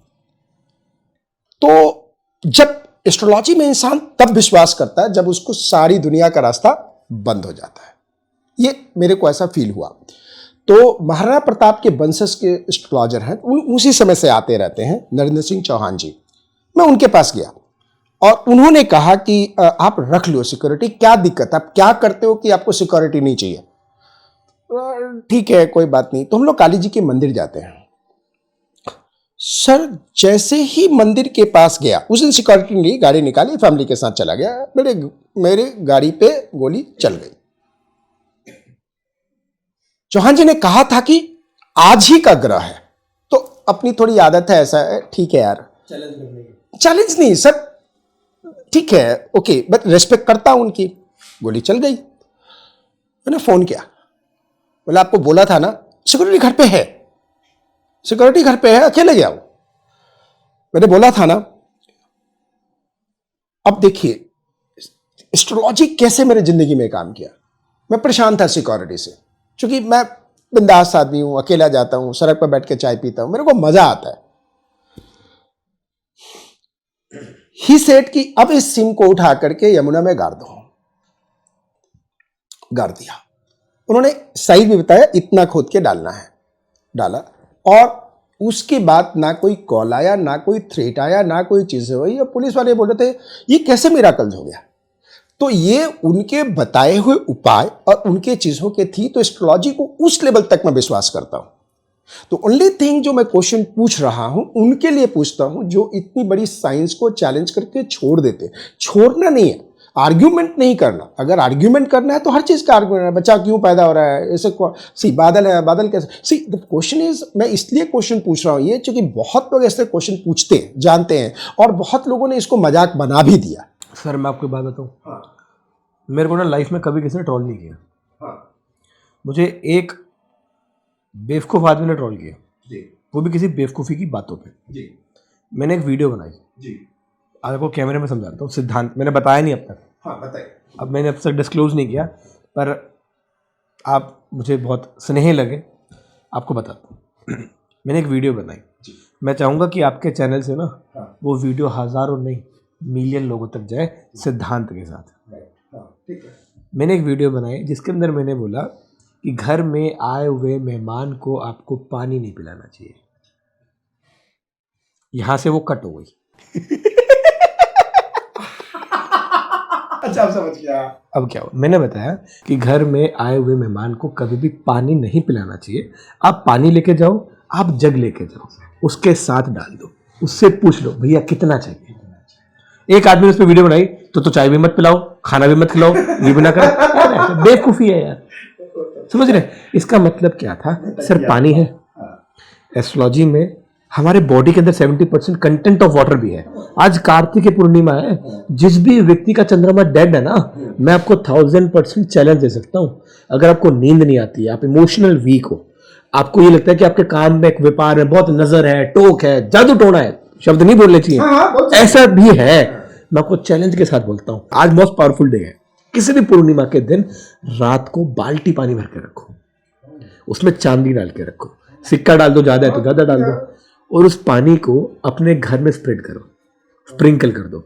तो जब एस्ट्रोलॉजी में इंसान तब विश्वास करता है जब उसको सारी दुनिया का रास्ता बंद हो जाता है, ये मेरे को ऐसा फील हुआ। तो महाराणा प्रताप के वंशज के एस्ट्रोलॉजर हैं, उसी समय से आते रहते हैं, नरेंद्र सिंह चौहान जी। मैं उनके पास गया और उन्होंने कहा कि आप रख लो सिक्योरिटी, क्या दिक्कत है, आप क्या करते हो कि आपको सिक्योरिटी नहीं चाहिए? ठीक है, कोई बात नहीं। तो हम लोग काली जी के मंदिर जाते हैं। सर जैसे ही मंदिर के पास गया, उस दिन सिक्योरिटी नहीं, गाड़ी निकाली, फैमिली के साथ चला गया, मेरे गाड़ी पे गोली चल गई। चौहान जी ने कहा था कि आज ही का ग्रह है, तो अपनी थोड़ी आदत है, ऐसा है, ठीक है यार, चैलेंज नहीं सर, ठीक है, ओके, बट रेस्पेक्ट करता हूं उनकी। गोली चल गई। मैंने फोन किया, बोला आपको बोला था ना सिक्योरिटी घर पे है, सिक्योरिटी घर पे है, अकेले गया हूं, मैंने बोला था ना। अब देखिए एस्ट्रोलॉजी कैसे मेरे जिंदगी में काम किया। मैं परेशान था सिक्योरिटी से, क्योंकि मैं बिंदास आदमी हूं, अकेला जाता हूं, सड़क पर बैठ के चाय पीता हूं, मेरे को मजा आता है। ही सेड कि अब इस सिम को उठा करके यमुना में गाड़ दो। गाड़ दिया। उन्होंने सही भी बताया, इतना खोद के डालना है, डाला। और उसके बाद ना कोई कॉल आया, ना कोई थ्रेट आया, ना कोई चीज हुई। और पुलिस वाले बोल रहे थे ये कैसे मिराकल हो गया। तो ये उनके बताए हुए उपाय और उनके चीजों के थी। तो एस्ट्रोलॉजी को उस लेवल तक मैं विश्वास करता हूं। तो ओनली थिंग जो मैं क्वेश्चन पूछ रहा हूं उनके लिए पूछता हूं जो इतनी बड़ी साइंस को चैलेंज करके छोड़ देते। छोड़ना नहीं है, आर्ग्यूमेंट नहीं करना। अगर आर्ग्यूमेंट करना है तो हर चीज का आर्ग्यूमेंट है, बच्चा क्यों पैदा हो रहा है, ऐसे सी बादल है, बादल कैसे, सी द क्वेश्चन इज, मैं इसलिए क्वेश्चन पूछ रहा हूं ये क्योंकि बहुत लोग ऐसे क्वेश्चन पूछते हैं, जानते हैं, और बहुत लोगों ने इसको मजाक बना भी दिया। सर मैं आपको बात बताऊं, मेरे को ना लाइफ में कभी किसी ने ट्रोल नहीं किया। मुझे एक बेवकूफ़ आदमी ने ट्रोल किया, वो भी किसी बेवकूफ़ी की बातों पे। मैंने एक वीडियो बनाई, आज आपको कैमरे में समझाता हूँ। सिद्धांत मैंने बताया नहीं अब तक, बताइए। अब मैंने अब तक डिस्क्लोज नहीं किया, पर आप मुझे बहुत स्नेह लगे, आपको बताता हूँ। मैंने एक वीडियो बनाई, मैं चाहूँगा कि आपके चैनल से ना वो वीडियो हज़ारों नहीं मिलियन लोगों तक जाए सिद्धांत के साथ। मैंने एक वीडियो बनाई जिसके अंदर मैंने बोला कि घर में आए हुए मेहमान को आपको पानी नहीं पिलाना चाहिए। यहां से वो कट हो गई। अच्छा आप समझ गया। अब क्या हुआ, मैंने बताया कि घर में आए हुए मेहमान को कभी भी पानी नहीं पिलाना चाहिए। आप पानी लेके जाओ, आप जग लेके जाओ, उसके साथ डाल दो, उससे पूछ लो भैया कितना चाहिए। एक आदमी ने उस पर वीडियो बनाई तो चाय भी मत पिलाओ, खाना भी मत खिलाओ, ये भी ना करो। बेवकूफ़ी है यार, समझ रहे। इसका मतलब क्या था, सर पानी है। एस्ट्रोलॉजी में हमारे बॉडी के अंदर 70% कंटेंट ऑफ वाटर भी है। आज कार्तिक की पूर्णिमा है, जिस भी व्यक्ति का चंद्रमा डेड है ना, मैं आपको 1000% चैलेंज दे सकता हूं। अगर आपको नींद नहीं आती है, आप इमोशनल वीक हो, आपको ये लगता है कि आपके काम में एक व्यापार है, बहुत नजर है, टोक है, जादू टोना है, शब्द नहीं बोलने चाहिए, ऐसा भी है, मैं आपको चैलेंज के साथ बोलता हूं। आज मोस्ट पावरफुल डे है। किसी भी पूर्णिमा के दिन रात को बाल्टी पानी भर के रखो, उसमें चांदी डाल के रखो, सिक्का डाल दो, ज्यादा है तो ज्यादा डाल दो, और उस पानी को अपने घर में स्प्रेड करो, स्प्रिंकल कर दो।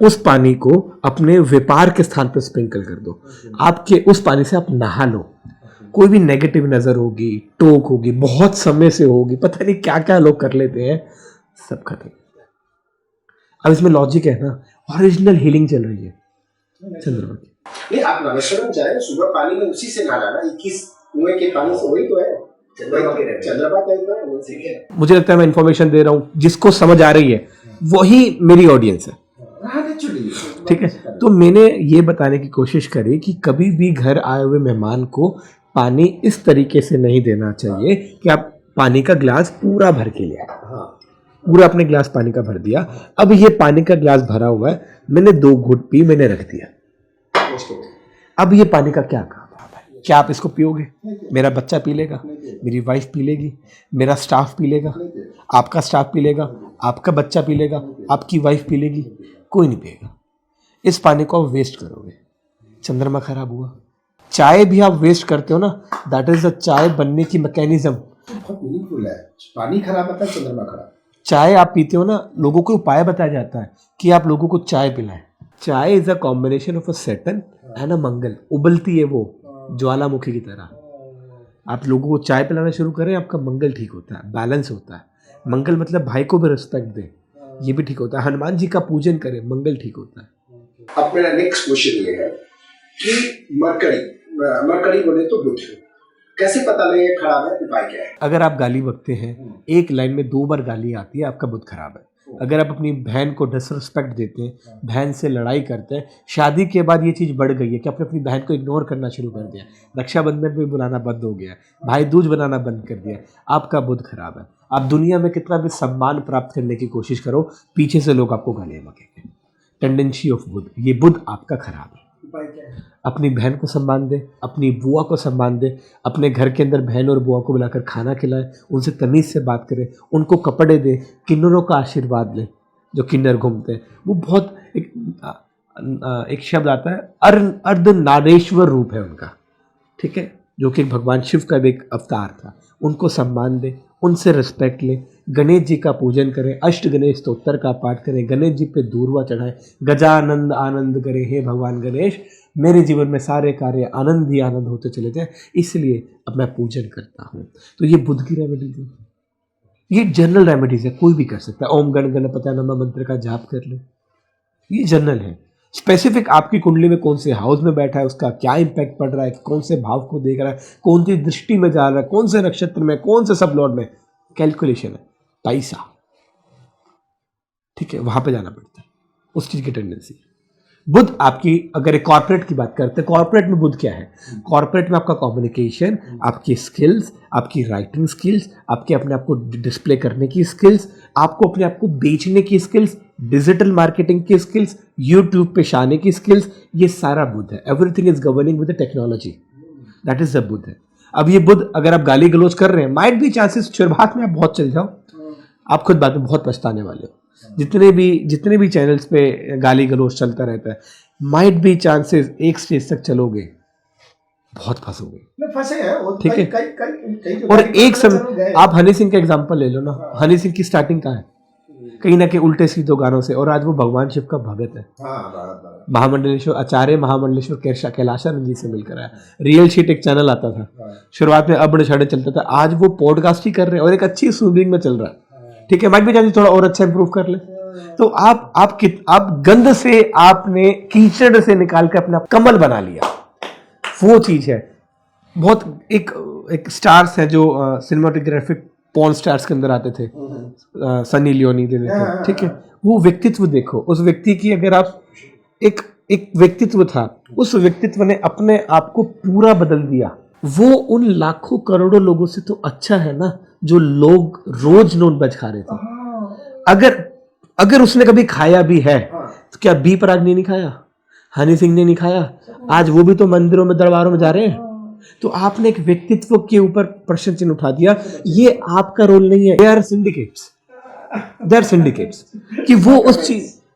उस पानी को अपने व्यापार के स्थान पर स्प्रिंकल कर दो। आपके उस पानी से आप नहा लो। कोई भी नेगेटिव नजर होगी, टोक होगी, बहुत समय से होगी, पता नहीं क्या क्या लोग कर लेते हैं, सब खत्म। अब इसमें लॉजिक है ना, ओरिजिनल हीलिंग चल रही है चंद्रमा की। नहीं आप रामेश्वरम जाए, सुबह पानी में उसी से नहाना ना, 21 कुएं के पानी से, वही तो है चंद्रमा का ही है। मुझे लगता है मैं इन्फॉर्मेशन दे रहा हूँ, जिसको समझ आ रही है वही मेरी ऑडियंस है, ठीक है। तो मैंने ये बताने की कोशिश करी कि कभी भी घर आए हुए मेहमान को पानी इस तरीके से नहीं देना चाहिए कि आप पानी का ग्लास पूरा भर के ले आए। पूरा अपने ग्लास पानी का भर दिया, अब ये पानी का ग्लास भरा हुआ है, मैंने 2 घूंट पी, मैंने रख दिया। अब ये पानी का क्या काम है? क्या आप इसको पियोगे? मेरा बच्चा पी लेगा, मेरी वाइफ पी लेगी, मेरा स्टाफ पी लेगा, आपका स्टाफ पी लेगा, आपका बच्चा पी लेगा, आपकी वाइफ पी लेगी, कोई नहीं पिएगा। इस पानी को आप वेस्ट करोगे, चंद्रमा खराब हुआ। चाय भी आप वेस्ट करते हो ना, दैट इज द चाय बनने की मैकेनिज्म। बहुत मीनिंगफुल है। पानी खराब होता है, चंद्रमा खराब। चाय आप पीते हो ना, लोगों को उपाय बताया जाता है कि आप लोगों को चाय पिलाएं। Chai is a combination of a Saturn and a Mangal. उबलती है वो ज्वालामुखी की तरह। आप लोगों को चाय पिलाना शुरू करें, आपका मंगल ठीक होता है, बैलेंस होता है। मंगल मतलब भाई को भी रिस्पेक्ट दे, ये भी ठीक होता है। हनुमान जी का पूजन करें, मंगल ठीक होता है। अब मेरा नेक्स्ट क्वेश्चन ये है कि मरकरी बोले तो बुध, कैसे पता लगे खराब है, उपाय क्या है? अगर आप गाली बकते हैं, एक लाइन में 2 बार गाली आती है, आपका बुध खराब है। अगर आप अपनी बहन को डिसरिस्पेक्ट देते हैं, बहन से लड़ाई करते हैं, शादी के बाद ये चीज़ बढ़ गई है कि आपने अपनी बहन को इग्नोर करना शुरू कर दिया, रक्षाबंधन पे बुलाना बंद हो गया, भाई दूज बनाना बंद कर दिया, आपका बुध खराब है। आप दुनिया में कितना भी सम्मान प्राप्त करने की कोशिश करो, पीछे से लोग आपको गालियाँ बकेंगे। टेंडेंसी ऑफ बुध, ये बुध आपका खराब है। अपनी बहन को सम्मान दे, अपनी बुआ को सम्मान दे, अपने घर के अंदर बहन और बुआ को बुलाकर खाना खिलाए, उनसे तमीज़ से बात करे, उनको कपड़े दे, किन्नरों का आशीर्वाद ले। जो किन्नर घूमते हैं वो बहुत एक शब्द आता है, अर्धनारेश्वर रूप है उनका, ठीक है, जो कि भगवान शिव का भी एक अवतार था। उनको सम्मान दे, उनसे रिस्पेक्ट ले। गणेश जी का पूजन करें, अष्ट गणेश स्तोत्र का पाठ करें, गणेश जी पे दूर्वा चढ़ाएं, गजानंद आनंद करे, हे भगवान गणेश मेरे जीवन में सारे कार्य आनंद ही आनंद होते चले जाए, इसलिए अब मैं पूजन करता हूँ। तो ये बुध की रेमेडीज है, ये जनरल रेमेडीज है, कोई भी कर सकता है। ओम गण गणपतये नमः मंत्र का जाप कर ले, ये जनरल है। स्पेसिफिक आपकी कुंडली में कौन से हाउस में बैठा है, उसका क्या इंपैक्ट पड़ रहा है, कौन से भाव को देख रहा है, कौन सी दृष्टि में जा रहा है, कौन से नक्षत्र में, कौन से सब लॉर्ड में, कैलकुलेशन है, पैसा, ठीक है, वहां पे जाना पड़ता है, उस चीज की टेंडेंसी। बुध आपकी, अगर एक कॉर्पोरेट की बात करते हैं, कॉर्पोरेट में बुध क्या है? कॉर्पोरेट में आपका कम्युनिकेशन, आपकी स्किल्स, आपकी राइटिंग स्किल्स, आपके अपने आप को डिस्प्ले करने की स्किल्स, आपको अपने आप को बेचने की स्किल्स, डिजिटल मार्केटिंग की स्किल्स, यूट्यूब पे शाने की स्किल्स, ये सारा बुध है। Everything is governing with the technology, that is the Budh है। अब ये बुध, अगर आप गाली गलौज कर रहे हैं, माइट भी चांसेस शुरुआत में आप बहुत चल जाओ, आप खुद बाद में बहुत पछताने वाले हो। जितने भी चैनल्स पे गाली गलौज चलता रहता है, माइट बी चांसेस एक स्टेज तक चलोगे बहुत फंसोगे, फंसे हैं वो, ठीक है। कई और एक समय आप हनी सिंह का एग्जांपल ले लो ना, हनी सिंह की स्टार्टिंग कहाँ है? कहीं ना कहीं उल्टे सीधे गानों से, और आज वो भगवान शिव का भगत है। महामंडलेश्वर आचार्य महामंडलेश्वर कैलाशानंद जी से मिलकर आया। रियल शीट एक चैनल आता था, शुरुआत में अबड़ छड़े चलता था, आज वो पॉडकास्ट ही कर रहे हैं और एक अच्छी सूदिंग में चल रहा है, ठीक है। माइट भी चाहिए थोड़ा और अच्छा इंप्रूव कर ले, तो आप गंद से आपने कीचड़ से निकाल के अपना कमल बना लिया, वो चीज है। बहुत एक स्टार्स है जो सिनेमाटोग्राफिक पॉर्न स्टार्स के अंदर आते थे, सनी लियोनी थे, ठीक है, वो व्यक्तित्व देखो उस व्यक्ति की, अगर आप एक व्यक्तित्व था, उस व्यक्तित्व ने अपने आप को पूरा बदल दिया। वो उन लाखों करोड़ों लोगों से तो अच्छा है ना जो लोग रोज नॉन वेज खा रहे थे। अगर उसने कभी खाया भी है तो क्या बी पराग ने नहीं खाया, हनी सिंह ने नहीं खाया, आज वो भी तो मंदिरों में दरबारों में जा रहे हैं। तो आपने एक व्यक्तित्व के ऊपर प्रश्न चिन्ह उठा दिया, ये आपका रोल नहीं है। दे आर सिंडिकेट्स कि वो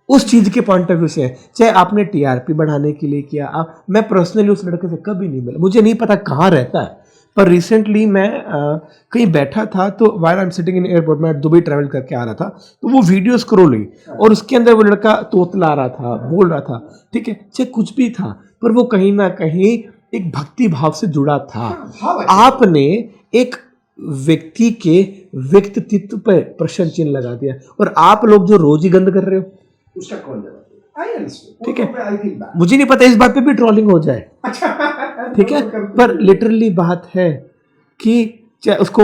उस चीज के पॉइंट ऑफ व्यू से है। चाहे आपने टीआरपी बढ़ाने के लिए किया, मैं पर्सनली उस लड़के से कभी नहीं मिला, मुझे नहीं पता कहाँ रहता है, पर रिसेंटली मैं कहीं बैठा था तो while I am sitting in airport, मैं दुबई ट्रैवल करके आ रहा था, तो वो वीडियो स्क्रॉल हुई और उसके अंदर वो लड़का तोतला रहा था, बोल रहा था, ठीक है, चाहे कुछ भी था, पर वो कहीं ना कहीं एक भक्ति भाव से जुड़ा था। आपने एक व्यक्ति के व्यक्तित्व पर प्रश्न चिन्ह लगा दिया, और आप लोग जो रोज ही गंद कर रहे हो उसका कौन जवाब? ठीक है, मुझे नहीं पता इस बात पे भी ट्रोलिंग हो जाए, ठीक है, पर लिटरली बात है कि चाहे उसको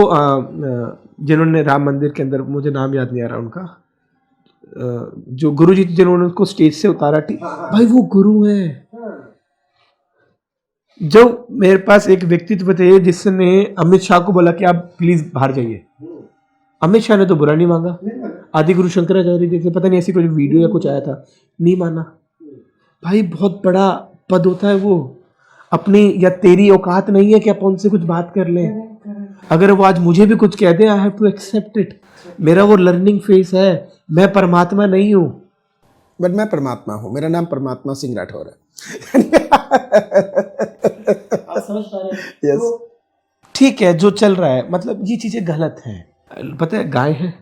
जिन्होंने राम मंदिर के अंदर, मुझे नाम याद नहीं आ रहा उनका, जो गुरु जी जिन्होंने उसको स्टेज से उतारा, ठीक भाई वो गुरु है। जो मेरे पास एक व्यक्तित्व थे जिसने अमित शाह को बोला कि आप प्लीज बाहर जाइए, अमित शाह ने तो बुरा नहीं मांगा। आदि गुरु शंकराचार्य जी से पता नहीं ऐसी कोई वीडियो या कुछ आया था, नहीं माना। भाई बहुत बड़ा पद होता है वो, अपनी या तेरी औकात नहीं है कि आप उनसे कुछ बात कर लें। अगर वो आज मुझे भी कुछ कह दे, I have to accept it, मेरा वो लर्निंग फेस है, मैं परमात्मा नहीं हूँ। बट मैं परमात्मा हूँ, मेरा नाम परमात्मा सिंह राठौर है। आप समझ पा रहे हैं? Yes. ठीक है, जो चल रहा है, मतलब ये चीजें गलत हैं। पता है, गाय है,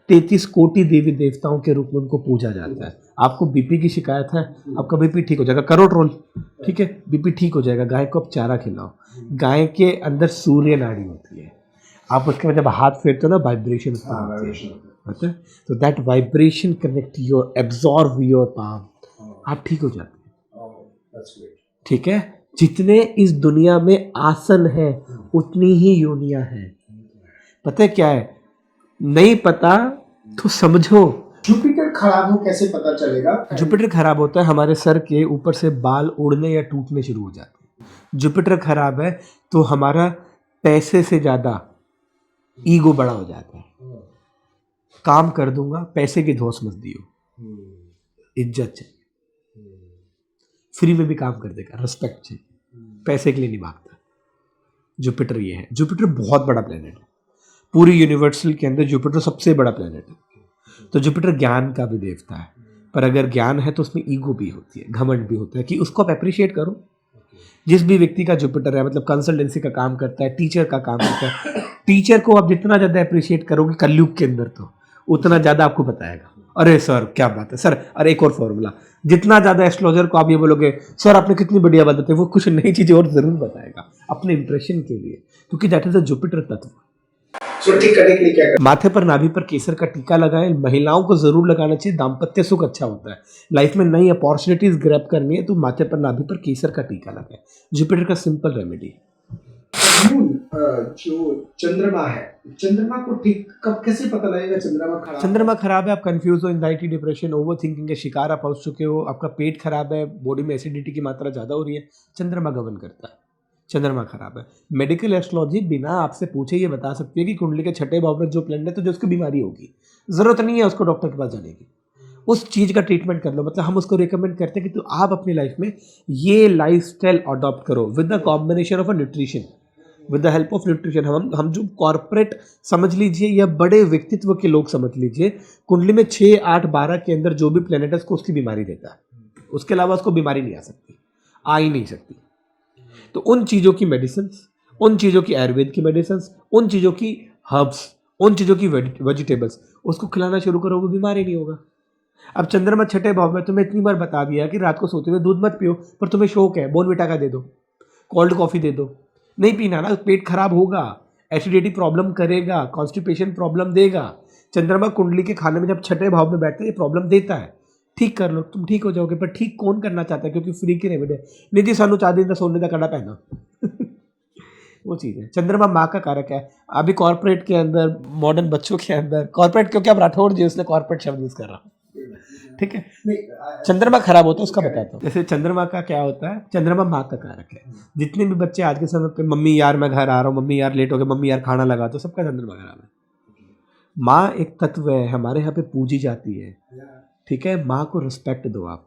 33 कोटि देवी देवताओं के रूप में उनको पूजा जाता है। आपको बीपी की शिकायत है, आपका बीपी ठीक हो जाएगा, करो ट्रोल, ठीक है, बीपी ठीक हो जाएगा। गाय को आप चारा खिलाओ। गाय के अंदर सूर्य नाड़ी होती है, आप उसके में जब हाथ फेरते हो ना, वाइब्रेशन होता है, तो that vibration connect your, absorb your palm, आप ठीक हो जाते हैं। ठीक है, जितने इस दुनिया में आसन है उतनी ही योनियां हैं। पता है क्या है? नहीं पता तो समझो। जुपिटर खराब हो कैसे पता चलेगा? जुपिटर खराब होता है, हमारे सर के ऊपर से बाल उड़ने या टूटने शुरू हो जाते हैं। जुपिटर खराब है तो हमारा पैसे से ज्यादा ईगो बड़ा हो जाता है। काम कर दूंगा, पैसे की धौंस मत दियो, इज्जत चाहिए, फ्री में भी काम कर देगा, रिस्पेक्ट चाहिए, पैसे के लिए नहीं भागता। जुपिटर ये है। जुपिटर बहुत बड़ा प्लेनेट है, पूरी यूनिवर्सल के अंदर जुपिटर सबसे बड़ा प्लेनेट है। तो जुपिटर ज्ञान का भी देवता है, पर अगर ज्ञान है तो उसमें ईगो भी होती है, घमंड भी होता है कि उसको आप अप्रिशिएट करो। जिस भी व्यक्ति का जुपिटर है, मतलब कंसल्टेंसी का काम करता है, टीचर का काम करता है, टीचर को आप जितना ज़्यादा अप्रिशिएट करोगे कलयुग के अंदर, तो उतना ज़्यादा आपको बताएगा, अरे सर क्या बात है सर, अरे एक और फॉर्मूला। जितना ज़्यादा एस्ट्रोलॉजर को आप ये बोलोगे सर आपने कितनी बढ़िया बात बताई, वो कुछ नई चीज़ें और ज़रूर बताएगा अपने इंप्रेशन के लिए, क्योंकि दैट इज द जुपिटर तत्व। ठीक करने के लिए क्या माथे पर, नाभि पर केसर का टीका लगाएं। महिलाओं को जरूर लगाना चाहिए, दाम्पत्य सुख अच्छा होता है। लाइफ में नई अपॉर्चुनिटीज ग्रैब करनी है तो माथे पर, नाभि पर केसर का टीका लगाएं। जुपिटर का सिंपल रेमेडी। जो चंद्रमा है, चंद्रमा को ठीक कब कैसे पता लगेगा चंद्रमा खराब? चंद्रमा खराब है, आप कंफ्यूज हो, एंजाइटी, डिप्रेशन, ओवर थिंकिंग के शिकार आप हो चुके हो, आपका पेट खराब है, बॉडी में एसिडिटी की मात्रा ज़्यादा हो रही है, चंद्रमा गबन करता है, चंद्रमा खराब है। मेडिकल एस्ट्रोलॉजी बिना आपसे पूछे ये बता सकती है कि कुंडली के छठे भाव में जो प्लैनेट है तो जो उसकी बीमारी होगी, ज़रूरत नहीं है उसको डॉक्टर के पास जाने की, उस चीज़ का ट्रीटमेंट कर लो। मतलब हम उसको रिकमेंड करते हैं कि तो आप अपनी लाइफ में ये लाइफस्टाइल अडॉप्ट करो with the combination of a nutrition, with the help of nutrition. हम जो कॉर्पोरेट समझ लीजिए या बड़े व्यक्तित्व के लोग समझ लीजिए, कुंडली में 6, 8, 12 के अंदर जो भी प्लैनेट है उसको उसकी बीमारी देता है, उसके अलावा उसको बीमारी नहीं आ सकती, आ ही नहीं सकती। तो उन चीज़ों की मेडिसिन, उन चीज़ों की आयुर्वेद की मेडिसिन, उन चीज़ों की हर्ब्स, उन चीज़ों की वेजिटेबल्स उसको खिलाना शुरू करो, वो बीमारी नहीं होगा। अब चंद्रमा छठे भाव में, तुम्हें इतनी बार बता दिया कि रात को सोते हुए दूध मत पियो, पर तुम्हें शौक है, बोर्नविटा का दे दो, कोल्ड कॉफ़ी दे दो, नहीं पीना ना, पेट खराब होगा, एसिडिटी प्रॉब्लम करेगा, कॉन्स्टिपेशन प्रॉब्लम देगा। चंद्रमा कुंडली के खाने में जब छठे भाव में बैठते हैं ये प्रॉब्लम देता है। ठीक कर लो तुम ठीक हो जाओगे, पर ठीक कौन करना चाहता है, क्योंकि फ्री की रेमेडी नहीं जी सानू चाहते दा सोने का कड़ा पहना वो चीज़ है। चंद्रमा माँ का कारक है। अभी कॉर्पोरेट के अंदर, मॉडर्न बच्चों के अंदर कॉर्पोरेट, क्योंकि अब राठौड़ जी उसने कॉर्पोरेट शब्द यूज कर रहा हूँ, ठीक है। चंद्रमा खराब होता है उसका बताता हूँ। जैसे चंद्रमा का क्या होता है, चंद्रमा माँ का कारक है। जितने भी बच्चे आज के समय पे मम्मी यार मैं घर आ रहा हूँ, मम्मी यार लेट हो गया, मम्मी यार खाना लगा, तो सबका चंद्रमा खराब है। माँ एक तत्व है हमारे यहाँ पे पूजी जाती है, ठीक है। माँ को रिस्पेक्ट दो। आप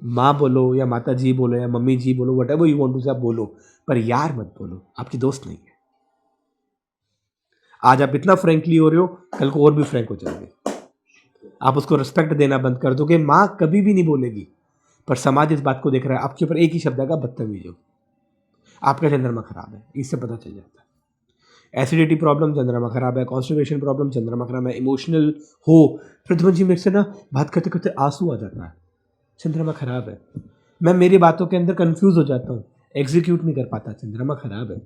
माँ बोलो या माता जी बोलो या मम्मी जी बोलो, whatever you want to say आप बोलो, पर यार मत बोलो, आपकी दोस्त नहीं है। आज आप इतना फ्रेंकली हो रहे हो, कल को और भी फ्रेंक हो जाओगे। आप उसको रिस्पेक्ट देना बंद कर दोगे, माँ कभी भी नहीं बोलेगी, पर समाज इस बात को देख रहा है। आपके ऊपर एक ही शब्द आएगा, बदतमीज हो। आपका चंद्रमा खराब है, इससे पता चल जाता है। एसिडिटी प्रॉब्लम चंद्रमा खराब है, कॉन्स्टिपेशन प्रॉब्लम चंद्रमा खराब है, इमोशनल हो, प्रद्युमन जी मेरे से ना बात करते करते आंसू आ जाता है, चंद्रमा खराब है। मैं मेरी बातों के अंदर कंफ्यूज हो जाता हूँ, एग्जीक्यूट नहीं कर पाता, चंद्रमा खराब है।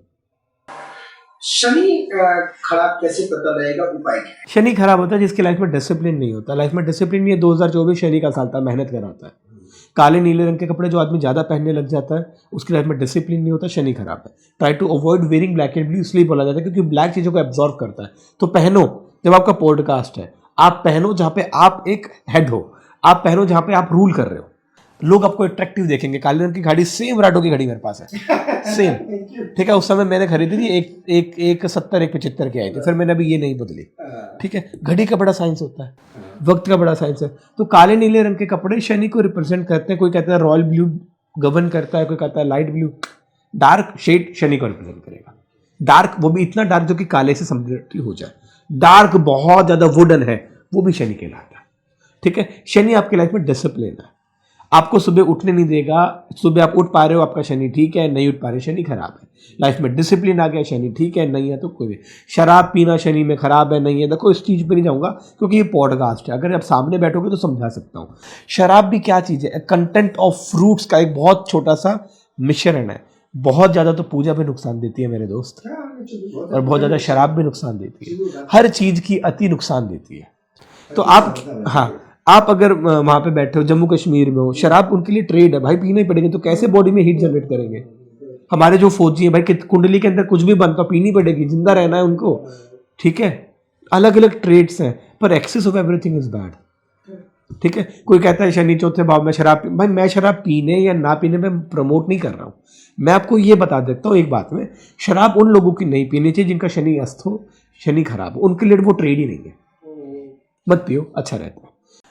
शनि खराब कैसे पता रहेगा, उपाय क्या है? शनि खराब होता है जिसकी लाइफ में डिसिप्लिन नहीं होता। लाइफ में डिसिप्लिन नहीं है, 2024 शनि का साल था, मेहनत कराता है। काले नीले रंग के कपड़े जो आदमी ज़्यादा पहनने लग जाता है, उसकी लाइफ में डिसिप्लिन नहीं होता, शनि खराब है। Try to avoid wearing black and blue, इसलिए बोला जाता है क्योंकि ब्लैक चीज़ों को एब्जॉर्व करता है। तो पहनो, जब आपका पॉडकास्ट है, आप पहनो जहाँ पे आप एक हेड हो, आप पहनो जहाँ पे आप रूल कर रहे हो, लोग आपको अट्रैक्टिव देखेंगे। काले रंग की घड़ी सेम राडो की घड़ी मेरे पास है, सेम, ठीक है। उस समय मैंने खरीदी थी, एक 70 एक 75 की आई थी, फिर मैंने अभी ये नहीं बदली, ठीक है। घड़ी का बड़ा साइंस होता है, वक्त का बड़ा साइंस है। तो काले नीले रंग के कपड़े शनि को रिप्रेजेंट करते हैं। कोई कहता है रॉयल ब्लू गवर्न करता है, कोई कहता है light blue, dark shade Shani को रिप्रेजेंट करेगा। डार्क, वो भी इतना डार्क जो कि काले से समृद्धि हो जाए। डार्क बहुत ज़्यादा वुडन है, वो भी शनि कहलाता है, ठीक है। शनि आपकी लाइफ में डिसिप्लिन है, आपको सुबह उठने नहीं देगा। सुबह आप उठ पा रहे हो, आपका शनि ठीक है, नहीं उठ पा रहे शनि खराब है। लाइफ में डिसिप्लिन आ गया, शनि ठीक है, नहीं है तो कोई भी। शराब पीना शनि में खराब है, नहीं है, देखो इस चीज़ पे नहीं जाऊंगा क्योंकि ये पॉडकास्ट है, अगर आप सामने बैठोगे तो समझा सकता हूँ। शराब भी क्या चीज़ है, कंटेंट ऑफ फ्रूट्स का एक बहुत छोटा सा मिश्रण है। बहुत ज़्यादा तो पूजा भी नुकसान देती है मेरे दोस्त, और बहुत ज़्यादा शराब भी नुकसान देती है। हर चीज़ की अति नुकसान देती है। तो आप, हाँ, आप अगर वहाँ पे बैठे हो जम्मू कश्मीर में हो, शराब उनके लिए ट्रेड है भाई, पीना ही पड़ेगा। तो कैसे बॉडी में हीट जनरेट करेंगे? हमारे जो फौजी हैं भाई, कुंडली के अंदर कुछ भी बनता पीनी पड़ेगी, जिंदा रहना है उनको, ठीक है। अलग अलग ट्रेड्स हैं, पर excess of everything is bad, ठीक है। कोई कहता है शनि चौथे भाव में शराब, भाई मैं शराब पीने या ना पीने में प्रमोट नहीं कर रहा हूँ। मैं आपको ये बता देता हूँ एक बात में, शराब उन लोगों की नहीं पीनी चाहिए जिनका शनि अस्त हो, शनि खराब हो, उनके लिए वो ट्रेड ही नहीं है। मत पियो, अच्छा रहता है।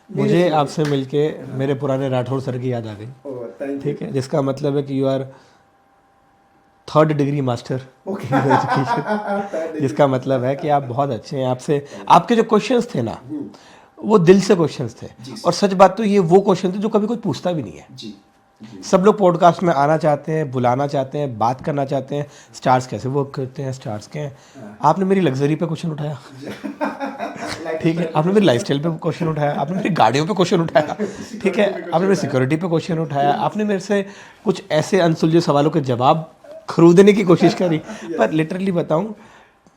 मुझे आपसे मिलके मेरे पुराने राठौड़ सर की याद आ गई, ठीक है, जिसका मतलब है कि you are 3rd degree master education, जिसका मतलब है कि आप बहुत अच्छे हैं। आपसे आपके जो क्वेश्चंस थे ना, वो दिल से क्वेश्चंस थे, और सच बात तो ये वो क्वेश्चन थे जो कभी कोई पूछता भी नहीं है। सब लोग पॉडकास्ट में आना चाहते हैं, बुलाना चाहते हैं, बात करना चाहते हैं, स्टार्स कैसे वर्क करते हैं, स्टार्स के हैं। आपने मेरी लग्जरी पे क्वेश्चन उठाया, ठीक है। आपने मेरी लाइफस्टाइल पे क्वेश्चन उठाया, आपने मेरी गाड़ियों पे क्वेश्चन उठाया, ठीक है। आपने मेरी सिक्योरिटी पे क्वेश्चन उठाया, आपने मेरे से कुछ ऐसे अनसुलझे सवालों के जवाब खरीदने की कोशिश करी। पर लिटरली बताऊं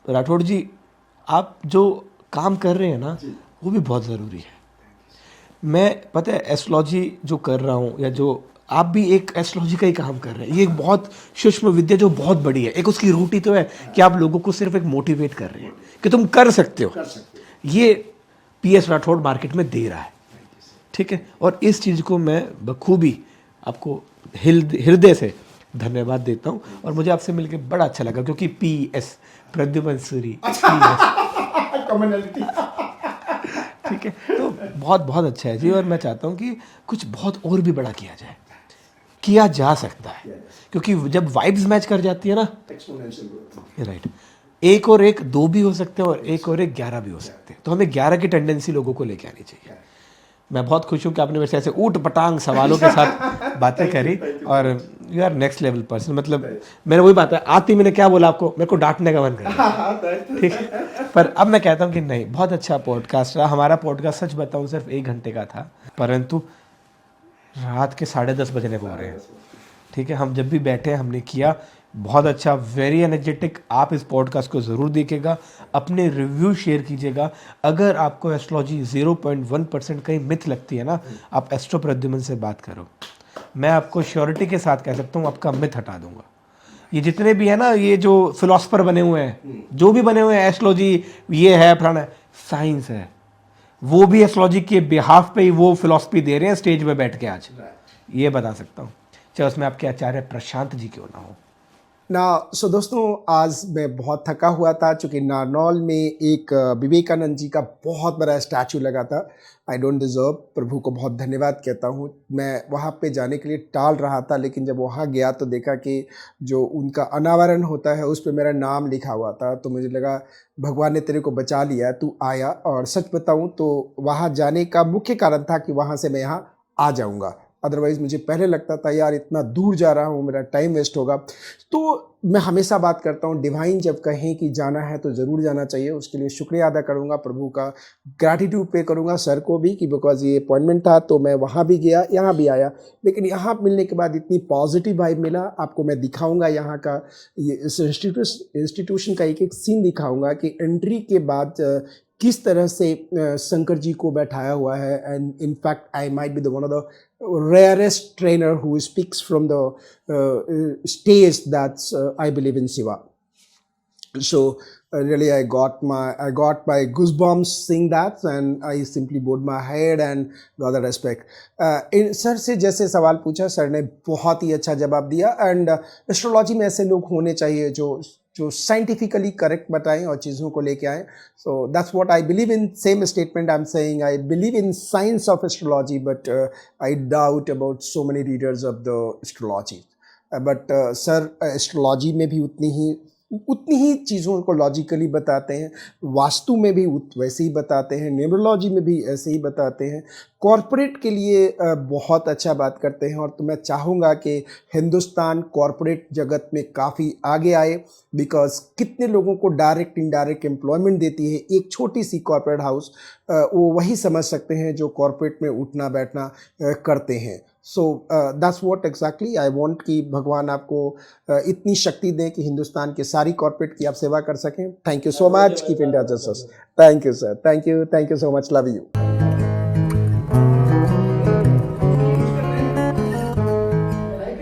राठौड़ जी, आप जो काम कर रहे हैं ना, वो भी बहुत ज़रूरी है। मैं पता है एस्ट्रोलॉजी जो कर रहा हूँ, या जो आप भी एक एस्ट्रोलॉजी का ही काम कर रहे हैं, ये एक बहुत सूक्ष्म विद्या जो बहुत बड़ी है। एक उसकी रूट ही तो है कि आप लोगों को सिर्फ एक मोटिवेट कर रहे हैं कि तुम कर सकते हो। ये PS राठौड़ मार्केट में दे रहा है, ठीक है। और इस चीज़ को मैं बखूबी आपको हृदय से धन्यवाद देता हूँ। और मुझे आपसे मिलकर बड़ा अच्छा लगा, क्योंकि PS प्रद्युमन सूरी, ठीक है, तो बहुत बहुत अच्छा है जी। और मैं चाहता हूँ कि कुछ बहुत और भी बड़ा किया जाए, किया जा सकता है, क्योंकि जब वाइब्स मैच कर जाती है ना, राइट, 1 और 1 2 भी हो सकते हैं, और 1 और 1 11 भी हो सकते हैं। तो हमें 11 की टेंडेंसी लोगों को लेके आनी चाहिए। मैं बहुत खुश हूँ कि आपने मेरे से ऐसे ऊट पटांग सवालों के साथ बातें करी, और you are next level person. मतलब मैंने वही बात है, आती मैंने क्या बोला आपको, मेरे को डांटने का मन कर रहा है, ठीक है। पर अब मैं कहता हूँ कि नहीं, बहुत अच्छा पॉडकास्ट रहा हमारा। पॉडकास्ट सच बताऊँ सिर्फ 1 घंटे का था, परंतु रात के 10:30 बजने को हो रहे हैं, ठीक है। हम जब भी बैठे हमने किया, बहुत अच्छा, वेरी एनर्जेटिक। आप इस पॉडकास्ट को ज़रूर देखिएगा, अपने रिव्यू शेयर कीजिएगा। अगर आपको एस्ट्रोलॉजी 0.1% कहीं मिथ लगती है ना, आप एस्ट्रो प्रद्युमन से बात करो। मैं आपको श्योरिटी के साथ कह सकता हूँ आपका मिथ हटा दूंगा। ये जितने भी है ना, ये जो फिलोसफर बने हुए हैं, जो भी बने हुए हैं, एस्ट्रोलॉजी ये है फलाना है, साइंस है। वो भी एस्ट्रोलॉजी के बिहाफ पे ही वो फिलॉसफी दे रहे हैं स्टेज पे बैठ के आज, ये बता सकता हूँ, चाहे उसमें आपके आचार्य प्रशांत जी क्यों ना हो। ना सो दोस्तों, आज मैं बहुत थका हुआ था क्योंकि नारनौल में एक विवेकानंद जी का बहुत बड़ा स्टैचू लगा था। आई डोंट डिज़र्व, प्रभु को बहुत धन्यवाद कहता हूँ। मैं वहाँ पे जाने के लिए टाल रहा था, लेकिन जब वहाँ गया तो देखा कि जो उनका अनावरण होता है उस पर मेरा नाम लिखा हुआ था, तो मुझे लगा भगवान ने तेरे को बचा लिया, तू आया। और सच बताऊँ तो वहाँ जाने का मुख्य कारण था कि वहाँ से मैं यहाँ आ जाऊँगा। अदरवाइज़ मुझे पहले लगता था यार इतना दूर जा रहा हूँ, मेरा टाइम वेस्ट होगा। तो मैं हमेशा बात करता हूँ, डिवाइन जब कहें कि जाना है तो ज़रूर जाना चाहिए। उसके लिए शुक्रिया अदा करूँगा, प्रभु का ग्रैटिट्यूड पे करूँगा, सर को भी, कि बिकॉज ये अपॉइंटमेंट था तो मैं वहाँ भी गया, यहाँ भी आया। लेकिन यहाँ मिलने के बाद इतनी पॉजिटिव वाइब मिला। आपको मैं दिखाऊँगा यहाँ का, ये इस इंस्टीट्यूशन का एक एक सीन दिखाऊँगा कि एंट्री के बाद किस तरह से शंकर जी को बैठाया हुआ है। And in fact I might be the one of the rarest trainer who speaks from the stage that's I believe in Shiva. So really I got my goosebumps seeing that, and I simply bowed my head and got the respect. Sir से जैसे सवाल पूछा, sir ने बहुत ही अच्छा जवाब दिया। And astrology में ऐसे लोग होने चाहिए जो साइंटिफिकली करेक्ट बताएं और चीज़ों को लेके आएँ। So that's what I believe in. Same statement I am saying, I believe in science of astrology, but I doubt about so many readers of the astrology. But sir astrology में भी उतनी ही चीज़ों को लॉजिकली बताते हैं, वास्तु में भी वैसे ही बताते हैं, न्यूमरोलॉजी में भी ऐसे ही बताते हैं, कॉरपोरेट के लिए बहुत अच्छा बात करते हैं। और तो मैं चाहूँगा कि हिंदुस्तान कॉरपोरेट जगत में काफ़ी आगे आए, बिकॉज कितने लोगों को डायरेक्ट इनडायरेक्ट एम्प्लॉयमेंट देती है एक छोटी सी कॉरपोरेट हाउस। वो वही समझ सकते हैं जो कॉरपोरेट में उठना बैठना करते हैं। So that's what exactly I want कि भगवान आपको इतनी शक्ति दें कि हिंदुस्तान के सारी कॉरपोरेट की आप सेवा कर सकें। Thank you so much, keep India justice. Thank you sir, thank you so much, love you.